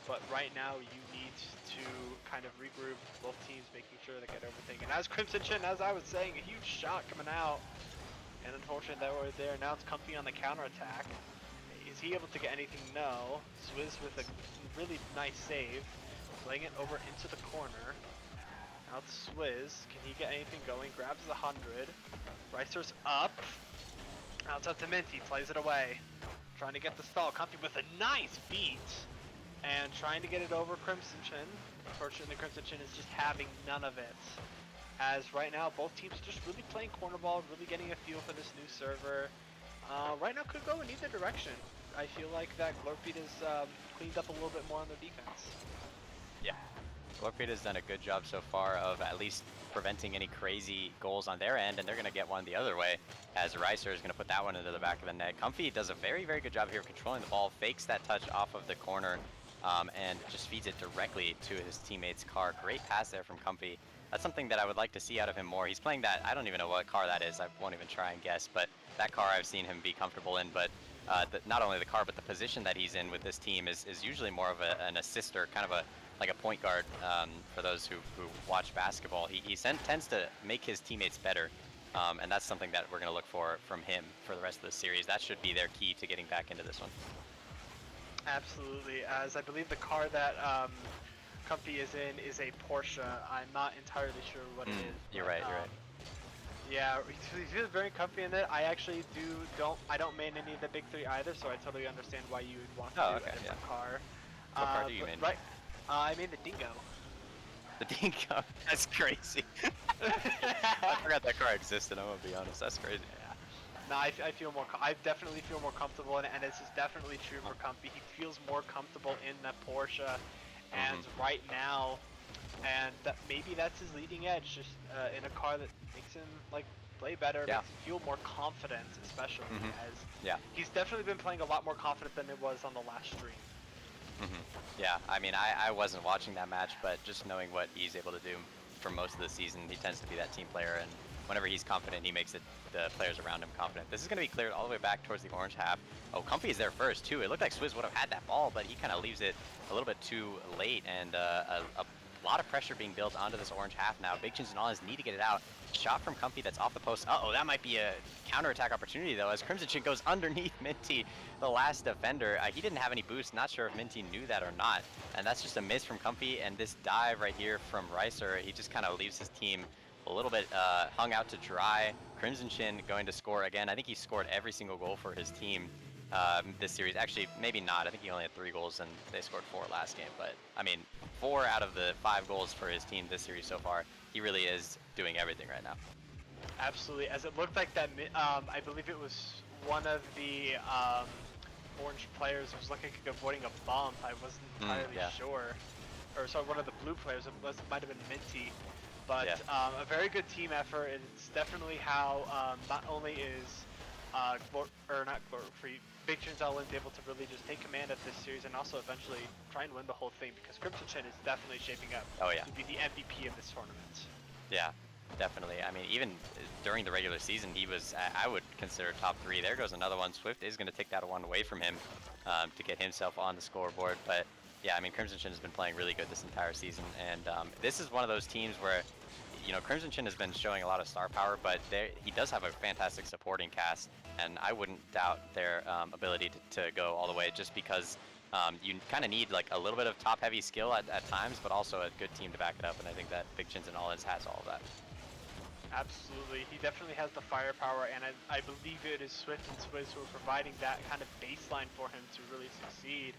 but right now you need to kind of regroup both teams, making sure they get everything. And as Crimson Chin, as I was saying, a huge shot coming out, and unfortunately that were there. Now it's Comfy on the counterattack. Is he able to get anything? No. Swizz with a really nice save. Playing it over into the corner. Now it's Swizz. Can he get anything going? Grabs the 100. Ricer's up. Now it's up to Minty. Plays it away. Trying to get the stall. Comfy with a nice beat. And trying to get it over Crimson Chin. Unfortunately, Crimson Chin is just having none of it. As right now, both teams are just really playing corner ball, really getting a feel for this new server. Right now could go in either direction. I feel like that Glorpy has cleaned up a little bit more on their defense. Yeah, Glorpy has done a good job so far of at least preventing any crazy goals on their end, and they're going to get one the other way, as Ricer is going to put that one into the back of the net. Comfy does a very, very good job here of controlling the ball, fakes that touch off of the corner, and just feeds it directly to his teammate's car. Great pass there from Comfy. That's something that I would like to see out of him more. He's playing that, I don't even know what car that is, I won't even try and guess, but that car I've seen him be comfortable in, but not only the car, but the position that he's in with this team is usually more of an assister, kind of like a point guard for those who watch basketball. He tends to make his teammates better, and that's something that we're going to look for from him for the rest of the series. That should be their key to getting back into this one. Absolutely, as I believe the car that Comfy is in is a Porsche. I'm not entirely sure what it is. You're right, you're right. Yeah, he feels very comfy in it. I actually I don't main any of the big 3 either, so I totally understand why you would want to do a different car. What car do you main? Right, I made the Dingo. The Dingo? That's crazy. I forgot that car existed, I'm gonna be honest, that's crazy. Yeah. No, I feel more, I definitely feel more comfortable in it, and this is definitely true for Comfy. He feels more comfortable in the Porsche, and right now, and maybe that's his leading edge, just in a car that makes him like play better, makes him feel more confident, especially as he's definitely been playing a lot more confident than it was on the last stream. Yeah, I mean, I wasn't watching that match, but just knowing what he's able to do for most of the season, he tends to be that team player, and whenever he's confident, he makes the players around him confident. This is going to be cleared all the way back towards the orange half. Oh, Comfy is there first, too. It looked like Swizz would have had that ball, but he kind of leaves it a little bit too late, and a lot of pressure being built onto this orange half now. Big Chins and All need to get it out. Shot from Comfy that's off the post. Uh-oh, that might be a counterattack opportunity, though, as Crimson Chin goes underneath Minty, the last defender. He didn't have any boost. Not sure if Minty knew that or not. And that's just a miss from Comfy, and this dive right here from Ricer, he just kind of leaves his team a little bit hung out to dry. Crimson Chin going to score again. I think he scored every single goal for his team this series. Actually, maybe not. I think he only had 3 goals and they scored 4 last game. But I mean, 4 out of the 5 goals for his team this series so far. He really is doing everything right now. Absolutely, as it looked like that, I believe it was one of the orange players was looking like avoiding a bump. I wasn't entirely yeah. sure. Or sorry, one of the blue players, it might have been Minty. But Yeah. A very good team effort, and it's definitely how not only is Big Chin Zaolin's able to really just take command of this series and also eventually try and win the whole thing, because Crimson Chin is definitely shaping up to be the MVP of this tournament. Yeah, definitely. I mean, even during the regular season, he was, I would consider top 3. There goes another one. Swift is going to take that one away from him to get himself on the scoreboard. But yeah, I mean, Crimson Chin has been playing really good this entire season. And this is one of those teams where, you know, Crimson Chin has been showing a lot of star power, but he does have a fantastic supporting cast. And I wouldn't doubt their ability to go all the way, just because you kind of need like a little bit of top-heavy skill at times, but also a good team to back it up. And I think that Big Chins and All-Ins has all of that. Absolutely, he definitely has the firepower, and I believe it is Swift and Swizz who are providing that kind of baseline for him to really succeed.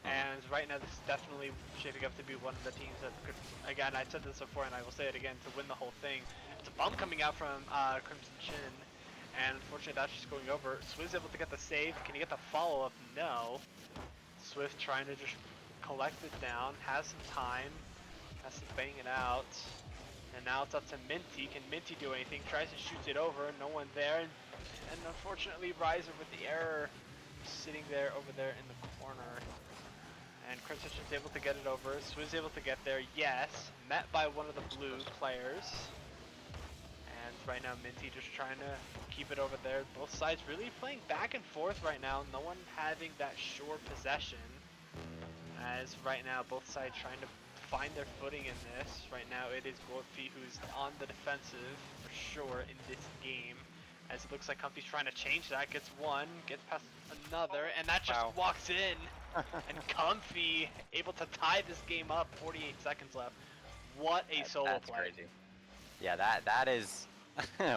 And right now, this is definitely shaping up to be one of the teams that could, again, I said this before and I will say it again, to win the whole thing. It's a bump coming out from Crimson Chin, and unfortunately that's just going over. Swizz able to get the save. Can he get the follow-up? No. Swift trying to just collect it down, has some time, has to bang it out. And now it's up to Minty. Can Minty do anything? Tries to shoot it over, no one there. And unfortunately, Riser with the error, sitting there over there in the corner. And Crimson Chin's able to get it over. Swizz able to get there, yes. Met by one of the blue players. And right now, Minty just trying to keep it over there. Both sides really playing back and forth right now. No one having that sure possession. As right now, both sides trying to find their footing in this. Right now, it is Gorphy who's on the defensive for sure in this game. As it looks like Comfy's trying to change that. Gets one, gets past another, and that just walks in. And Comfy able to tie this game up. 48 seconds left. What a solo play. That's crazy. Yeah, that is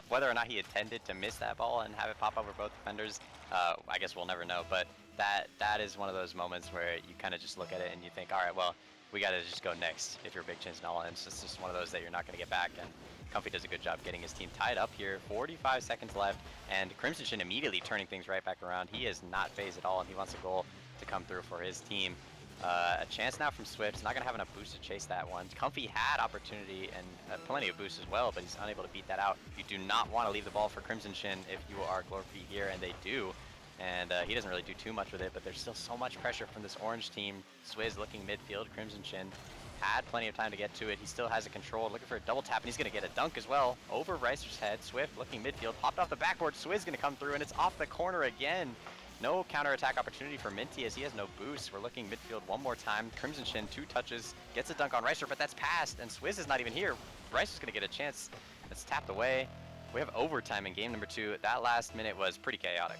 whether or not he intended to miss that ball and have it pop over both defenders. I guess we'll never know. But that is one of those moments where you kind of just look at it and you think, all right, well, we got to just go next if you're Big Chins and All-Ins. It's just one of those that you're not going to get back. And Comfy does a good job getting his team tied up here. 45 seconds left, and Crimson Chin immediately turning things right back around. He is not phased at all, and he wants a goal to come through for his team. A chance now from Swift. He's not going to have enough boost to chase that one. Comfy had opportunity and plenty of boost as well, but he's unable to beat that out. You do not want to leave the ball for Crimson Chin if you are Glorpy here, and they do. And he doesn't really do too much with it, but there's still so much pressure from this orange team. Swizz looking midfield. Crimson Chin had plenty of time to get to it. He still has it controlled, looking for a double tap, and he's going to get a dunk as well. Over Ricer's head. Swift looking midfield, popped off the backboard. Swizz going to come through, and it's off the corner again. No counterattack opportunity for Minty as he has no boost. We're looking midfield one more time. Crimson Chin, 2 touches, gets a dunk on Ricer, but that's passed, and Swizz is not even here. Ricer's going to get a chance. It's tapped away. We have overtime in game number 2. That last minute was pretty chaotic.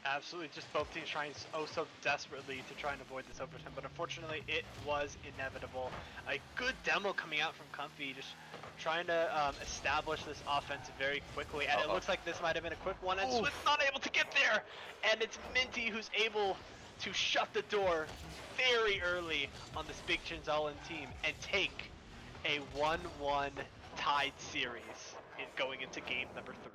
Absolutely, just both teams trying so desperately to try and avoid this overtime, but unfortunately it was inevitable. A good demo coming out from Comfy, just trying to establish this offense very quickly, and it looks like this might have been a quick one, and Swift's not able to get there, and it's Minty who's able to shut the door very early on this Big Chins All-In team and take a 1-1 tied series going into game number 3.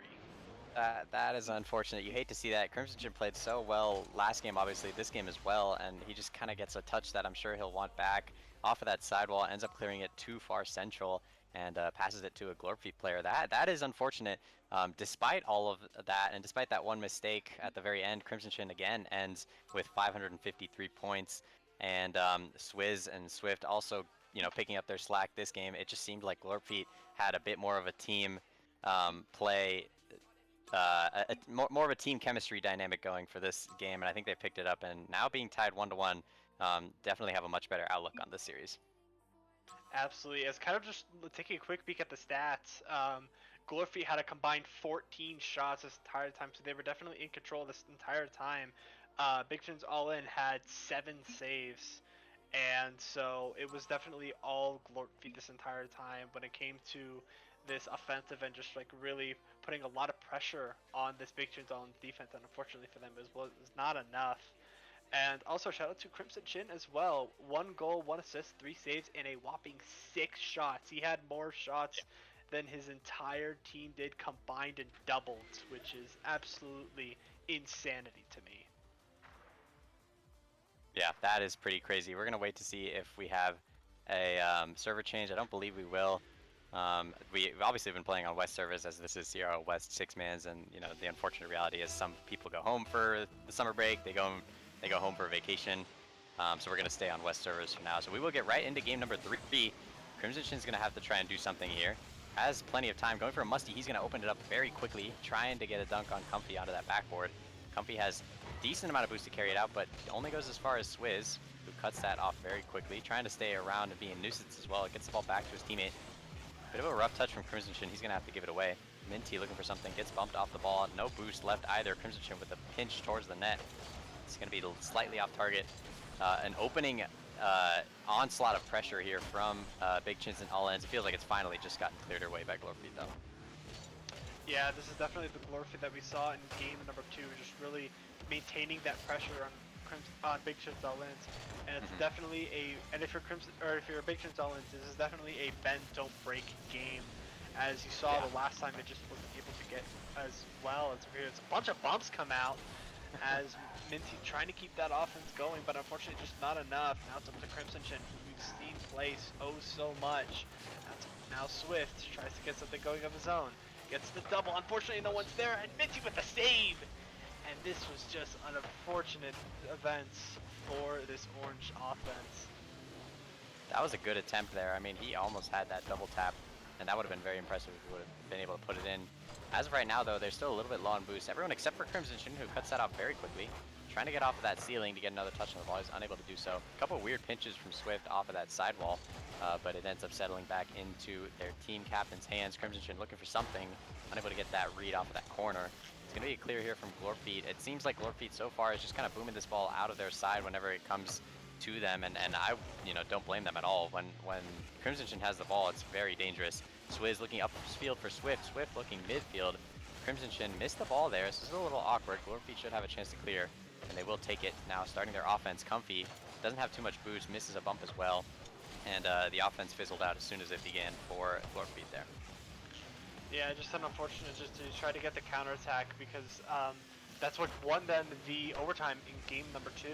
That is unfortunate. You hate to see that. Crimson Chin played so well last game, obviously, this game as well, and he just kind of gets a touch that I'm sure he'll want back off of that sidewall, ends up clearing it too far central, and passes it to a Glorpy player. That is unfortunate. Despite all of that, and despite that one mistake at the very end, Crimson Chin again ends with 553 points, and Swizz and Swift also, you know, picking up their slack this game. It just seemed like Glorpy had a bit more of a team play. More of a team chemistry dynamic going for this game, and I think they picked it up, and now being tied 1-1, definitely have a much better outlook on this series. Absolutely. As kind of just taking a quick peek at the stats, Glorphy had a combined 14 shots this entire time, so they were definitely in control this entire time. Big Chins All-In had 7 saves, and so it was definitely all Glorphy this entire time when it came to this offensive and just like really putting a lot of pressure on this Big Chin's All In's defense, and unfortunately for them it was not enough. And also shout out to Crimson Chin as well. 1 goal, 1 assist, 3 saves, and a whopping 6 shots. He had more shots than his entire team did combined and doubled, which is absolutely insanity to me. Yeah, that is pretty crazy. We're gonna wait to see if we have a server change. I don't believe we will. We've obviously been playing on West servers, as this is CRL West 6-mans, and you know the unfortunate reality is some people go home for the summer break. They go home for vacation. So we're gonna stay on West servers for now. So we will get right into game number 3. Crimson Shin's gonna have to try and do something here. Has plenty of time. Going for a musty, he's gonna open it up very quickly, trying to get a dunk on Comfy onto that backboard. Comfy has decent amount of boost to carry it out, but only goes as far as Swizz, who cuts that off very quickly, trying to stay around and be a nuisance as well. It gets the ball back to his teammate. Bit of a rough touch from Crimson Shin. He's going to have to give it away. Minty looking for something, gets bumped off the ball. No boost left either. Crimson Shin with a pinch towards the net. It's going to be slightly off target. An opening onslaught of pressure here from Big Chins and All Ends. It feels like it's finally just gotten cleared away by Glorfeed though. Yeah, this is definitely the Glorfeed that we saw in game number 2, just really maintaining that pressure on Big Chin's All Ins, and it's definitely and if you're a Big Chin's All Ins, this is definitely a bend don't break game, as you saw the last time. It just wasn't able to get as well as weird. It's a bunch of bumps come out as Minty trying to keep that offense going, but unfortunately just not enough. Now it's up to Crimson Chin, who we've seen play so much. Now Swift tries to get something going of his own. Gets the double. Unfortunately, no one's there, and Minty with the save. And this was just an unfortunate events for this orange offense. That was a good attempt there. I mean, he almost had that double tap, and that would have been very impressive if he would have been able to put it in. As of right now, though, they're still a little bit low on boost. Everyone except for Crimson Shin, who cuts that off very quickly. Trying to get off of that ceiling to get another touch on the ball. He's unable to do so. A couple of weird pinches from Swift off of that sidewall, but it ends up settling back into their team captain's hands. Crimson Shin looking for something, unable to get that read off of that corner. It's going to be a clear here from Glorfeed. It seems like Glorfeed so far is just kind of booming this ball out of their side whenever it comes to them, and I don't blame them at all. When Crimson Shin has the ball, it's very dangerous. Swizz looking upfield for Swift. Swift looking midfield. Crimson Shin missed the ball there, so this is a little awkward. Glorfeed should have a chance to clear, and they will take it. Now starting their offense, Comfy doesn't have too much boost, misses a bump as well, and the offense fizzled out as soon as it began for Glorfeed there. Yeah, just an unfortunate just to try to get the counterattack, because that's what won them the overtime in game number 2.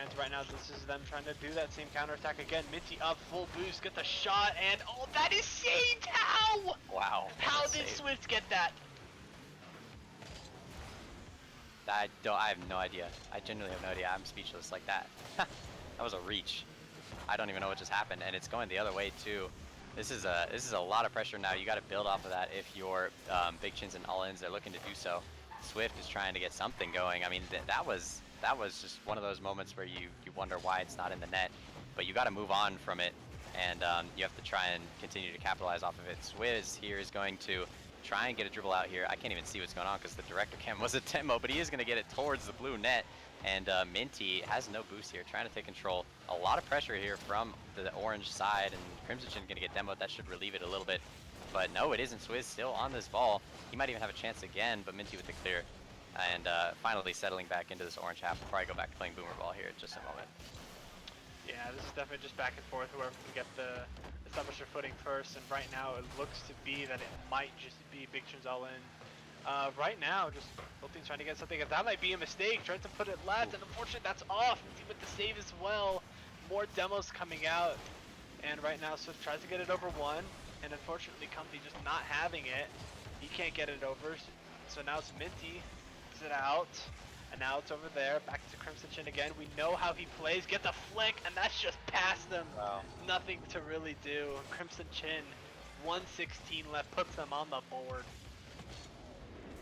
And right now this is them trying to do that same counterattack again. Minty up, full boost, get the shot, and oh, that is saved! How? Wow. How did Swift get that? I have no idea. I genuinely have no idea. I'm speechless like that. That was a reach. I don't even know what just happened, and it's going the other way too. This is a lot of pressure now. You got to build off of that if your Big Chins and All Ins are looking to do so. Swift is trying to get something going. I mean, that was just one of those moments where you wonder why it's not in the net, but you got to move on from it, and you have to try and continue to capitalize off of it. Swizz here is going to try and get a dribble out here. I can't even see what's going on because the director cam was a demo, but he is going to get it towards the blue net. And Minty has no boost here, trying to take control. A lot of pressure here from the orange side, and Crimson Shin going to get demoed. That should relieve it a little bit. But no, it isn't. Swizz still on this ball. He might even have a chance again, but Minty with the clear. And finally settling back into this orange half. We'll probably go back to playing Boomer Ball here in just a moment. Yeah, this is definitely just back and forth. Whoever can get the establish their footing first. And right now it looks to be that it might just be Big Chins All In. Right now, just both teams trying to get something. That might be a mistake. Trying to put it left, and unfortunately that's off. With the save as well. More demos coming out. And right now Swift tries to get it over one. And unfortunately Comfy just not having it. He can't get it over. So now it's Minty. Gets it out. And now it's over there. Back to Crimson Chin again. We know how he plays. Get the flick, and that's just past them. Wow. Nothing to really do. Crimson Chin, 1:16 left, puts them on the board.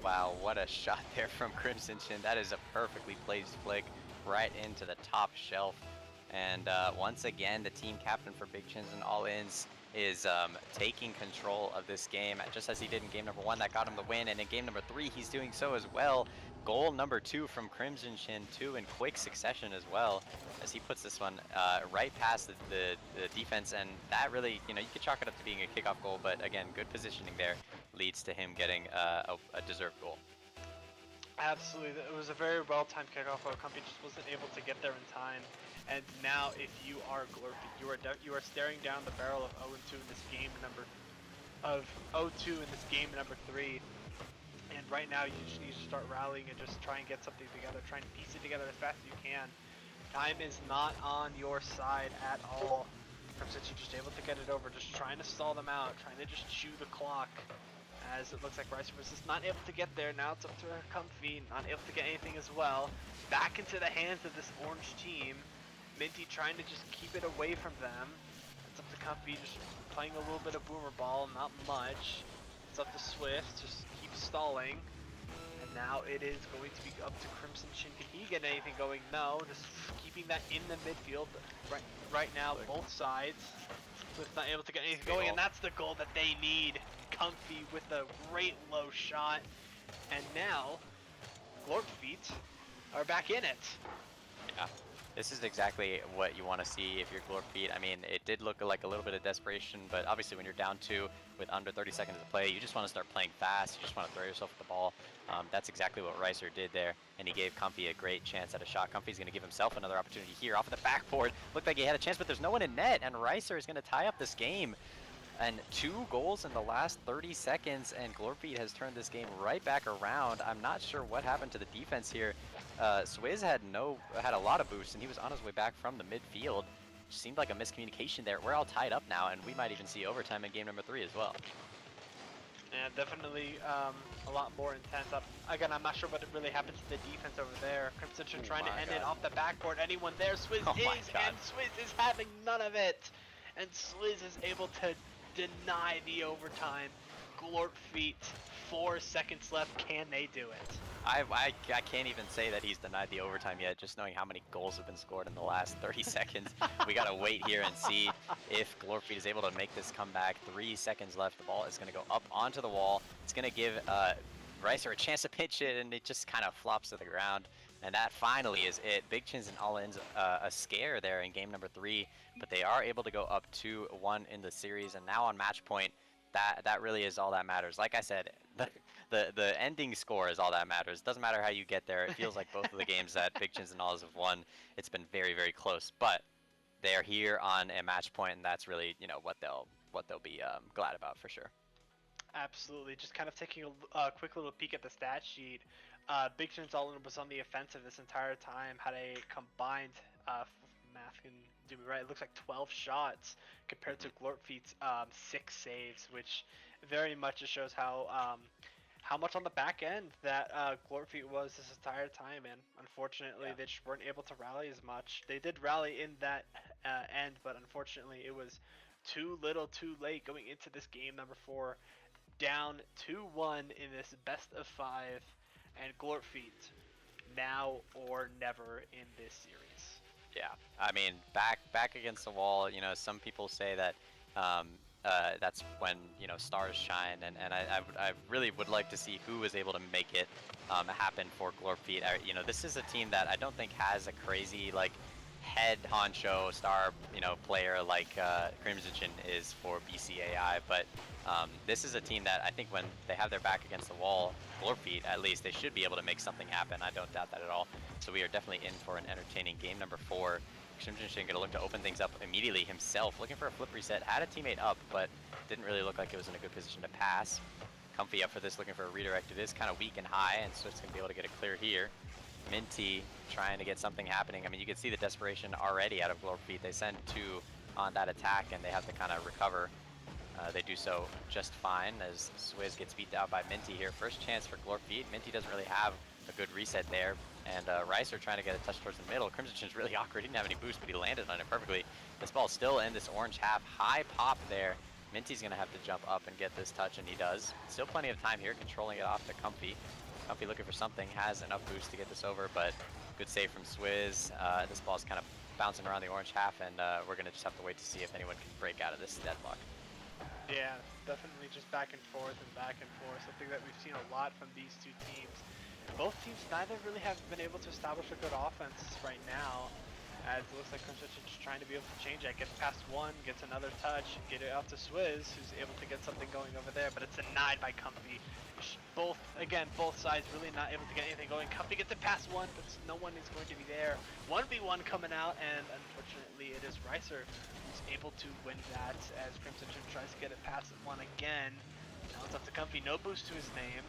Wow, what a shot there from Crimson Chin. That is a perfectly placed flick right into the top shelf. And once again, the team captain for Big Chins and All Ins is taking control of this game, just as he did in game number 1. That got him the win, and in game number 3 he's doing so as well. goal number 2 from Crimson Chin, 2 in quick succession as well, as he puts this one right past the defense, and that really, you know, you could chalk it up to being a kickoff goal, but again, good positioning there leads to him getting a deserved goal. Absolutely, it was a very well-timed kickoff. Our company just wasn't able to get there in time. And now, if you are Glorpy, you are staring down the barrel of 0-2 in this game number 3. And right now, you just need to start rallying and just try and get something together. Try and piece it together as fast as you can. Time is not on your side at all. Since you're just able to get it over, just trying to stall them out, trying to just chew the clock. As it looks like Rice was just not able to get there. Now it's up to Comfy, not able to get anything as well. Back into the hands of this orange team. Minty trying to just keep it away from them. It's up to Comfy, just playing a little bit of boomer ball, not much. It's up to Swift, just keep stalling. And now it is going to be up to Crimson Chin. Can he get anything going? No, just keeping that in the midfield right now, both sides. Swift not able to get anything going, and that's the goal that they need. Comfy with a great low shot, and now Glorp Feet are back in it. Yeah, this is exactly what you want to see if you're Glorp Feet. I mean, it did look like a little bit of desperation, but obviously when you're down 2 with under 30 seconds to play, you just want to start playing fast. You just want to throw yourself at the ball. That's exactly what Ricer did there, and he gave Comfy a great chance at a shot. Comfy's going to give himself another opportunity here off of the backboard. Looked like he had a chance, but there's no one in net, and Ricer is going to tie up this game. And 2 goals in the last 30 seconds, and Glorpy has turned this game right back around. I'm not sure what happened to the defense here. Swizz had a lot of boosts, and he was on his way back from the midfield. Seemed like a miscommunication there. We're all tied up now, and we might even see overtime in game number 3 as well. Yeah, definitely a lot more intense. Again, I'm not sure what really happened to the defense over there. Crimson Chin trying to end it off the backboard. Anyone there? Swizz and Swizz is having none of it. And Swizz is able to deny the overtime. Glorp Feet, 4 seconds left. Can they do it? I can't even say that he's denied the overtime yet, just knowing how many goals have been scored in the last 30 seconds. We gotta wait here and see if Glorp Feet is able to make this comeback. 3 seconds left. The ball is gonna go up onto the wall. It's gonna give Ricer a chance to pitch it, and it just kind of flops to the ground. And that finally is it. Big Chins and All-Ins a scare there in game number 3, but they are able to go up 2-1 in the series, and now on match point, that really is all that matters. Like I said, the ending score is all that matters. Doesn't matter how you get there. It feels like both of the games that Big Chins and All-Ins have won, it's been very, very close, but they're here on a match point, and that's really, you know, what they'll be glad about for sure. Absolutely. Just kind of taking a quick little peek at the stat sheet. Big Chins All-In was on the offensive this entire time, had a combined, math can do me right, it looks like 12 shots compared to Glorp Feet's 6 saves, which very much just shows how much on the back end that Glorp Feet was this entire time, and unfortunately they just weren't able to rally as much. They did rally in that end, but unfortunately it was too little too late going into this game number 4. Down 2-1 in this best of 5, and Glorp Feet now or never in this series. Yeah, I mean, back against the wall. You know, some people say that that's when, you know, stars shine, and I really would like to see who was able to make it happen for Glorp Feet. You know, this is a team that I don't think has a crazy like head honcho star, you know, player like Crimson Chin is for BCAI, but this is a team that I think when they have their back against the wall, Glorp Feet at least, they should be able to make something happen. I don't doubt that at all. So we are definitely in for an entertaining game number 4. Crimson Chin going to look to open things up immediately himself, looking for a flip reset. Had a teammate up, but didn't really look like it was in a good position to pass. Comfy up for this, looking for a redirect. It is kind of weak and high, and Swift's going to be able to get it clear here. Minty trying to get something happening. I mean, you can see the desperation already out of Glorp Feet. They send 2 on that attack, and they have to kind of recover. They do so just fine as Swizz gets beat down by Minty here. First chance for Glorp Feet. Minty doesn't really have a good reset there. And Ricer trying to get a touch towards the middle. Crimson Chin's really awkward. He didn't have any boost, but he landed on it perfectly. This ball's still in this orange half. High pop there. Minty's going to have to jump up and get this touch, and he does. Still plenty of time here, controlling it off to Comfy. Comfy looking for something. Has enough boost to get this over, but good save from Swizz. This ball's kind of bouncing around the orange half, and we're going to just have to wait to see if anyone can break out of this deadlock. Yeah, definitely just back and forth and back and forth. Something that we've seen a lot from these two teams. both teams neither really have been able to establish a good offense right now. As it looks like Crimson just trying to be able to change that. Gets past one, gets another touch, get it out to Swizz, who's able to get something going over there, but it's denied by Comfy. Both sides really not able to get anything going. Comfy gets it past one, but no one is going to be there. 1v1 coming out, and unfortunately it is Ricer who's able to win that as Crimson tries to get it past one again. Now it's up to Comfy, no boost to his name.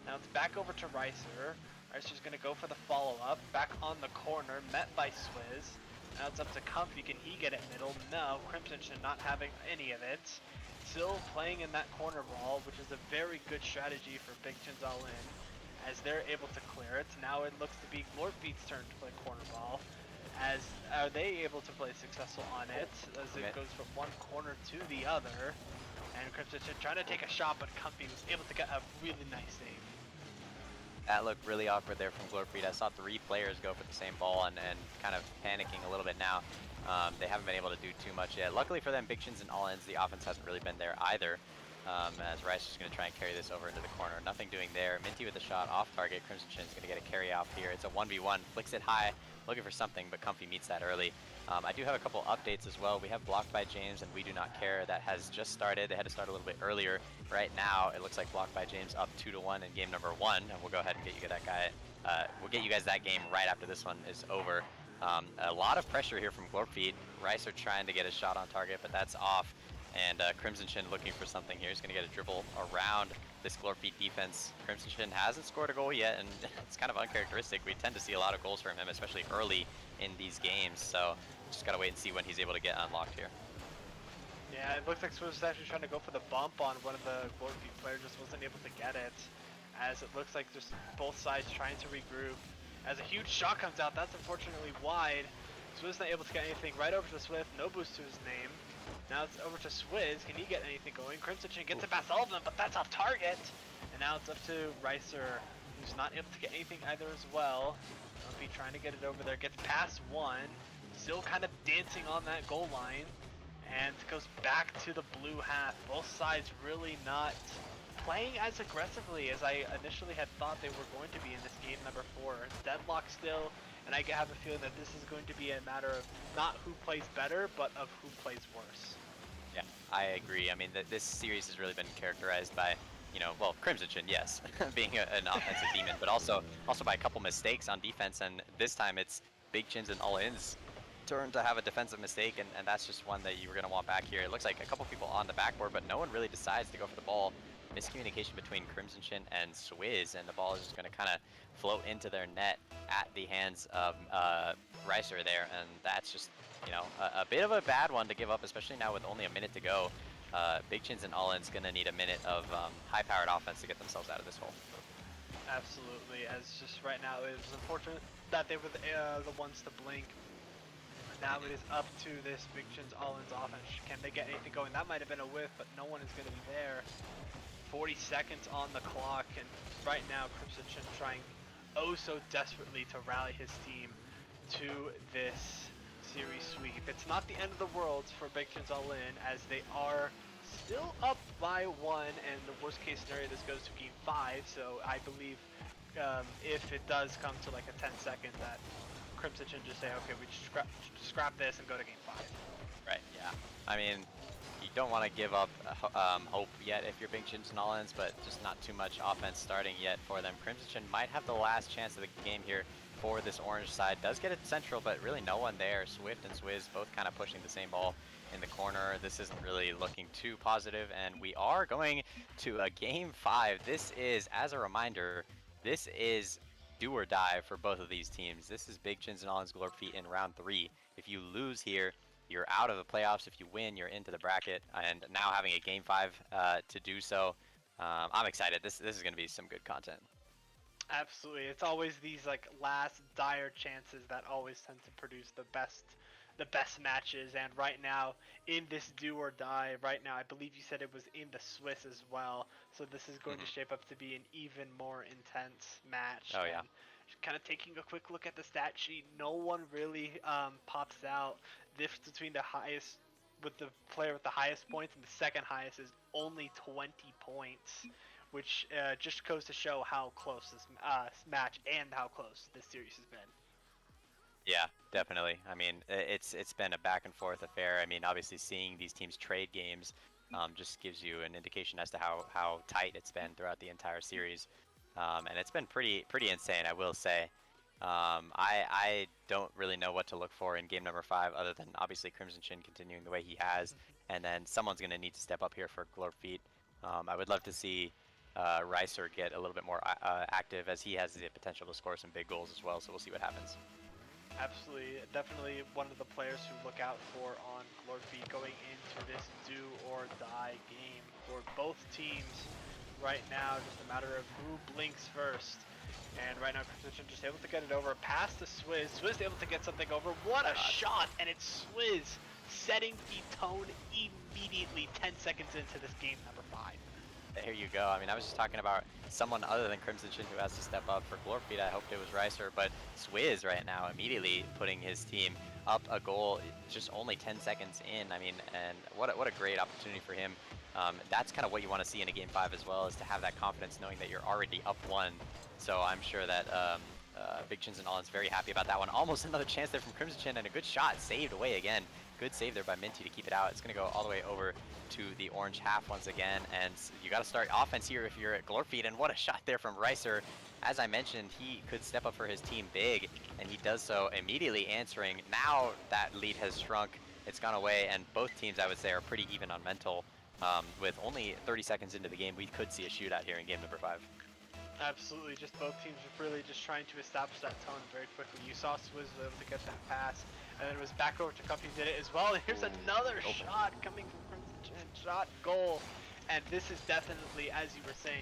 Now it's back over to Ricer. Ricer's gonna go for the follow-up, back on the corner, met by Swizz. Now it's up to Comfy, can he get it middle? No, Crimson not having any of it. Still playing in that corner ball, which is a very good strategy for Big Chin's All In, as they're able to clear it. Now it looks to be Glorfbeat's turn to play corner ball. As are they able to play successful on it, as it goes from one corner to the other. And Crimson trying to take a shot, but Comfy was able to get a really nice save. That looked really awkward there from Glorfbeat. I saw 3 players go for the same ball and kind of panicking a little bit now. They haven't been able to do too much yet. Luckily for them, Big Chin's and All Ins, the offense hasn't really been there either. As Rice is going to try and carry this over into the corner. Nothing doing there. Minty with a shot off target. Crimson Chin's going to get a carry off here. It's a 1v1. Flicks it high. Looking for something, but Comfy meets that early. I do have a couple updates as well. We have Blocked by James and We Do Not Care that has just started. They had to start a little bit earlier. Right now, it looks like Blocked by James up 2-1 in game number 1, and we'll go ahead and get you that guy. We'll get you guys that game right after this one is over. A lot of pressure here from Glorfbeat. Rice are trying to get a shot on target, but that's off. And Crimson Chin looking for something here. He's going to get a dribble around this Glorfbeat defense. Crimson Chin hasn't scored a goal yet, and it's kind of uncharacteristic. We tend to see a lot of goals from him, especially early in these games. So just got to wait and see when he's able to get unlocked here. Yeah, it looks like Swizz was actually trying to go for the bump on one of the Glorfbeat players, just wasn't able to get it. As it looks like just both sides trying to regroup. As a huge shot comes out, that's unfortunately wide. Swizz not able to get anything. Right over to Swift, no boost to his name. Now it's over to Swizz. Can he get anything going? Crimson Chin gets it past all of them, but that's off target. And now it's up to Ricer, who's not able to get anything either as well. Be trying to get it over there. Gets past one. Still kind of dancing on that goal line. And goes back to the blue half. Both sides really not playing as aggressively as I initially had thought they were going to be in this game number 4. Deadlock still. And I have a feeling that this is going to be a matter of not who plays better, but of who plays worse. Yeah, I agree. I mean, this series has really been characterized by, well, Crimson Chin, yes, being an offensive demon, but also by a couple mistakes on defense. And this time it's Big Chin's and All In's turn to have a defensive mistake, and that's just one that you were going to want back here. It looks like a couple people on the backboard, but no one really decides to go for the ball. Miscommunication between Crimson Chin and Swizz, and the ball is just going to kind of float into their net at the hands of Ricer there, and that's just, a bit of a bad one to give up, especially now with only a minute to go. Big Chins and All-In's going to need a minute of high-powered offense to get themselves out of this hole. Absolutely, as just right now it was unfortunate that they were the ones to blink. Now it is up to this Big Chin's All-In's offense. Can they get anything going? That might have been a whiff, but no one is going to be there. 40 seconds on the clock, and right now Crimson Chin trying oh so desperately to rally his team to this series sweep. It's not the end of the world for Big Chin's All In, as they are still up by 1, and the worst case scenario this goes to game 5, so I believe if it does come to like a 10-second that Crimson Chin just say, okay, we just scrap this and go to game 5. Right, yeah. I mean, you don't want to give up hope yet if you're Big Chins and All-Ins, but just not too much offense starting yet for them. Crimson Chin might have the last chance of the game here for this orange side. Does get it central, but really no one there. Swift and Swizz both kind of pushing the same ball in the corner. This isn't really looking too positive, and we are going to a game 5. This is, as a reminder, this is do or die for both of these teams. This is Big Chins and All-Ins Glorfbeat in round 3. If you lose here, you're out of the playoffs. If you win, you're into the bracket. And now having a game 5 to do so, I'm excited. This is going to be some good content. Absolutely. It's always these like last dire chances that always tend to produce the best matches. And right now in this do or die, right now I believe you said it was in the Swiss as well. So this is going to shape up to be an even more intense match. Oh yeah. And kind of taking a quick look at the stat sheet, no one really pops out. Difference between the highest with the player with the highest points and the second highest is only 20 points, which just goes to show how close this match and how close this series has been. Yeah, definitely. I mean, it's been a back and forth affair. I mean, obviously seeing these teams trade games just gives you an indication as to how tight it's been throughout the entire series, and it's been pretty insane, I will say. I don't really know what to look for in game number 5 other than obviously Crimson Chin continuing the way he has, and then someone's going to need to step up here for Glorfeet. I would love to see Reiser get a little bit more active, as he has the potential to score some big goals as well, so we'll see what happens. Absolutely, definitely one of the players who look out for on Glorfeet going into this do or die game for both teams right now. Just a matter of who blinks first. And right now, Crimson just able to get it over past the Swizz. Swizz able to get something over. What a shot! And it's Swizz setting the tone immediately 10 seconds into this game number 5. There you go. I mean, I was just talking about someone other than Crimson Chin who has to step up for Glorfeet. I hoped it was Reiser, but Swizz right now immediately putting his team up a goal just only 10 seconds in. I mean, and what a great opportunity for him. That's kind of what you want to see in a game 5 as well, is to have that confidence knowing that you're already up 1. So I'm sure that Big Chins and Allen's very happy about that one. Almost another chance there from Crimson Chin, and a good shot saved away again. Good save there by Minty to keep it out. It's going to go all the way over to the orange half once again, and you got to start offense here if you're at Glorfeet, and what a shot there from Reiser. As I mentioned, he could step up for his team big, and he does so immediately answering. Now that lead has shrunk, it's gone away, and both teams, I would say, are pretty even on mental. With only 30 seconds into the game, we could see a shootout here in game number 5. Absolutely, just both teams are really just trying to establish that tone very quickly. You saw Swizz was able to get that pass, and then it was back over to Comfy, did it as well. And here's another shot coming from Crimson Chin, shot, goal. And this is definitely, as you were saying,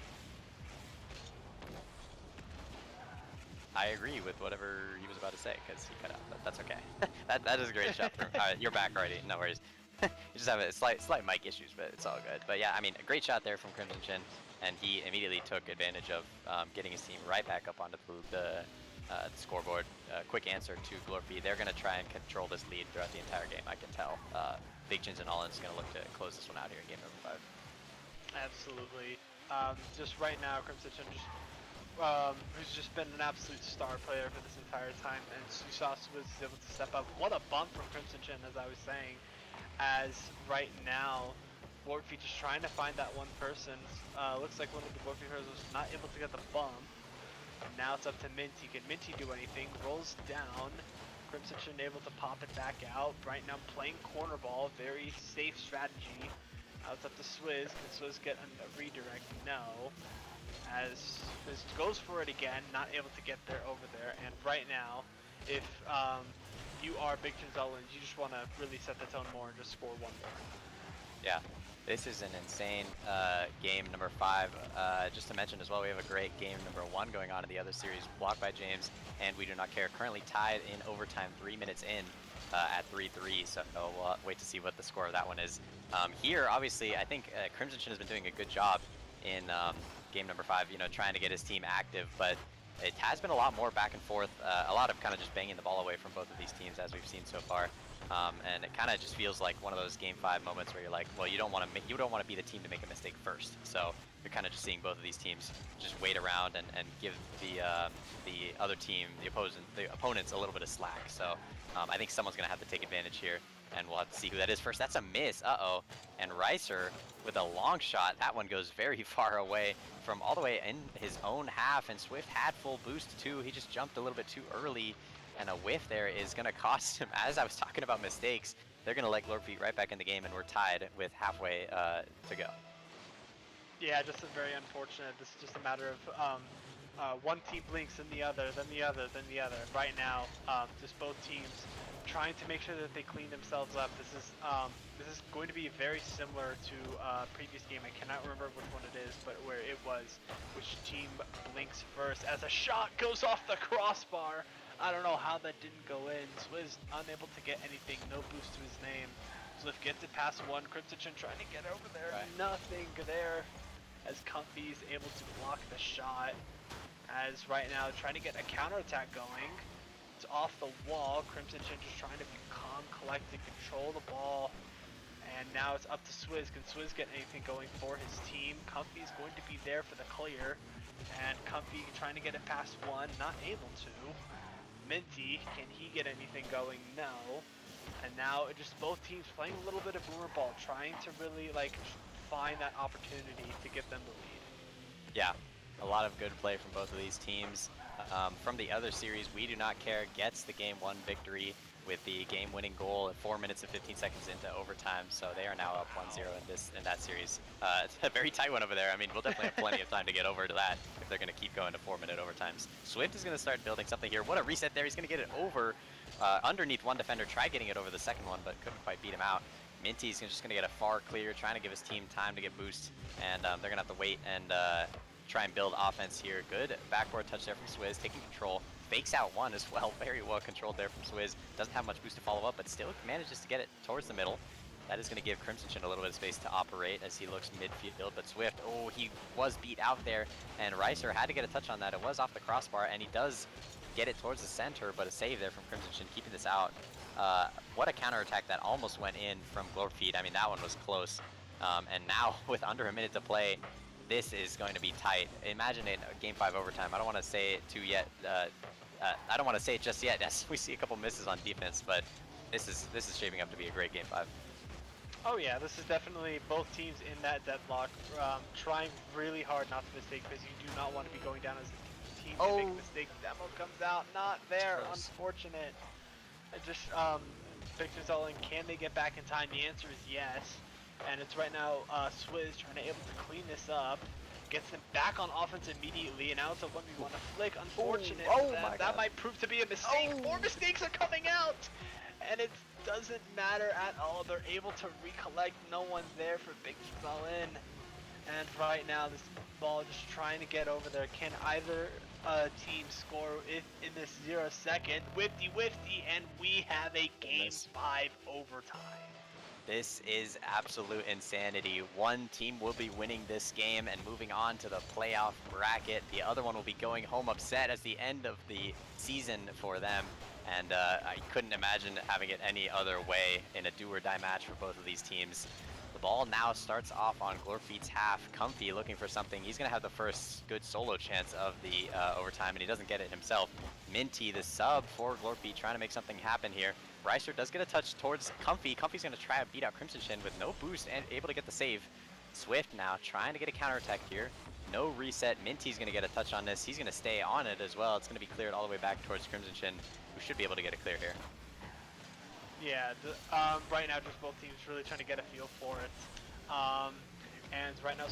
I agree with whatever he was about to say, because he cut out, but that's okay. that is a great shot. You're back already, no worries. You just have a slight mic issues, but it's all good. But yeah, I mean, a great shot there from Crimson Chin, and he immediately took advantage of getting his team right back up onto the scoreboard. Quick answer to Glorfeet. They're going to try and control this lead throughout the entire game, I can tell. Big Chins and Allen's going to look to close this one out here in game number 5. absolutely. Just right now, Crimson Chin just who's just been an absolute star player for this entire time, and you saw Swizz is able to step up. What a bump from Crimson Chin, as I was saying, as right now, Glorfeet just trying to find that one person. Looks like one of the Glorfeet heroes was not able to get the bump. Now it's up to Minty. Can Minty do anything? Rolls down. Crimson Chin able to pop it back out. Right now playing corner ball, very safe strategy. Now it's up to Swizz. Can Swizz get a redirect? No. As Swizz goes for it again, not able to get there over there. And right now, if you are Big Chins Owens, you just want to really set the tone more and just score one more. Yeah, this is an insane game number 5. Just to mention as well, we have a great game number 1 going on in the other series, blocked by James, and We Do Not Care, currently tied in overtime 3 minutes in at 3-3, so we'll wait to see what the score of that one is. Here, obviously, I think Crimson Chin has been doing a good job in game number 5, you know, trying to get his team active, but it has been a lot more back and forth, a lot of kind of just banging the ball away from both of these teams, as we've seen so far. And it kind of just feels like one of those game 5 moments where you're like, well, you don't want to be the team to make a mistake first. So you're kind of just seeing both of these teams just wait around and give the other team, the opponents, a little bit of slack. So I think someone's gonna have to take advantage here, and we'll have to see who that is first. That's a miss. Uh-oh. And Reiser with a long shot. That one goes very far away from all the way in his own half, and Swift had full boost too. He just jumped a little bit too early, and a whiff there is going to cost him. As I was talking about mistakes, they're going to let Glorfeet right back in the game, and we're tied with halfway to go. Yeah, just a very unfortunate. This is just a matter of one team blinks, then the other, then the other, then the other. Right now, just both teams trying to make sure that they clean themselves up. This is going to be very similar to previous game. I cannot remember which one it is, but where it was, which team blinks first. As a shot goes off the crossbar. I don't know how that didn't go in. Swizz unable to get anything, no boost to his name. Swift gets it past one. Crimson Chin trying to get over there. Right. Nothing there. As Comfy's able to block the shot. As right now trying to get a counterattack going. It's off the wall. Crimson Chin just trying to be calm, collected, control the ball. And now it's up to Swizz. Can Swizz get anything going for his team? Comfy is going to be there for the clear. And Comfy trying to get it past one, not able to. Minty, can he get anything going? No. And now it just both teams playing a little bit of boomer ball, trying to really like find that opportunity to give them the lead. Yeah, a lot of good play from both of these teams. From the other series, We Do Not Care gets the game 1 victory with the game-winning goal at 4 minutes and 15 seconds into overtime. So they are now up 1-0 in that series. It's a very tight one over there. I mean, we'll definitely have plenty of time to get over to that if they're going to keep going to 4-minute overtimes. Swift is going to start building something here. What a reset there. He's going to get it over underneath one defender. Tried getting it over the second one, but couldn't quite beat him out. Minty's just going to get a far clear, trying to give his team time to get boost. And they're going to have to wait and try and build offense here. Good backboard touch there from Swizz, taking control. Fakes out one as well. Very well controlled there from Swizz. Doesn't have much boost to follow up, but still manages to get it towards the middle. That is going to give Crimson Chin a little bit of space to operate as he looks midfield. But Swift, oh, he was beat out there, and Ricer had to get a touch on that. It was off the crossbar, and he does get it towards the center, but a save there from Crimson Chin, keeping this out. What a counterattack that almost went in from Glorfeed. I mean, that one was close. And now, with under a minute to play, this is going to be tight. Imagine it Game 5 overtime. I don't want to say it I don't want to say it just yet as we see a couple misses on defense, but this is shaping up to be a great Game 5. Oh yeah, this is definitely both teams in that deadlock, trying really hard not to mistake, because you do not want to be going down as a team to make a mistake. Demo comes out, not there, unfortunate. Just, Big Team's all in, can they get back in time? The answer is yes. And it's right now Swizz trying to able to clean this up. Gets them back on offense immediately, and now it's a 1v1 flick. Unfortunate. That might prove to be a mistake. More mistakes are coming out! And it doesn't matter at all. They're able to recollect. No one's there for Big Team's all in. And right now, this ball just trying to get over there. Can either team score in this 0 second? Whifty, and we have a Game 5 overtime. This is absolute insanity. One team will be winning this game and moving on to the playoff bracket. The other one will be going home upset as the end of the season for them. And I couldn't imagine having it any other way in a do-or-die match for both of these teams. The ball now starts off on Glorfeed's half. Comfy looking for something. He's going to have the first good solo chance of the overtime, and he doesn't get it himself. Minty, the sub for Glorfeed, trying to make something happen here. Ricer does get a touch towards Comfy. Comfy's going to try to beat out Crimson Chin with no boost and able to get the save. Swift now trying to get a counterattack here. No reset. Minty's going to get a touch on this. He's going to stay on it as well. It's going to be cleared all the way back towards Crimson Chin, who should be able to get a clear here. Yeah, right now just both teams really trying to get a feel for it. And right now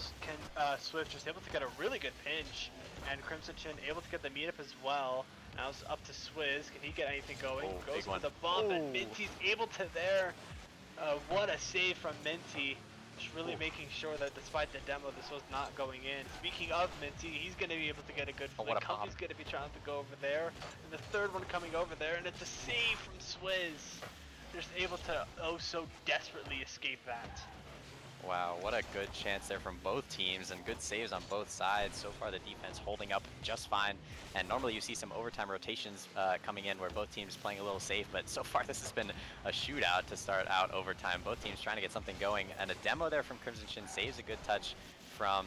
Swift just able to get a really good pinch, and Crimson Chin able to get the meetup as well. Now it's up to Swizz. Can he get anything going? Goes for the bump, and Minty's able to there. What a save from Minty. Just really making sure that despite the demo, this was not going in. Speaking of Minty, he's going to be able to get a good flick. Comfy's going to be trying to go over there. And the third one coming over there, and it's a save from Swizz. Just able to so desperately escape that. Wow, what a good chance there from both teams, and good saves on both sides. So far the defense holding up just fine, and normally you see some overtime rotations coming in where both teams playing a little safe, but so far this has been a shootout to start out overtime. Both teams trying to get something going, and a demo there from Crimson Chin saves a good touch from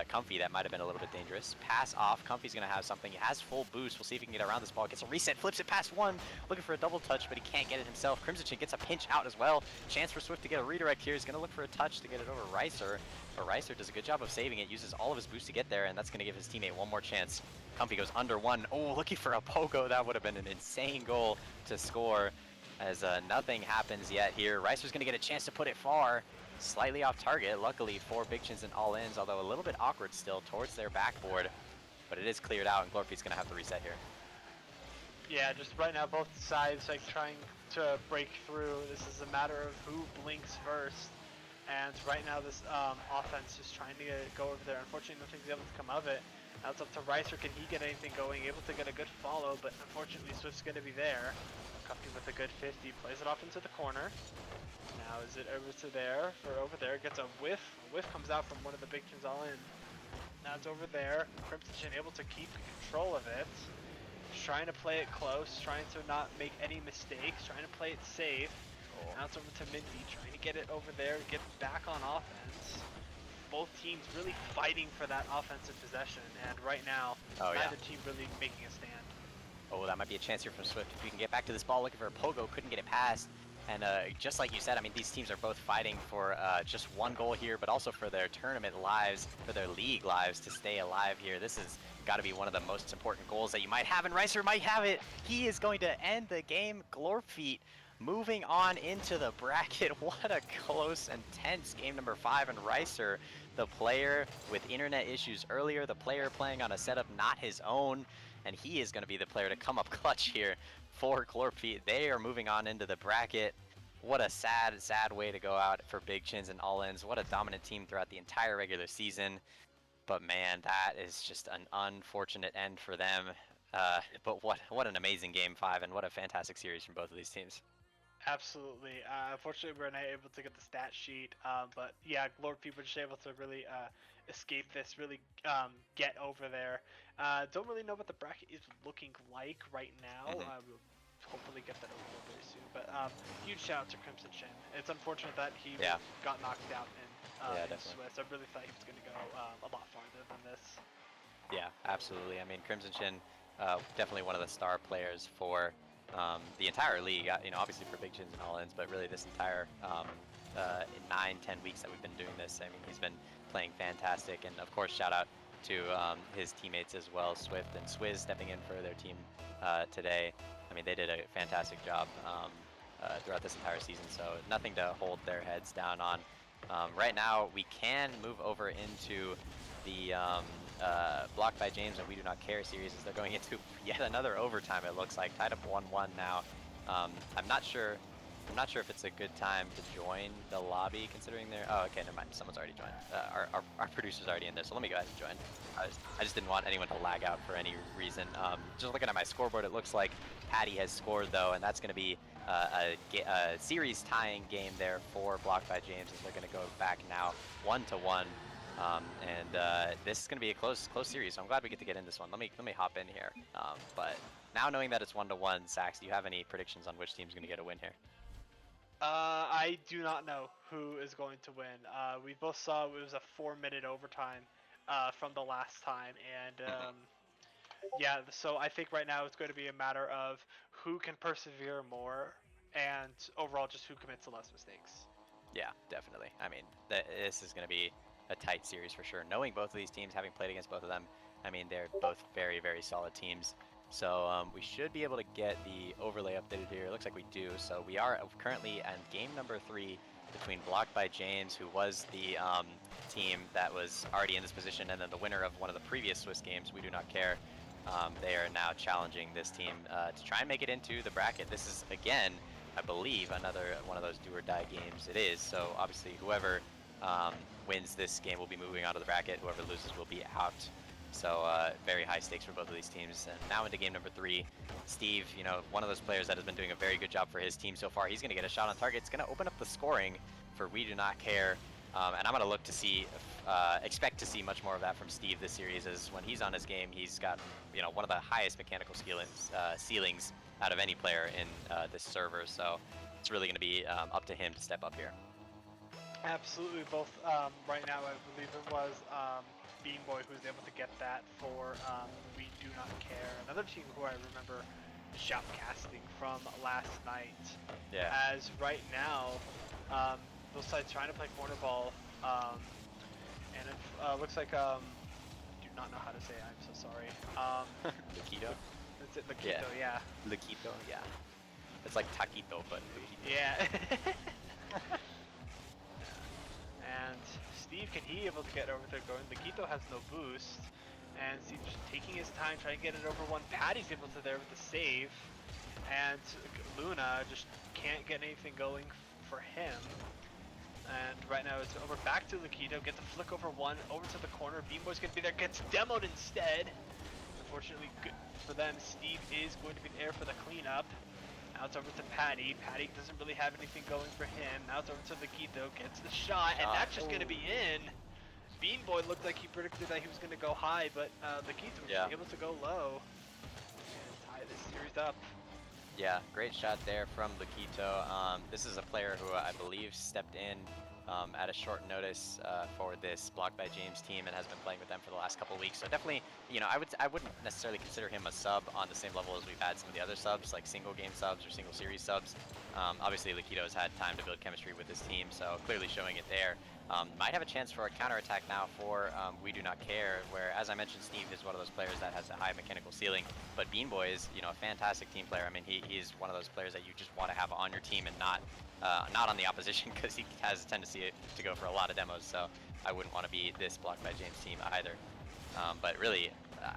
Comfy. That might have been a little bit dangerous. Pass off. Comfy's going to have something. He has full boost. We'll see if he can get around this ball. Gets a reset. Flips it past one. Looking for a double touch, but he can't get it himself. Crimson Chin gets a pinch out as well. Chance for Swift to get a redirect here. He's going to look for a touch to get it over Ricer. But Ricer does a good job of saving it. Uses all of his boost to get there, and that's going to give his teammate one more chance. Comfy goes under one. Oh, looking for a pogo. That would have been an insane goal to score, as nothing happens yet here. Ricer's going to get a chance to put it far. Slightly off target, luckily for Big Chins and all-ins, although a little bit awkward still towards their backboard. But it is cleared out, and Glorfeed's going to have to reset here. Yeah, just right now both sides like trying to break through. This is a matter of who blinks first. And right now this offense is trying to go over there. Unfortunately, nothing's able to come of it. Now it's up to Ricer. Can he get anything going? Able to get a good follow, but unfortunately Swift's going to be there. Comfy with a good 50, plays it off into the corner. Now is it over to there, for over there, gets a whiff. A whiff comes out from one of the Big Chins all in. Now it's over there. Crimson Chin able to keep control of it. Trying to play it close, trying to not make any mistakes, trying to play it safe. Now it's over to Minty, trying to get it over there, get back on offense. Both teams really fighting for that offensive possession, and right now, neither team really making a stand. Oh, that might be a chance here from Swift. If we can get back to this ball, looking for a Pogo, couldn't get it past. And just like you said, I mean, these teams are both fighting for just one goal here, but also for their tournament lives, for their league lives to stay alive here. This has got to be one of the most important goals that you might have, and Ricer might have it. He is going to end the game. Glorfeet moving on into the bracket. What a close and tense game number 5, and Ricer, the player with internet issues earlier, the player playing on a setup not his own, and he is going to be the player to come up clutch here for Glorfeet. They are moving on into the bracket. What a sad, sad way to go out for Big Chins and All-Ins. What a dominant team throughout the entire regular season. But man, that is just an unfortunate end for them. But what an amazing game 5, and what a fantastic series from both of these teams. Absolutely. Unfortunately, we're not able to get the stat sheet, but yeah, Glorfeet were just able to really escape this, really get over there. Don't really know what the bracket is looking like right now. We'll hopefully get that over very soon. But huge shout out to Crimson Chin. It's unfortunate that he got knocked out in Swiss. I really thought he was going to go a lot farther than this. Yeah, absolutely. I mean, Crimson Chin, definitely one of the star players for the entire league, obviously for Big Chins and All-Ins, but really this entire 9-10 weeks that we've been doing this. I mean, he's been playing fantastic, and of course, shout out to his teammates as well, Swift and Swizz stepping in for their team today. I mean, they did a fantastic job throughout this entire season, so nothing to hold their heads down on. Right now, we can move over into the Blocked by James and We Do Not Care series as they're going into yet another overtime, it looks like. Tied up 1-1 now. I'm not sure if it's a good time to join the lobby considering they're... Oh, okay, never mind. Someone's already joined. Our producer's already in there, so let me go ahead and join. I just didn't want anyone to lag out for any reason. Just looking at my scoreboard, it looks like Patty has scored, though, and that's going to be a series tying game there for Blocked by James as they're going to go back now 1-1. This is going to be a close series, so I'm glad we get to get in this one. Let me hop in here. But now knowing that it's 1-1, Sax, do you have any predictions on which team's going to get a win here? I do not know who is going to win. We both saw it was a 4-minute overtime from the last time, and yeah, so I think right now it's going to be a matter of who can persevere more, and overall just who commits the less mistakes. Yeah, definitely. I mean, this is going to be a tight series for sure. Knowing both of these teams, having played against both of them, I mean, they're both very, very solid teams. So we should be able to get the overlay updated here. It looks like we do. So we are currently at game number 3 between Blocked by James, who was the team that was already in this position, and then the winner of one of the previous Swiss games, We Do Not Care. They are now challenging this team to try and make it into the bracket. This is, again, I believe, another one of those do-or-die games. It is. So obviously whoever wins this game will be moving on to the bracket. Whoever loses will be out. So very high stakes for both of these teams. And now into game number 3, Steve, one of those players that has been doing a very good job for his team so far. He's going to get a shot on target. It's going to open up the scoring for We Do Not Care. And I'm going to look to see, expect to see much more of that from Steve this series, as when he's on his game, he's got one of the highest mechanical ceilings out of any player in this server. So it's really going to be up to him to step up here. Absolutely, both right now I believe it was Beanboy who was able to get that for We Do Not Care. Another team who I remember shoutcasting from last night. Yeah. As right now, both sides trying to play corner ball, and it looks like I do not know how to say it, I'm so sorry. Laquito? That's it, Laquito, yeah. Laquito, yeah. It's like taquito, but Laquito. Yeah. And Steve, can he able to get over there going? Laquito has no boost, and Steve just taking his time trying to get it over one. Patty's able to there with the save, and Luna just can't get anything going for him. And right now it's over back to Laquito, gets a flick over one, over to the corner. Beanboy's gonna be there, gets demoed instead. Unfortunately, good for them, Steve is going to be there for the cleanup. Now it's over to Patty. Patty doesn't really have anything going for him. Now it's over to Laquito, gets the shot, and that's just gonna be in. Beanboy looked like he predicted that he was gonna go high, but Laquito was able to go low and tie this series up. Yeah, great shot there from Lakito. This is a player who I believe stepped in at a short notice for this Blocked by James team and has been playing with them for the last couple of weeks. So definitely, you know, I wouldn't necessarily consider him a sub on the same level as we've had some of the other subs, like single game subs or single series subs. Obviously, Lakito's had time to build chemistry with his team, so clearly showing it there. Might have a chance for a counterattack now for We Do Not Care, where, as I mentioned, Steve is one of those players that has a high mechanical ceiling, but Bean Boy is, you know, a fantastic team player. I mean, he's one of those players that you just want to have on your team and not on the opposition, because he has a tendency to go for a lot of demos, so I wouldn't want to be this Blocked by James team either. But really,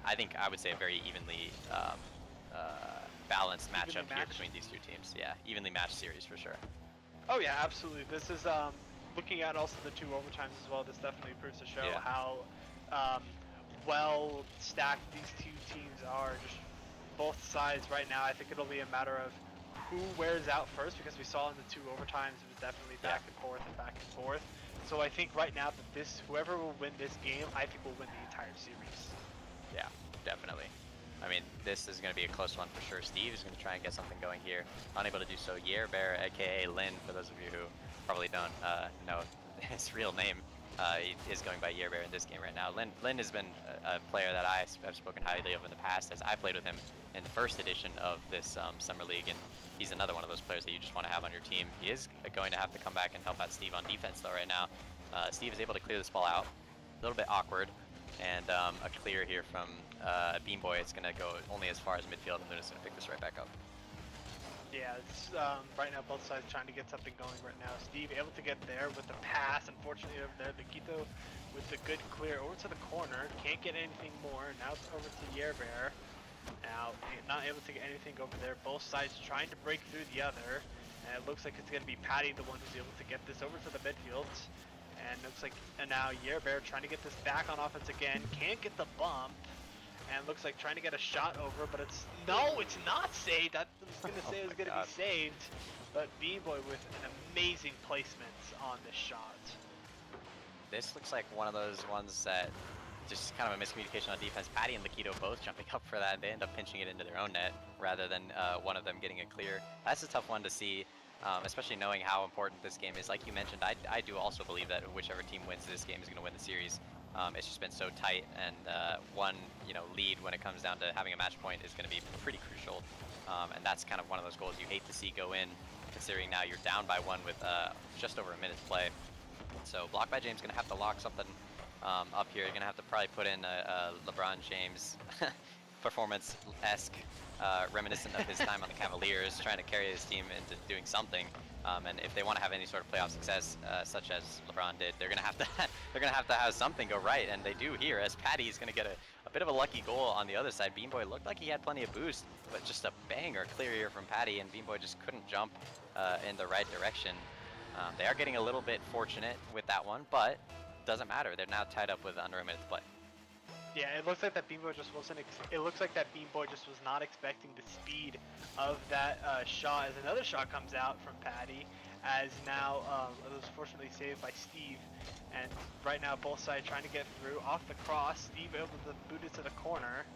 I think I would say a very evenly balanced matchup here between these two teams. Yeah, evenly matched series for sure. Oh yeah, absolutely. This is looking at also the 2 overtimes as well. This definitely proves to show how well stacked these 2 teams are. Just both sides right now. I think it'll be a matter of who wears out first, because we saw in the 2 overtimes it was definitely back and forth and back and forth. So I think right now that whoever will win this game, I think will win the entire series. Yeah, definitely. I mean, this is going to be a close one for sure. Steve is going to try and get something going here. Unable to do so. Bear, aka Lin, for those of you who probably don't know his real name, he is going by Bear in this game right now. Lin has been a player that I have spoken highly of in the past, as I played with him in the first edition of this Summer League, and he's another one of those players that you just want to have on your team. He is going to have to come back and help out Steve on defense, though, right now. Steve is able to clear this ball out. A little bit awkward. And a clear here from Bean Boy. It's going to go only as far as midfield, and Luna's going to pick this right back up. Yeah, it's right now both sides trying to get something going right now. Steve able to get there with the pass. Unfortunately over there, Lakito with the good clear over to the corner. Can't get anything more. Now it's over to Bear. Now not able to get anything over there. Both sides trying to break through the other. And it looks like it's going to be Patty, the one who's able to get this over to the midfield. And looks like now Bear trying to get this back on offense again. Can't get the bump. And looks like trying to get a shot over, but it's not saved. I was gonna say it was gonna be saved, but Bean Boy with an amazing placement on this shot. This looks like one of those ones that just kind of a miscommunication on defense. Patty and Lakito both jumping up for that. They end up pinching it into their own net rather than one of them getting it clear. That's a tough one to see. Especially knowing how important this game is. Like you mentioned, I do also believe that whichever team wins this game is going to win the series. It's just been so tight, and one lead when it comes down to having a match point is going to be pretty crucial. And that's kind of one of those goals you hate to see go in, considering now you're down by 1 with just over a minute to play. So Blocked by James going to have to lock something up here. You're going to have to probably put in a LeBron James performance-esque, reminiscent of his time on the Cavaliers, trying to carry his team into doing something. And if they want to have any sort of playoff success, such as LeBron did, they're gonna have to have something go right, and they do here. As Patty's gonna get a bit of a lucky goal on the other side. Bean Boy looked like he had plenty of boost, but just a banger clear here from Patty, and Bean Boy just couldn't jump in the right direction. They are getting a little bit fortunate with that one, but doesn't matter. They're now tied up with under a minute to play. Yeah, it looks like that Bean Boy just wasn't. It looks like that Bean Boy just was not expecting the speed of that shot. As another shot comes out from Patty, as now it was fortunately saved by Steve. And right now, both sides trying to get through off the cross. Steve able to boot it to the corner.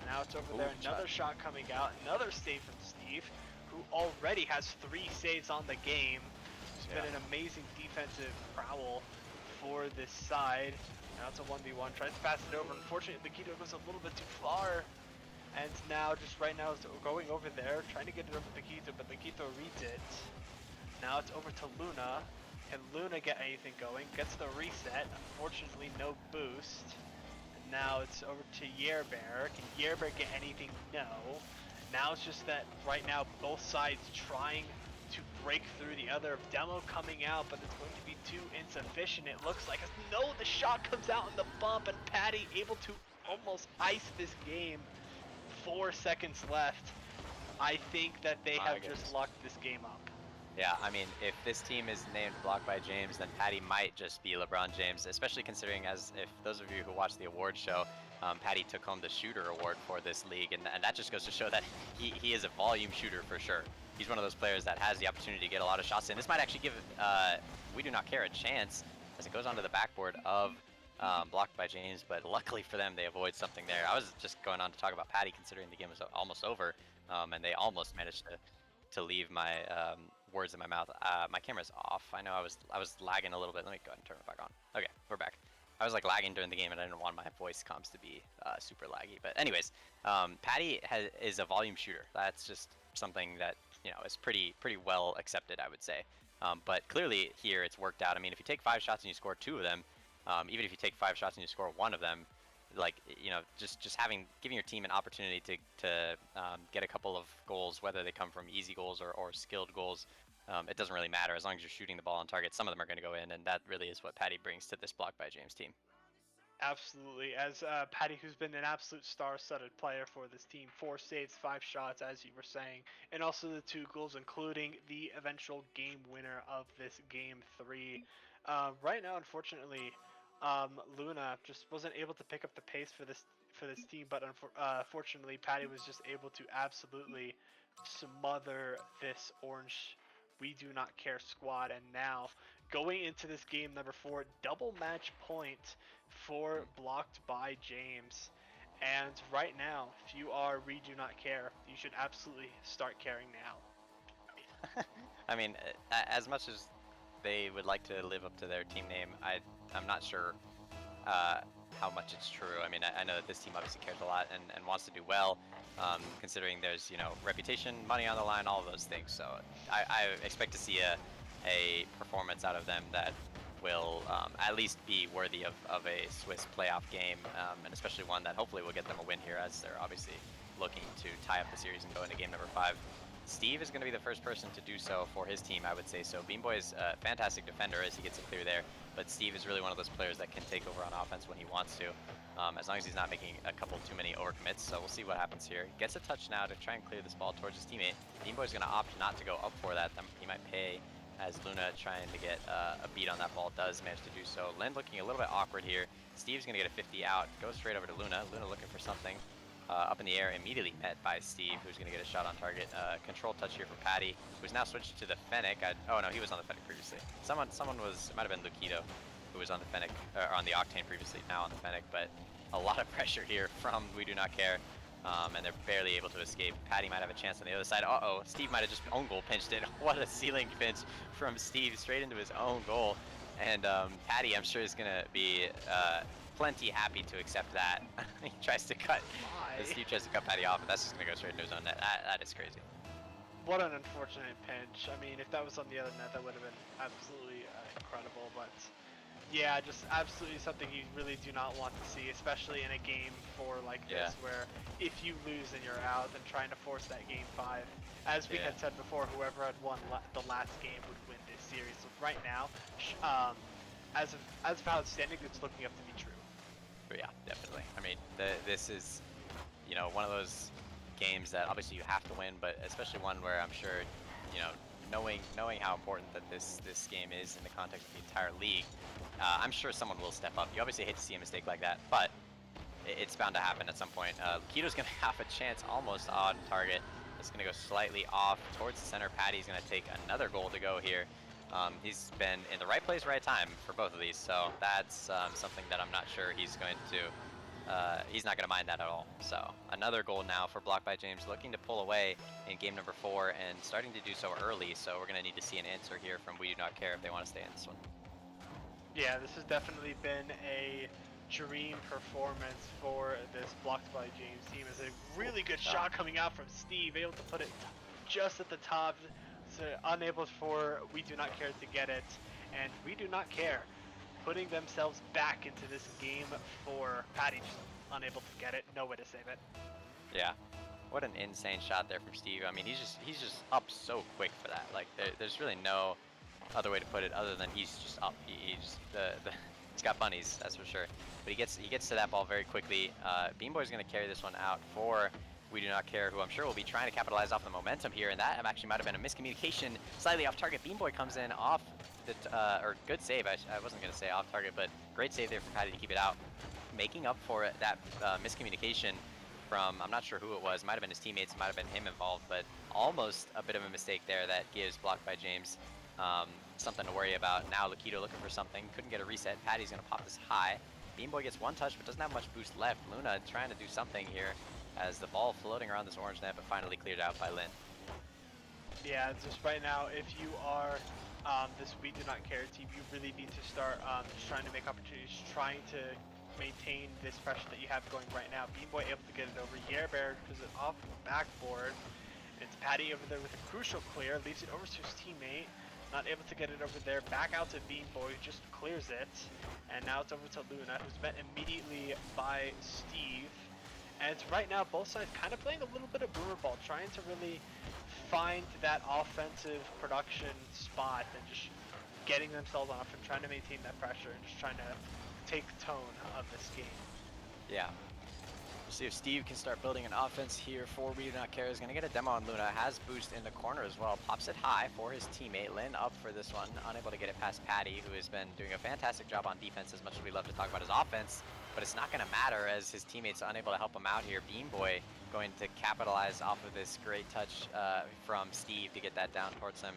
Now it's over there. Another shot coming out. Another save from Steve, who already has 3 saves on the game. It's been an amazing defensive prowl for this side. Now it's a 1v1, tries to pass it over. Unfortunately, Lakito goes a little bit too far. And now, just right now, is going over there, trying to get it over to Lakito, but Lakito reads it. Now it's over to Luna. Can Luna get anything going? Gets the reset. Unfortunately, no boost. And now it's over to Bear. Can Bear get anything? No. Now it's just that right now, both sides trying to break through the other. Demo coming out, but it's going to be too insufficient, it looks like. No, the shot comes out in the bump, and Patty able to almost ice this game. 4 seconds left. I think that they have just locked this game up. Yeah, I mean, if this team is named Blocked by James, then Patty might just be LeBron James, especially considering, as if those of you who watched the award show, Patty took home the shooter award for this league, and that just goes to show that he is a volume shooter for sure. He's one of those players that has the opportunity to get a lot of shots in. This might actually give We Do Not Care a chance, as it goes onto the backboard of blocked by James, but luckily for them, they avoid something there. I was just going on to talk about Patty, considering the game was almost over, and they almost managed to leave my words in my mouth. My camera's off. I know I was lagging a little bit. Let me go ahead and turn it back on. Okay, we're back. I was like lagging during the game, and I didn't want my voice comms to be super laggy. But anyways, Patty is a volume shooter. That's just something that is pretty well accepted, I would say. But clearly here it's worked out. I mean, if you take 5 shots and you score 2 of them, even if you take 5 shots and you score 1 of them, like just giving your team an opportunity to get a couple of goals, whether they come from easy goals or skilled goals. It doesn't really matter as long as you're shooting the ball on target. Some of them are going to go in, and that really is what Patty brings to this Blocked by James team. Absolutely. As Patty, who's been an absolute star-studded player for this team, 4 saves, 5 shots, as you were saying, and also the 2 goals, including the eventual game winner of this game 3. Right now, unfortunately, Luna just wasn't able to pick up the pace for this team, but unfortunately, Patty was just able to absolutely smother this orange We Do Not Care squad. And now, going into this game number 4, double match point for Blocked by James. And right now, if you are We Do Not Care, you should absolutely start caring now. I mean, as much as they would like to live up to their team name, I'm not sure how much it's true. I mean, I know that this team obviously cares a lot and wants to do well, considering there's reputation, money on the line, all of those things. So I expect to see a performance out of them that will at least be worthy of a Swiss playoff game, and especially one that hopefully will get them a win here, as they're obviously looking to tie up the series and go into game number 5. Steve is going to be the first person to do so for his team, I would say. So Beanboy is a fantastic defender as he gets it clear there, but Steve is really one of those players that can take over on offense when he wants to, as long as he's not making a couple too many overcommits. So we'll see what happens here. Gets a touch now to try and clear this ball towards his teammate. Beanboy's going to opt not to go up for that. He might pay, as Luna trying to get a beat on that ball does manage to do so. Lynn looking a little bit awkward here. Steve's going to get a 50 out, goes straight over to Luna. Luna looking for something. Up in the air, immediately met by Steve, who's going to get a shot on target. Control touch here for Patty, who's now switched to the Fennec. Oh no, he was on the Fennec previously. Someone was, it might have been Lukido, who was on the Fennec, or on the Octane previously, now on the Fennec. But a lot of pressure here from We Do Not Care, and they're barely able to escape. Patty might have a chance on the other side. Uh-oh, Steve might have just own goal pinched it. What a ceiling pinch from Steve, straight into his own goal. And Patty, I'm sure, is going to be plenty happy to accept that. He tries to cut. Steve tries to cut Patty off, but that's just going to go straight into his own net. That is crazy. What an unfortunate pinch. I mean, if that was on the other net, that would have been absolutely incredible. But yeah, just absolutely something you really do not want to see, especially in a game 4 like this, where if you lose, then you're out, and trying to force that game 5. As we had said before, whoever had won the last game would win this series. So right now, as of how it's standing, it's looking up to be true. But yeah, definitely. I mean, this is, one of those games that obviously you have to win, but especially one where I'm sure, knowing how important that this game is in the context of the entire league, I'm sure someone will step up. You obviously hate to see a mistake like that, but it's bound to happen at some point. Lukido's going to have a chance almost on target. It's going to go slightly off towards the center. Patty's going to take another goal to go here. He's been in the right place, right time for both of these, so that's something that I'm not sure he's going to, he's not going to mind that at all. So another goal now for Blocked by James, looking to pull away in game number 4 and starting to do so early, so we're going to need to see an answer here from We Do Not Care if they want to stay in this one. Yeah, this has definitely been a dream performance for this Blocked by James team. It's a really good shot coming out from Steve, able to put it just at the top. So unable for We Do Not Care to get it, and We Do Not Care putting themselves back into this game 4. Patty just unable to get it, no way to save it. Yeah, what an insane shot there from Steve. I mean, he's just up so quick for that. Like there's really no other way to put it other than he's just up. He's got bunnies, that's for sure. But he gets to that ball very quickly. Beanboy's going to carry this one out for We Do Not Care, who I'm sure will be trying to capitalize off the momentum here, and that actually might have been a miscommunication, slightly off target. Beanboy comes in off the, or good save, I wasn't going to say off target, but great save there for Patty to keep it out, making up for it, that miscommunication from, I'm not sure who it was, might have been his teammates, might have been him involved, but almost a bit of a mistake there that gives Blocked by James something to worry about. Now Lukido looking for something, couldn't get a reset. Patty's going to pop this high, Bean Boy gets one touch, but doesn't have much boost left. Luna trying to do something here as the ball floating around this orange net, but finally cleared out by Lin. Yeah, just right now, if you are this We Do Not Care team, you really need to start just trying to make opportunities, trying to maintain this pressure that you have going right now. Bean Boy able to get it over. Yerbear because it off the backboard. It's Patty over there with a crucial clear, leaves it over to his teammate. Not able to get it over there. Back out to Bean Boy, who just clears it. And now it's over to Luna, who's met immediately by Steve. And it's right now both sides kind of playing a little bit of boomer ball, trying to really find that offensive production spot and just getting themselves off and trying to maintain that pressure and just trying to take tone of this game. Yeah. We'll see if Steve can start building an offense here for We Do Not Care. Is going to get a demo on Luna. Has boost in the corner as well. Pops it high for his teammate. Lin up for this one. Unable to get it past Patty, who has been doing a fantastic job on defense as much as we love to talk about his offense. But it's not going to matter as his teammates are unable to help him out here. Bean Boy going to capitalize off of this great touch from Steve to get that down towards him.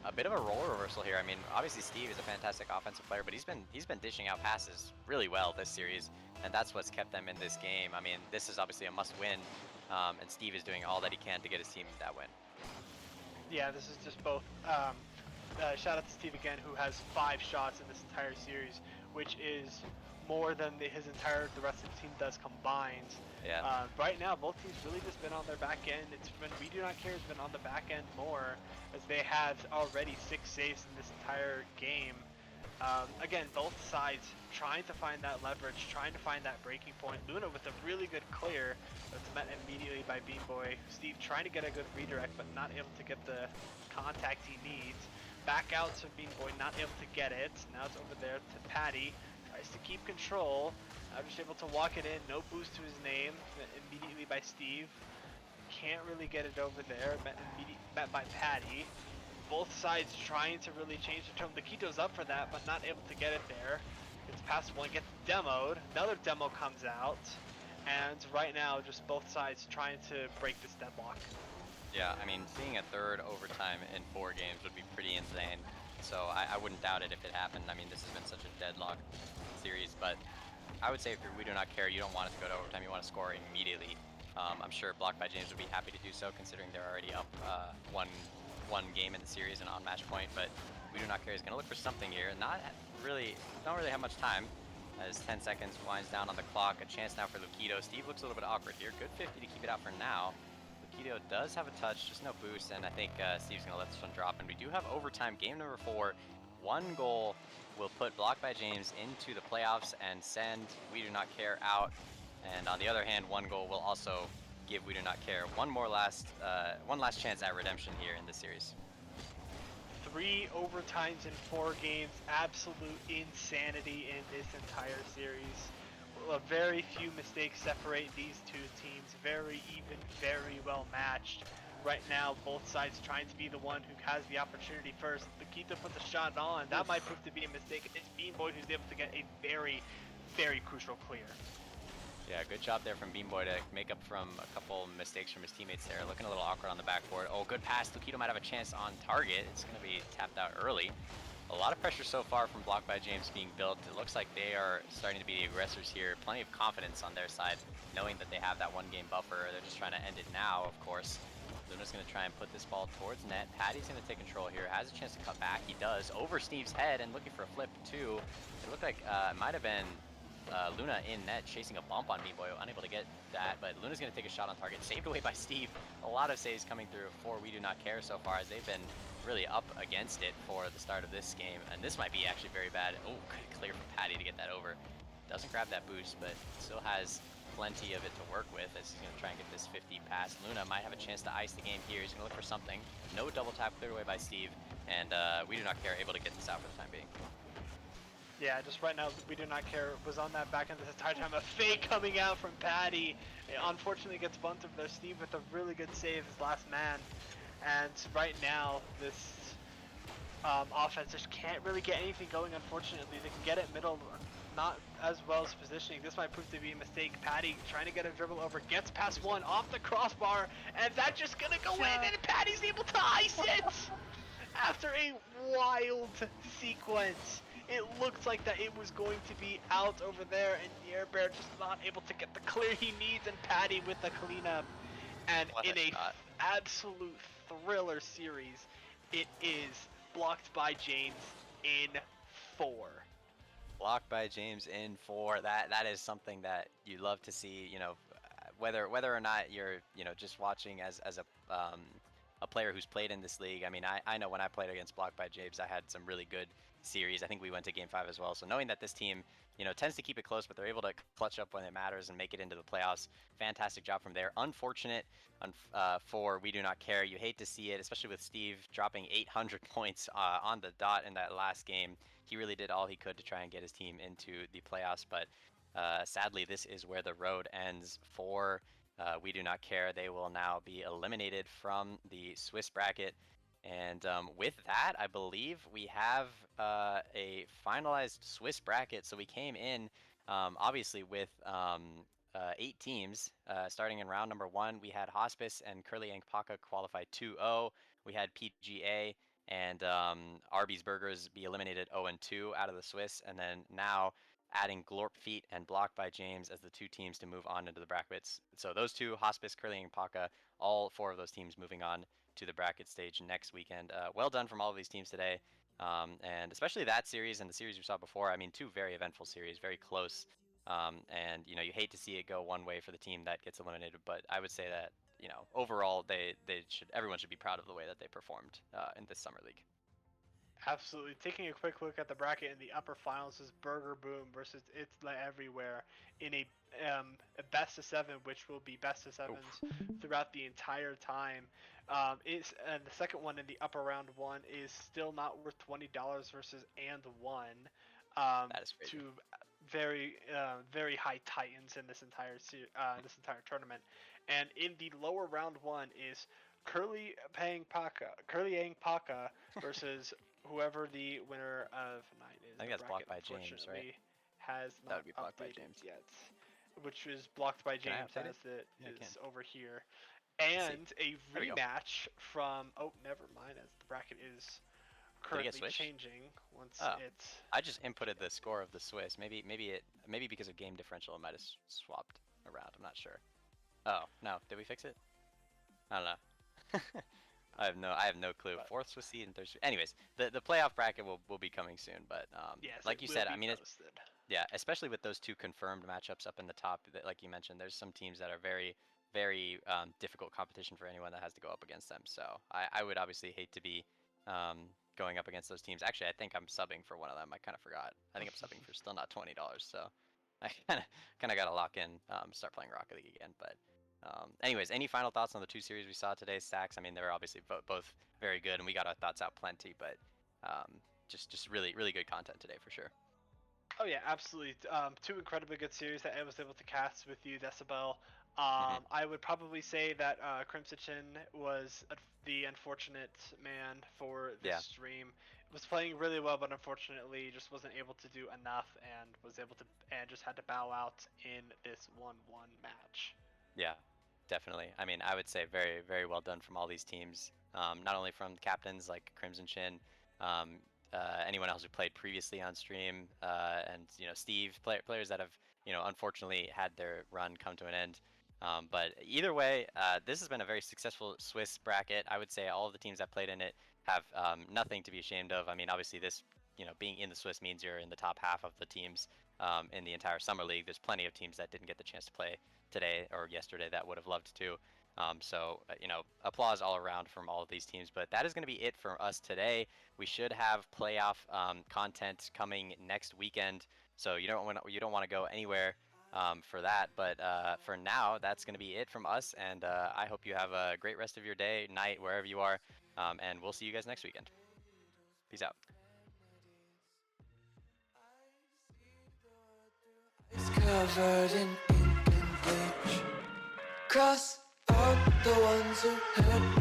A bit of a role reversal here. I mean, obviously Steve is a fantastic offensive player, but he's been dishing out passes really well this series, and that's what's kept them in this game. I mean, this is obviously a must-win, and Steve is doing all that he can to get his team that win. Yeah, this is just both. Shout out to Steve again, who has 5 shots in this entire series, which is more than the rest of the team does combined. Yeah. Right now, both teams really just been on their back end. It's been We Do Not Care has been on the back end more, as they have already 6 saves in this entire game. Again, both sides trying to find that leverage, trying to find that breaking point. Luna with a really good clear, that's met immediately by Bean Boy. Steve trying to get a good redirect, but not able to get the contact he needs. Back out to Bean Boy, not able to get it. Now it's over there to Patty. Tries to keep control. Just able to walk it in. No boost to his name. Immediately by Steve. Can't really get it over there. Met by Patty. Both sides trying to really change the tone. Nikito's up for that, but not able to get it there. It's past one, gets demoed. Another demo comes out. And right now, just both sides trying to break this deadlock. Yeah, I mean, seeing a third overtime in 4 games would be pretty insane. So I wouldn't doubt it if it happened. I mean, this has been such a deadlock series, but I would say if We Do Not Care, you don't want it to go to overtime. You want to score immediately. I'm sure Blocked by James would be happy to do so, considering they're already up one game in the series and on match point. But We Do Not Care is going to look for something here. Don't really have much time, as 10 seconds winds down on the clock. A chance now for Lukido. Steve looks a little bit awkward here. Good 50 to keep it out for now. Lukido does have a touch, just no boost, and I think Steve's going to let this one drop. And we do have overtime, game number 4. 1 goal will put Blocked by James into the playoffs and send We Do Not Care out. And on the other hand, 1 goal will also give We Do Not Care one last chance at redemption here in this series. 3 overtimes in 4 games, absolute insanity in this entire series. Very few mistakes separate these 2 teams, very even, very well matched. Right now, both sides trying to be the one who has the opportunity first. Nikito puts a shot on, that might prove to be a mistake. It's Bean Boy who's able to get a very, very crucial clear. Yeah, good job there from Bean Boy to make up from a couple mistakes from his teammates there. Looking a little awkward on the backboard. Oh, good pass. Lukido might have a chance on target. It's going to be tapped out early. A lot of pressure so far from Blocked by James being built. It looks like they are starting to be the aggressors here. Plenty of confidence on their side, knowing that they have that 1-game buffer. They're just trying to end it now, of course. Luna's going to try and put this ball towards net. Patty's going to take control here. Has a chance to cut back. He does. Over Steve's head and looking for a flip, too. It looked like it might have been Luna in net chasing a bump on Bean Boy, unable to get that, but Luna's going to take a shot on target, saved away by Steve. A lot of saves coming through for We Do Not Care so far, as they've been really up against it for the start of this game, and this might be actually very bad. Oh, good clear from Patty to get that over. Doesn't grab that boost, but still has plenty of it to work with as he's going to try and get this 50 past. Luna might have a chance to ice the game here. He's going to look for something. No double tap, cleared away by Steve, and We Do Not Care able to get this out for the time being. Yeah, just right now, We Do Not Care was on that back end this entire time. A fake coming out from Patty. It unfortunately gets bunted there. Steve with a really good save, his last man. And right now, this offense just can't really get anything going, unfortunately. They can get it middle, not as well as positioning. This might prove to be a mistake. Patty trying to get a dribble over, gets past one, off the crossbar, and that's just gonna go in, and Patty's able to ice it! After a wild sequence. It looked like that it was going to be out over there, and the Air Bear just not able to get the clear he needs, and Patty with the cleanup. And What in a a shot. absolute thriller series, it is blocked by James in 4. Blocked by James in 4. That is something that you love to see. You know, whether or not you're just watching as a player who's played in this league. I mean, I know when I played against Blocked by James, I had some really good series. I think we went to Game 5 as well. So knowing that this team, tends to keep it close, but they're able to clutch up when it matters and make it into the playoffs. Fantastic job from there. Unfortunate for We Do Not Care. You hate to see it, especially with Steve dropping 800 points on the dot in that last game. He really did all he could to try and get his team into the playoffs, but sadly, this is where the road ends for We Do Not Care. They will now be eliminated from the Swiss bracket. And with that, I believe we have a finalized Swiss bracket. So we came in, obviously, with 8 teams. Starting in round number 1, we had Hospice and Curly Paka qualify 2-0. We had PGA and Arby's Burgers be eliminated 0-2 out of the Swiss. And then now adding Glorp Feet and Blocked by James as the 2 teams to move on into the brackets. So those 2, Hospice, Curly Paka, all 4 of those teams moving on to the bracket stage next weekend. Well done from all of these teams today. And especially that series and the series we saw before. I mean, 2 very eventful series, very close. And you hate to see it go one way for the team that gets eliminated, but I would say that overall everyone should be proud of the way that they performed in this summer league. Absolutely. Taking a quick look at the bracket in the upper finals is Burger Boom versus It's Everywhere in a best of 7, which will be best of 7s throughout the entire time. And the second one in the upper round 1 is Still Not Worth $20 versus And One. That is crazy. 2 very very high titans in this entire tournament. And in the lower round 1 is Curly Ang Paka versus whoever the winner of 9 is. I think that's Blocked by James, right? Has That not would be Blocked by updated James yet, which is Blocked by Can I James update it? as it Yeah, I is can. over here. And a There we go. rematch from never mind, as the bracket is Did it currently get switched? changing once Oh. it's I just inputted the score of the Swiss. Maybe because of game differential it might have swapped around. I'm not sure. Oh no, did we fix it? I don't know. I have no clue. 4th Swiss seed and 3rd. Anyways, the playoff bracket will be coming soon. But yes, like it you will said, be I mean, posted. yeah, especially with those 2 confirmed matchups up in the top, that, like you mentioned, there's some teams that are very, very difficult competition for anyone that has to go up against them. So I would obviously hate to be going up against those teams. Actually, I think I'm subbing for one of them. I kind of forgot. I think I'm subbing for Still Not $20. So I kind of got to lock in, start playing Rocket League again. But anyways, any final thoughts on the 2 series we saw today, Stacks? I mean, they were obviously both very good, and we got our thoughts out plenty. But just really, really good content today for sure. Oh yeah, absolutely. 2 incredibly good series that I was able to cast with you, Decibel. I would probably say that Crimson Chin was the unfortunate man for this stream. Was playing really well, but unfortunately just wasn't able to do enough, and just had to bow out in this 1-1 match. Yeah, definitely. I mean, I would say very, very well done from all these teams. Not only from captains like Crimson Chin, anyone else who played previously on stream, and Steve, players that have unfortunately had their run come to an end. But either way, this has been a very successful Swiss bracket. I would say all of the teams that played in it have nothing to be ashamed of. I mean, obviously this, being in the Swiss means you're in the top half of the teams in the entire summer league. There's plenty of teams that didn't get the chance to play today or yesterday that would have loved to. So, applause all around from all of these teams. But that is going to be it for us today. We should have playoff content coming next weekend. So you don't want to go anywhere for that. But for now, that's going to be it from us. And I hope you have a great rest of your day, night, wherever you are. And we'll see you guys next weekend. Peace out. It's covered in ink and bleach. Cross out the ones who hurt